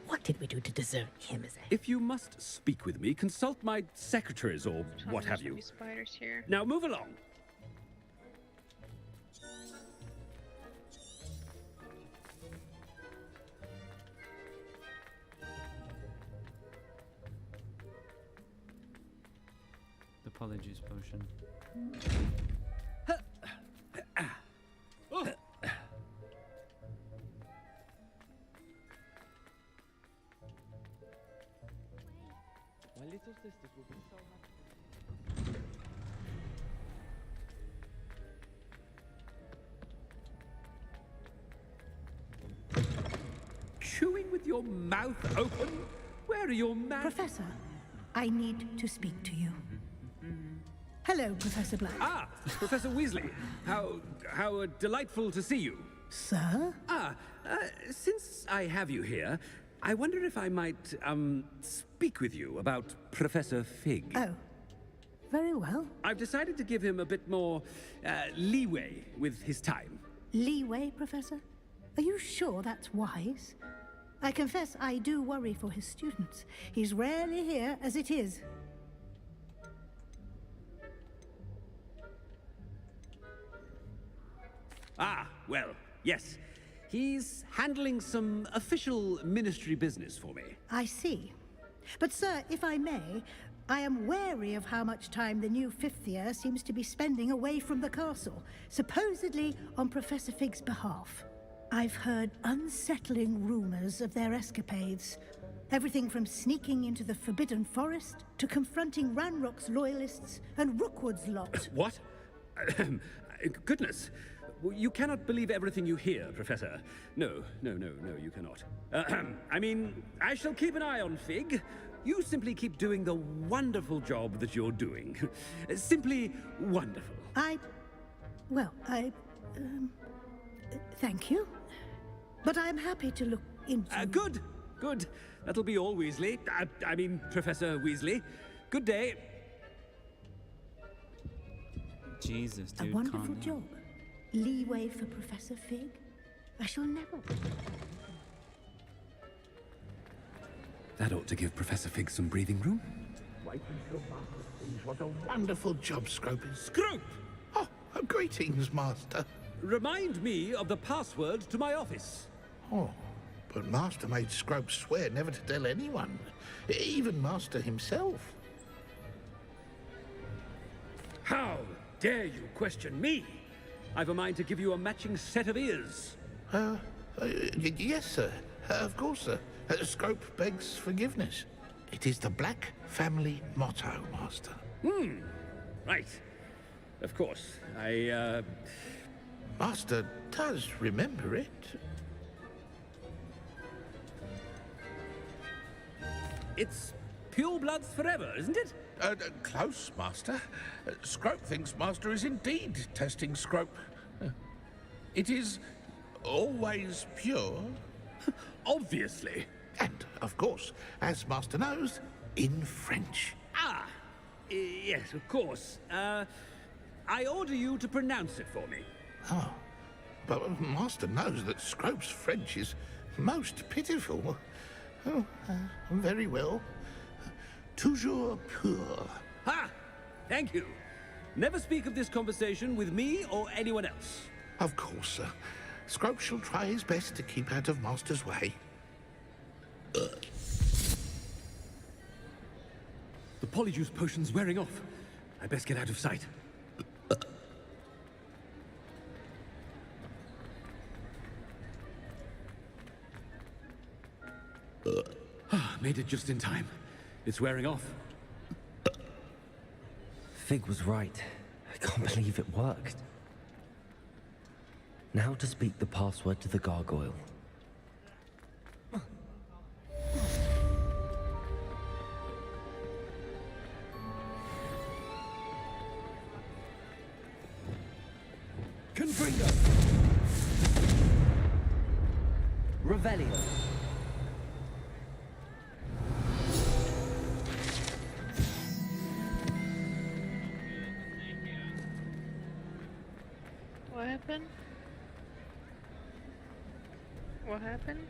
Speaker 24: What did we do to deserve him as a...
Speaker 18: If you must speak with me, consult my secretaries or what have you.
Speaker 4: Spiders here.
Speaker 18: Now move along.
Speaker 5: The polyjuice potion.
Speaker 3: My little sisters will be so happy.
Speaker 18: Chewing with your mouth open? Where are your manners?
Speaker 25: Professor, I need to speak to you. Hello, Professor Black.
Speaker 18: Ah, Professor Weasley. How delightful to see you.
Speaker 25: Sir?
Speaker 18: Since I have you here, I wonder if I might, speak with you about Professor Fig.
Speaker 25: Oh, very well.
Speaker 18: I've decided to give him a bit more, leeway with his time.
Speaker 25: Leeway, Professor? Are you sure that's wise? I confess I do worry for his students. He's rarely here as it is.
Speaker 18: Ah, well, yes. He's handling some official ministry business for me.
Speaker 25: I see. But, sir, if I may, I am wary of how much time the new fifth year seems to be spending away from the castle, supposedly on Professor Fig's behalf. I've heard unsettling rumors of their escapades. Everything from sneaking into the Forbidden Forest to confronting Ranrock's loyalists and Rookwood's lot.
Speaker 18: What? Goodness. You cannot believe everything you hear, Professor. No, you cannot. I mean, I shall keep an eye on Fig, You simply keep doing the wonderful job that you're doing. Simply wonderful.
Speaker 25: Thank you. But I'm happy to look into...
Speaker 18: Good. Good. That'll be all, Weasley. I mean, Professor Weasley. Good day.
Speaker 5: Jesus, dude.
Speaker 25: A wonderful job. Leeway for Professor Fig? I shall never...
Speaker 7: That ought to give Professor Fig some breathing room.
Speaker 2: What a wonderful job, Scrope.
Speaker 18: Scrope!
Speaker 2: Oh, greetings, Master.
Speaker 18: Remind me of the password to my office.
Speaker 2: Oh, but Master made Scrope swear never to tell anyone, even Master himself.
Speaker 18: How dare you question me? I've a mind to give you a matching set of ears.
Speaker 2: Yes, sir. Of course, sir. Scrope begs forgiveness. It is the Black family motto, Master.
Speaker 18: Right. Of course.
Speaker 2: Master does remember it.
Speaker 18: It's pure bloods forever, isn't it?
Speaker 2: Close, Master. Scrope thinks Master is indeed testing Scrope. It is always pure.
Speaker 18: Obviously.
Speaker 2: And, of course, as Master knows, in French.
Speaker 18: Yes, of course. I order you to pronounce it for me.
Speaker 2: Oh, but Master knows that Scrope's French is most pitiful. Oh, very well. Toujours pur.
Speaker 18: Ha! Thank you. Never speak of this conversation with me or anyone else.
Speaker 2: Of course, sir. Scrope shall try his best to keep out of Master's way.
Speaker 18: The polyjuice potion's wearing off. I best get out of sight. Made it just in time. It's wearing off.
Speaker 3: Fig was right. I can't believe it worked. Now to speak the password to the gargoyle.
Speaker 18: Confringo!
Speaker 3: Revelio.
Speaker 4: What happened? What happened?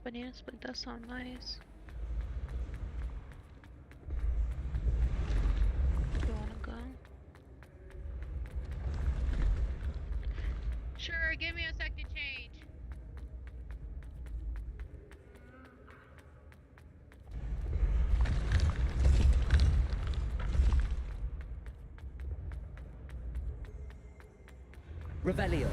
Speaker 4: Banana split does sound nice. You wanna go? Sure, give me a sec to change.
Speaker 3: Revelio.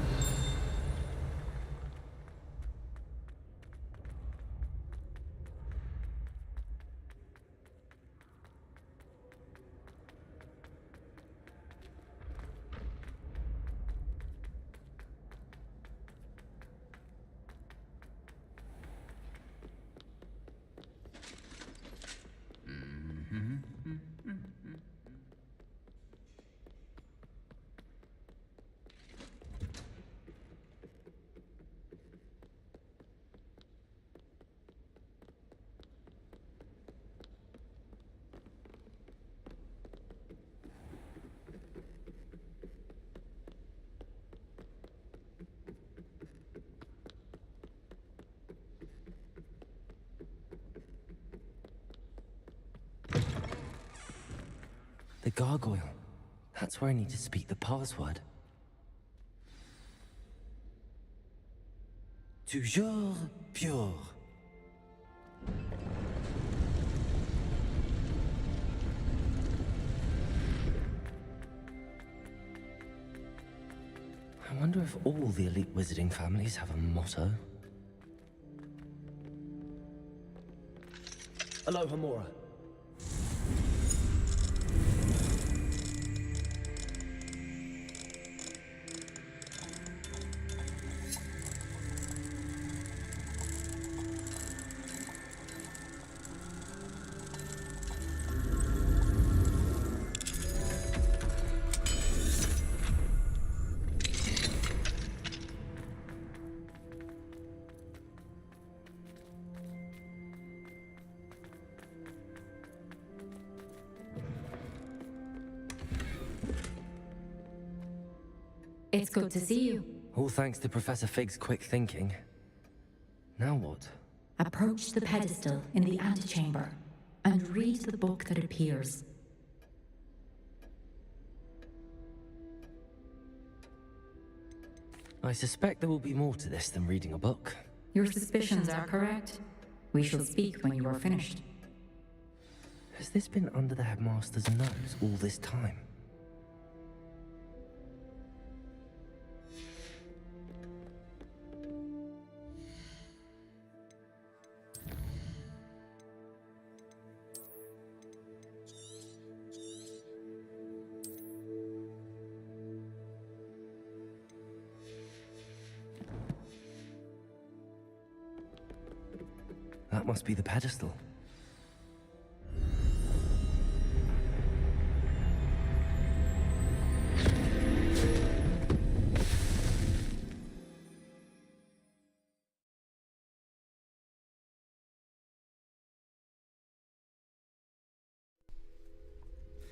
Speaker 3: The gargoyle. That's where I need to speak the password. Toujours pure. I wonder if all the elite wizarding families have a motto. Aloha Mora.
Speaker 10: It's good to see you.
Speaker 3: All thanks to Professor Fig's quick thinking. Now what?
Speaker 10: Approach the pedestal in the antechamber and read the book that appears.
Speaker 3: I suspect there will be more to this than reading a book.
Speaker 10: Your suspicions are correct. We shall speak when you are finished.
Speaker 3: Has this been under the headmaster's nose all this time? That must be the pedestal.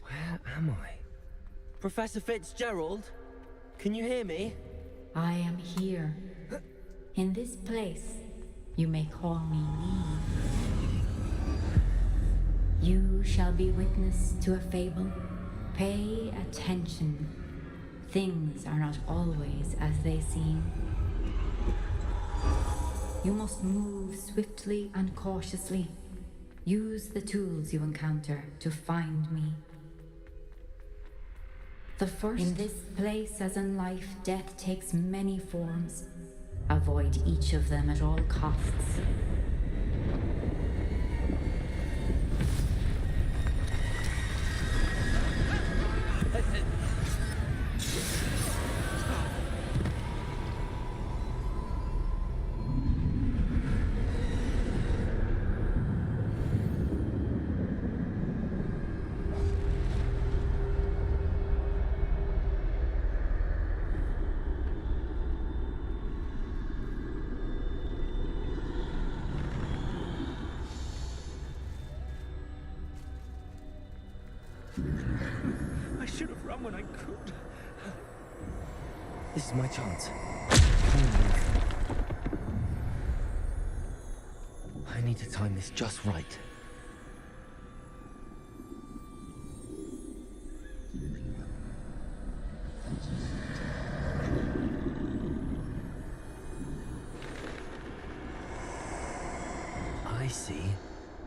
Speaker 3: Where am I? Professor Fitzgerald? Can you hear me?
Speaker 10: I am here. In this place, you may call me Neve. You shall be witness to a fable. Pay attention. Things are not always as they seem. You must move swiftly and cautiously. Use the tools you encounter to find me. The first. In this place, as in life, death takes many forms. Avoid each of them at all costs.
Speaker 18: I should have run when I could.
Speaker 3: This is my chance. I need to time this just right. I see.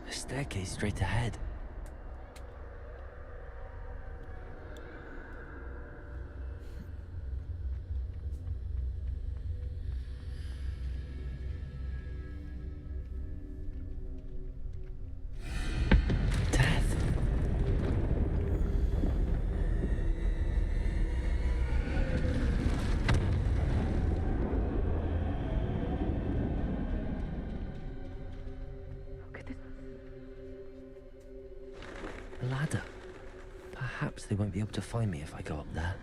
Speaker 3: A staircase straight ahead. Ladder. Perhaps they won't be able to find me if I go up there.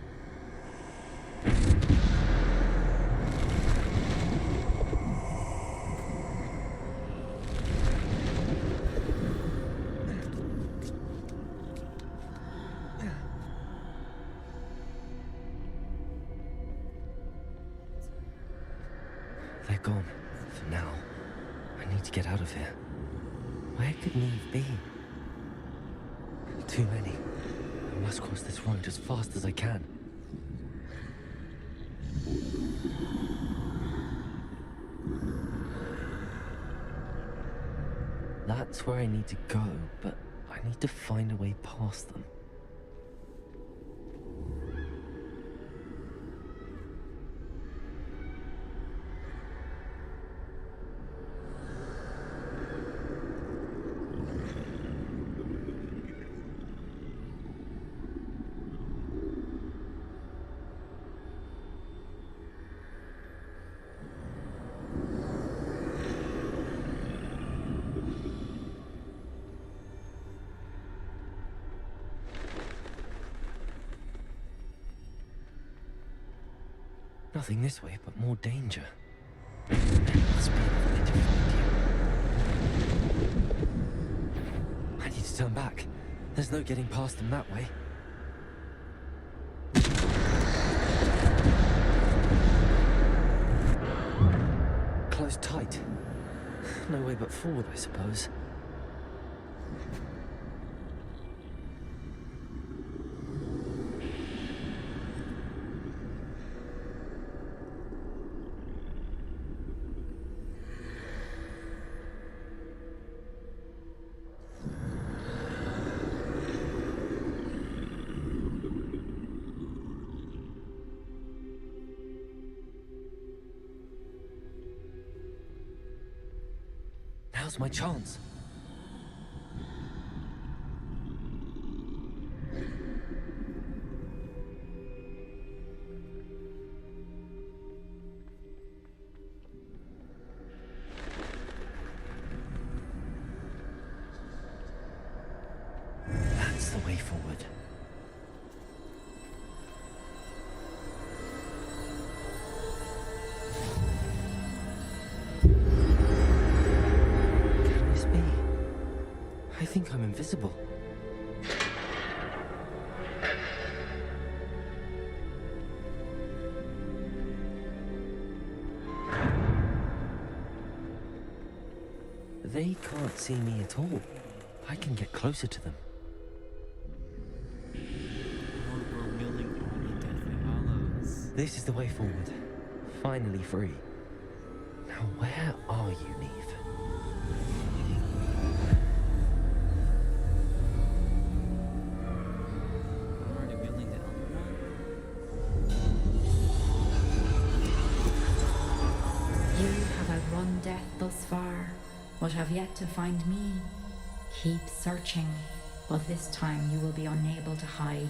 Speaker 3: They're gone. For now. I need to get out of here. Where could Neve be? Too many. I must cross this road as fast as I can. That's where I need to go, but I need to find a way past them. Nothing this way, but more danger. There must be another way to find you. I need to turn back. There's no getting past them that way. closed tight. No way but forward, I suppose. Now's my chance. That's the way forward. I think I'm invisible. They can't see me at all. I can get closer to them.
Speaker 5: We're wielding all the deathly hollows.
Speaker 3: This is the way forward. Finally free. Now where are you, Neve?
Speaker 10: Death thus far, but have yet to find me. Keep searching, but this time you will be unable to hide.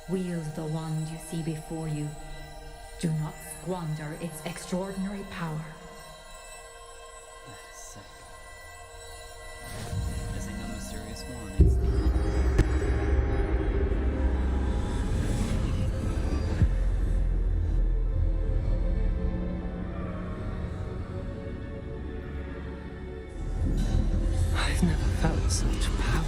Speaker 10: Wield the wand you see before you. Do not squander its extraordinary power.
Speaker 5: That is sick. This ain't no mysterious wand, it's the...
Speaker 3: I've never felt such power.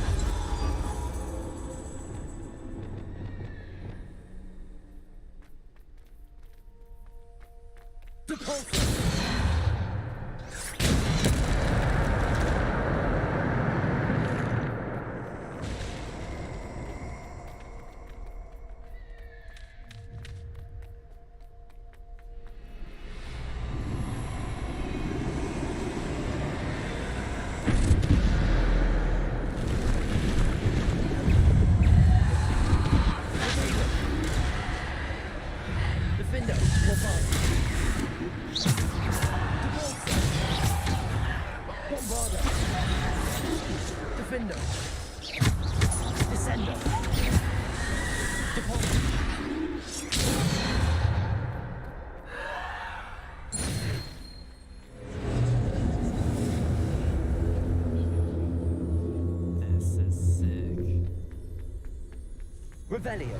Speaker 3: Revelio.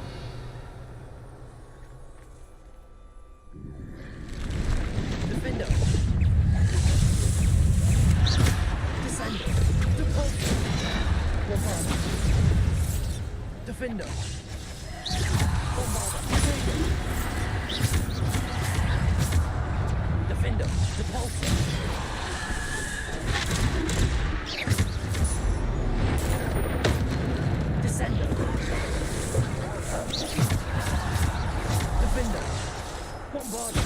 Speaker 3: Defender. Descender. Depulso. Bombarda. Defender. Bombarda. Defender. Depulso. Descender. Defender. Bombarda.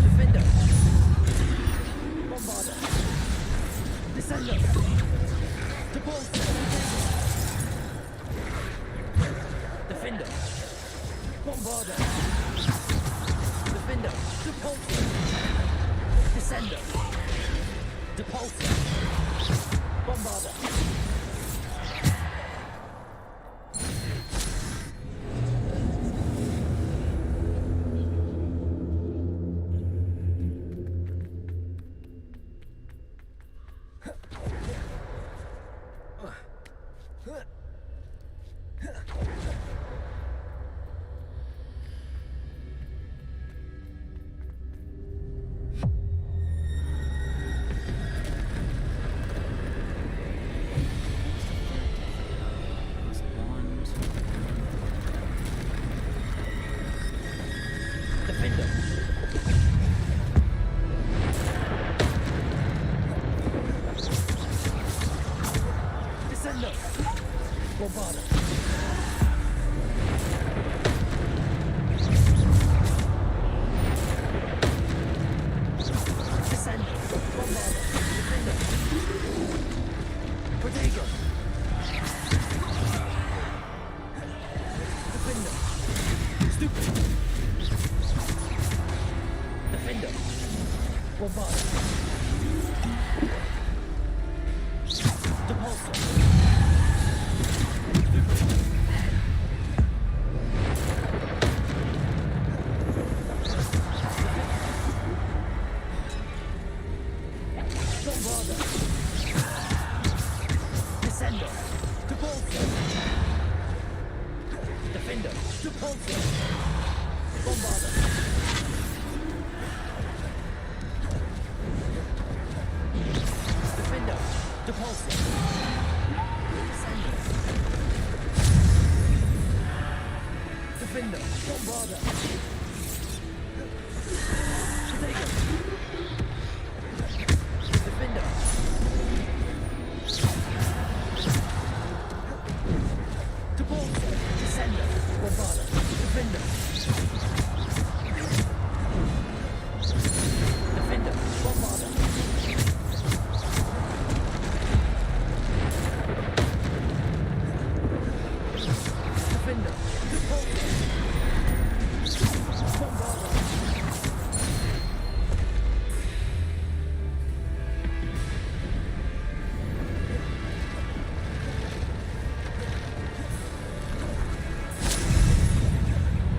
Speaker 3: Defender. Bombarda. Descender. Depulso. Defender. Bombarda. Defender. Depulso. Descender. Depulso. Bombarda. Defender. Descendo. Bombarda. Descendo. Bombarda. Defender. Protego. Defender. Stupid. Defender. Bombarda. Depulsor. Bombarda. Descendo. Depulsor. Defender. Depulsor. Bombarda. Defender. Depulsor. Descendo. Defender. Bombarda. Protego. Defender. Depulsor. Descendo. Bombarda. Defender. Defender. Bombarda. Defender. Depulsor. Bombarda.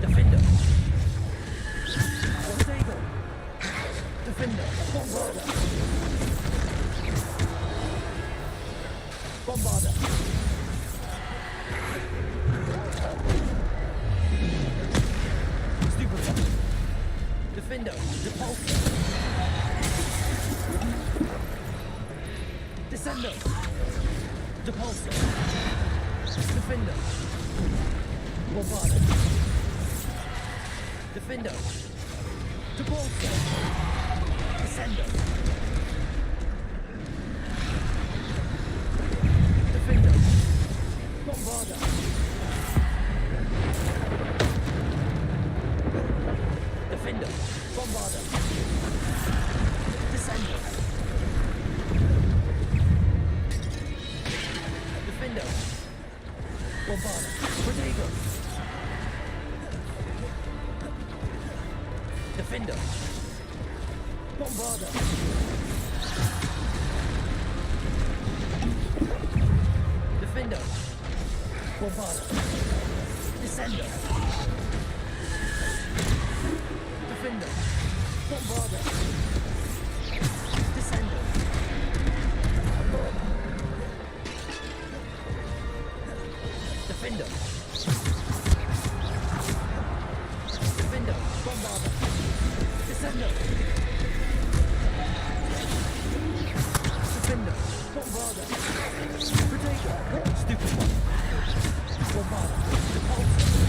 Speaker 3: Defender. Protego. Defender. Bombarda. Bombarda. Stupid. Defender. Depulsor. Descendo. Depulsor. Defender. Bombarda. Defender. Depulsor. Descendo. Defender. Bombarda. Defender. Bombarda. Descendo. Defender. Bombarda. Protego. Defender. Bombarda. Defender. Bombarda. Descendo. Defender. Bombarda. Descendo. Defender. Defender. Bombarda. Descendo. Defender. Bombarda. Protego. Stupid one. Bombarda. Depulsor.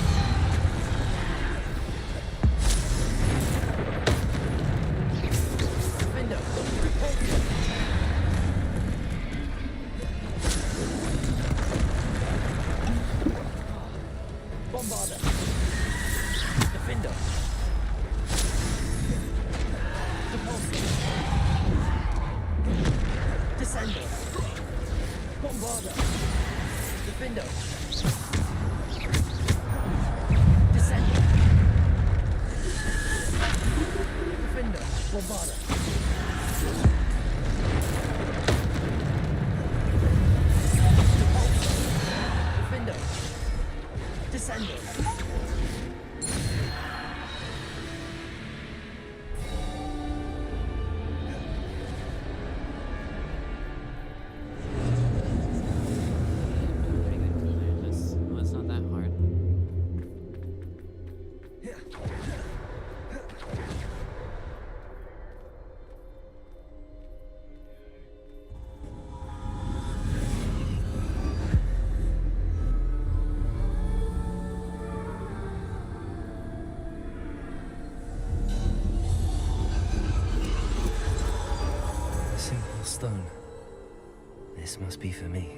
Speaker 3: This must be for me.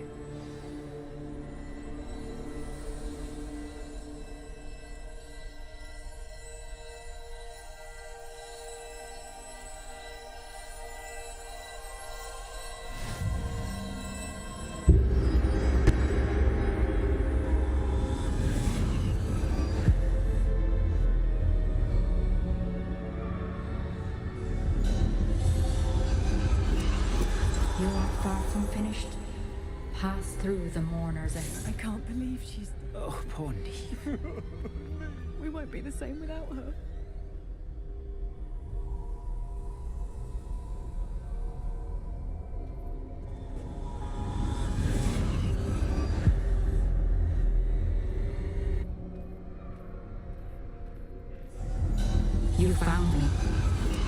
Speaker 10: You are far from finished. Pass through the mourner's end.
Speaker 1: I can't believe she's...
Speaker 3: Oh, poor Neve.
Speaker 1: We won't be the same without her.
Speaker 10: You found me,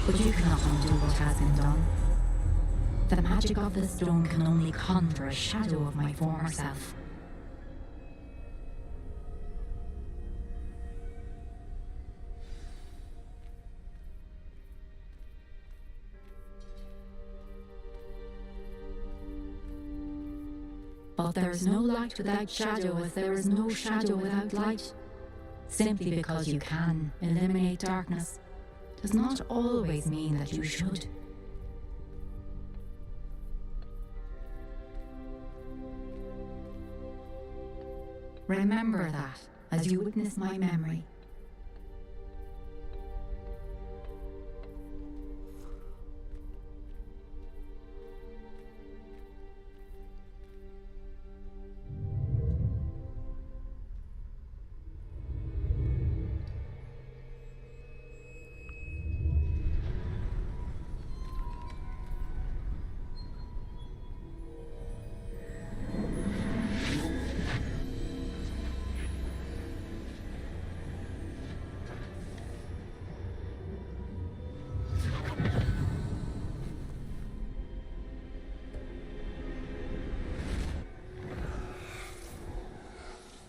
Speaker 10: but you cannot undo what has been done. The magic of the stone can only conjure a shadow of my former self. But there is no light without shadow, as there is no shadow without light. Simply because you can eliminate darkness does not always mean that you should. Remember that as you witness my memory.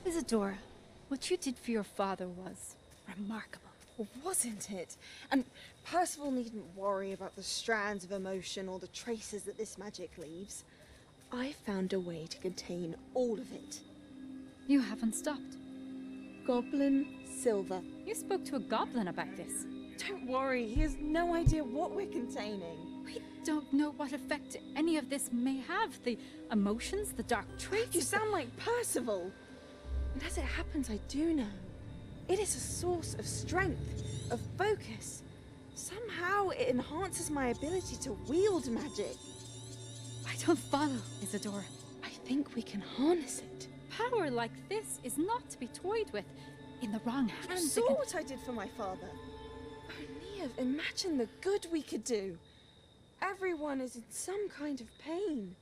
Speaker 8: Isadora, what you did for your father was remarkable.
Speaker 13: Wasn't it? And Percival needn't worry about the strands of emotion or the traces that this magic leaves. I found a way to contain all of it.
Speaker 8: You haven't stopped.
Speaker 13: Goblin Silver.
Speaker 8: You spoke to a goblin about this.
Speaker 13: Don't worry, he has no idea what we're containing.
Speaker 8: We don't know what effect any of this may have. The emotions, the dark traits.
Speaker 13: You sound like Percival. And as it happens, I do know. It is a source of strength, of focus. Somehow it enhances my ability to wield magic.
Speaker 8: I don't follow, Isadora.
Speaker 13: I think we can harness it.
Speaker 8: Power like this is not to be toyed with. In the wrong hands.
Speaker 13: You saw what I did for my father. Oh, Neve, imagine the good we could do. Everyone is in some kind of pain.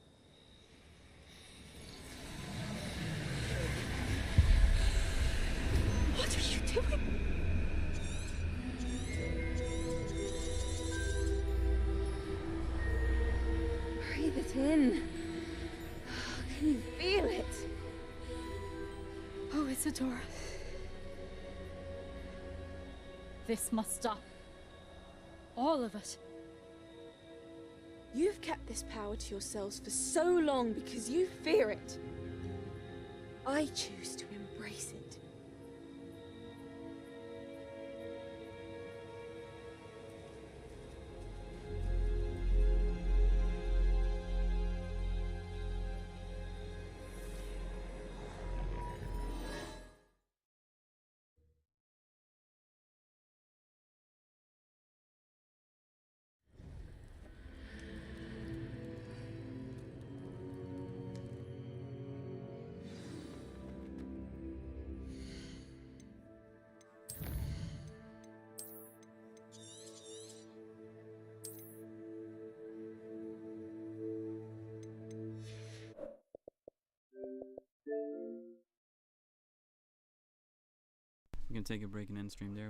Speaker 8: What are you doing?
Speaker 13: Breathe it in. Can you feel it?
Speaker 8: Oh, Isadora. This must stop. All of it.
Speaker 13: You've kept this power to yourselves for so long because you fear it. I choose to embrace it.
Speaker 5: We can take a break and end stream there.